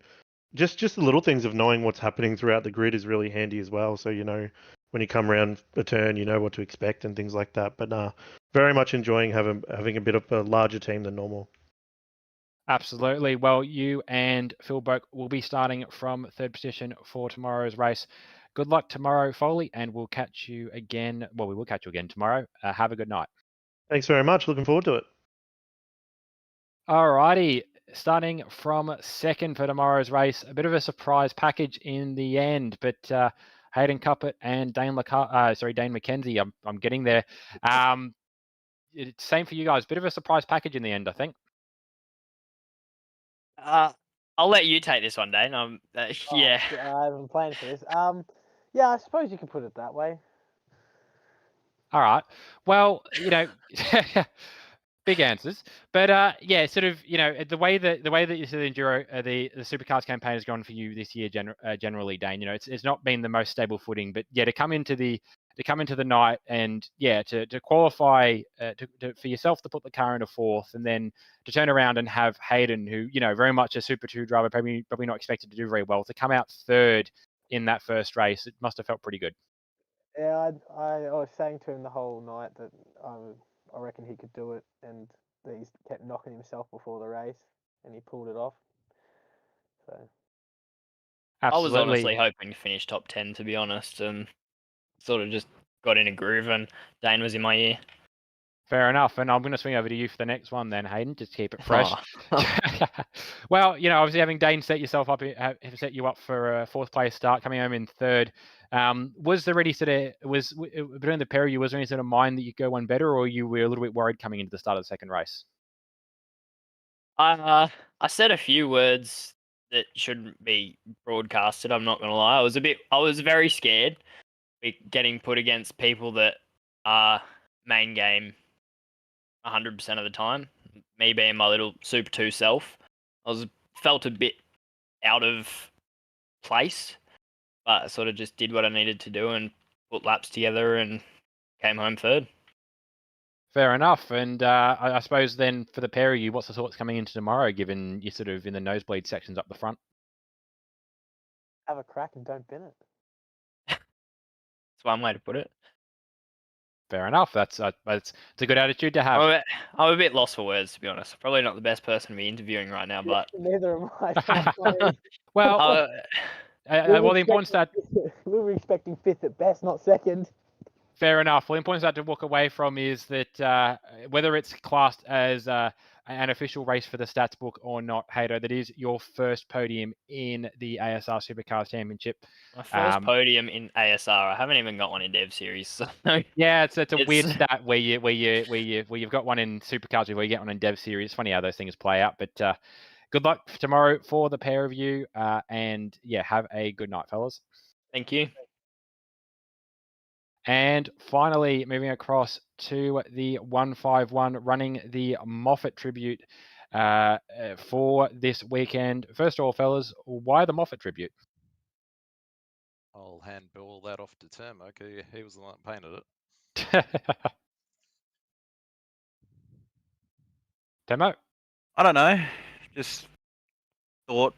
C: just the little things of knowing what's happening throughout the grid is really handy as well. So when you come around a turn, you know what to expect and things like that. But very much enjoying having a bit of a larger team than normal.
B: Absolutely. Well, you and Phil Boak will be starting from 3rd position for tomorrow's race. Good luck tomorrow, Foley, and we'll catch you again. Well, we will catch you again tomorrow. Have a good night.
C: Thanks very much. Looking forward to it.
B: All righty. Starting from 2nd for tomorrow's race, a bit of a surprise package in the end, but Hayden Cuppett and Dane McKenzie, I'm getting there. Same for you guys. Bit of a surprise package in the end, I think.
D: I'll let you take this one, Dane. Yeah.
E: I haven't planned for this. Yeah, I suppose you can put it that way.
B: All right. Well, big answers, but yeah, sort of, the way that you see the Enduro, the Supercars campaign has gone for you this year, generally, Dane. It's not been the most stable footing, but yeah, to come into the night and to qualify for yourself to put the car into 4th and then to turn around and have Hayden, who very much a Super 2 driver, probably not expected to do very well, to come out 3rd in that first race. It must have felt pretty good.
E: Yeah, I was saying to him the whole night that I reckon he could do it, and that he kept knocking himself before the race, and he pulled it off. So
B: absolutely.
D: I was honestly hoping to finish top 10, to be honest, and sort of just got in a groove, and Dane was in my ear.
B: Fair enough, and I'm going to swing over to you for the next one then, Hayden, just to keep it fresh. Well, obviously having Dane set you up for a 4th place start, coming home in 3rd. Was there any between the pair of you, was there any sort of mind that you go one better, or you were a little bit worried coming into the start of the 2nd race?
D: I said a few words that shouldn't be broadcasted. I'm not going to lie. I was very scared getting put against people that are main game 100% of the time. Me being my little Super 2 self, felt a bit out of place, but I sort of just did what I needed to do and put laps together and came home 3rd.
B: Fair enough. And I suppose then for the pair of you, what's the thoughts coming into tomorrow, given you're sort of in the nosebleed sections up the front?
E: Have a crack and don't bin it.
D: That's one way to put it.
B: Fair enough. It's a good attitude to have.
D: I'm a bit lost for words, to be honest. Probably not the best person to be interviewing right now, but
E: neither am I.
B: Well, the important stat.
E: We were expecting 5th at best, not 2nd.
B: Fair enough. Well, the important to walk away from is that whether it's classed as an official race for the stats book or not, Hato, that is your first podium in the ASR Supercars Championship.
D: My first podium in ASR. I haven't even got one in Dev Series. So
B: yeah, it's a weird stat where you've got one in Supercars before you get one in Dev Series. It's funny how those things play out. But good luck tomorrow for the pair of you, and yeah, have a good night, fellas.
D: Thank you.
B: And finally, moving across to the 151, running the Moffat tribute for this weekend. First of all, fellas, why the Moffat tribute?
F: I'll handball that off to Tim. Okay, he was the one that painted it.
B: Temo?
G: I don't know. Just thought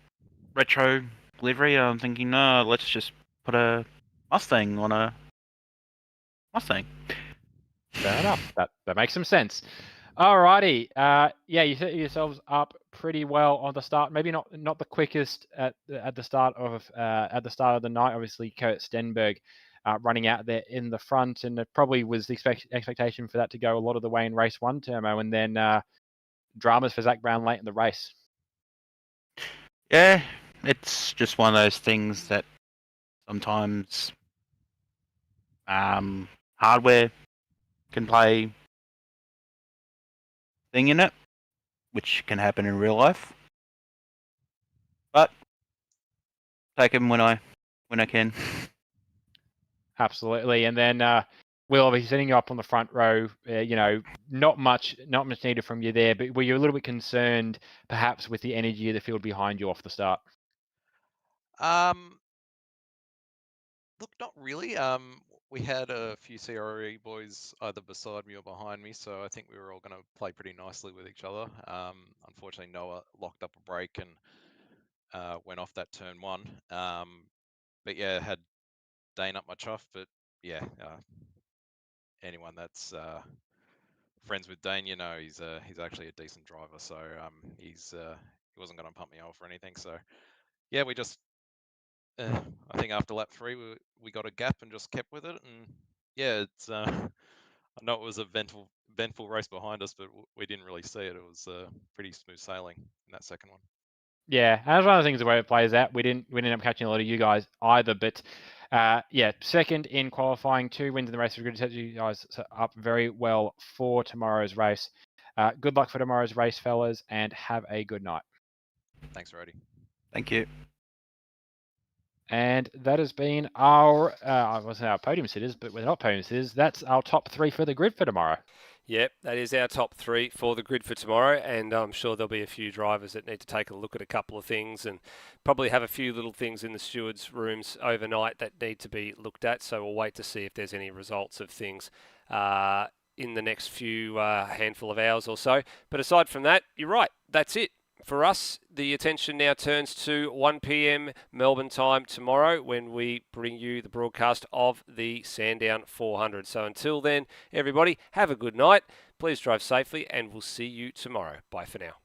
G: retro livery. I'm thinking, no, let's just put a Mustang on a Mustang.
B: Fair enough. That makes some sense. Alrighty. Yeah, you set yourselves up pretty well on the start. Maybe not the quickest at the start of the night. Obviously, Kurt Stenberg running out there in the front, and it probably was the expectation for that to go a lot of the way in race one, Termo, and then dramas for Zach Brown late in the race.
G: Yeah, it's just one of those things that sometimes hardware can play thing in it, which can happen in real life. But take them when I can.
B: Absolutely, and then Will, obviously setting you up on the front row. Not much needed from you there, but were you a little bit concerned, perhaps, with the energy of the field behind you off the start?
F: Look, not really. We had a few CRE boys either beside me or behind me, so I think we were all going to play pretty nicely with each other. Unfortunately, Noah locked up a break and went off that turn one. But yeah, had Dane up my chuff. But yeah, anyone that's friends with Dane, he's actually a decent driver. So he wasn't going to pump me off or anything. So yeah, we just. I think after lap 3, we got a gap and just kept with it. And yeah, it's. I know it was a vengeful race behind us, but we didn't really see it. It was pretty smooth sailing in that second one.
B: Yeah, and that's one of the things the way it plays out. We didn't end up catching a lot of you guys either, but yeah, second in qualifying, 2 wins in the race. We're going to set you guys up very well for tomorrow's race. Good luck for tomorrow's race, fellas, and have a good night.
F: Thanks, Roddy.
G: Thank you.
B: And that has been our, I wasn't our podium sitters, but we're not podium sitters. That's our top 3 for the grid for tomorrow.
A: Yep, that is our top 3 for the grid for tomorrow, and I'm sure there'll be a few drivers that need to take a look at a couple of things and probably have a few little things in the stewards' rooms overnight that need to be looked at, so we'll wait to see if there's any results of things in the next few handful of hours or so. But aside from that, you're right, that's it. For us, the attention now turns to 1 p.m. Melbourne time tomorrow when we bring you the broadcast of the Sandown 400. So until then, everybody, have a good night. Please drive safely, and we'll see you tomorrow. Bye for now.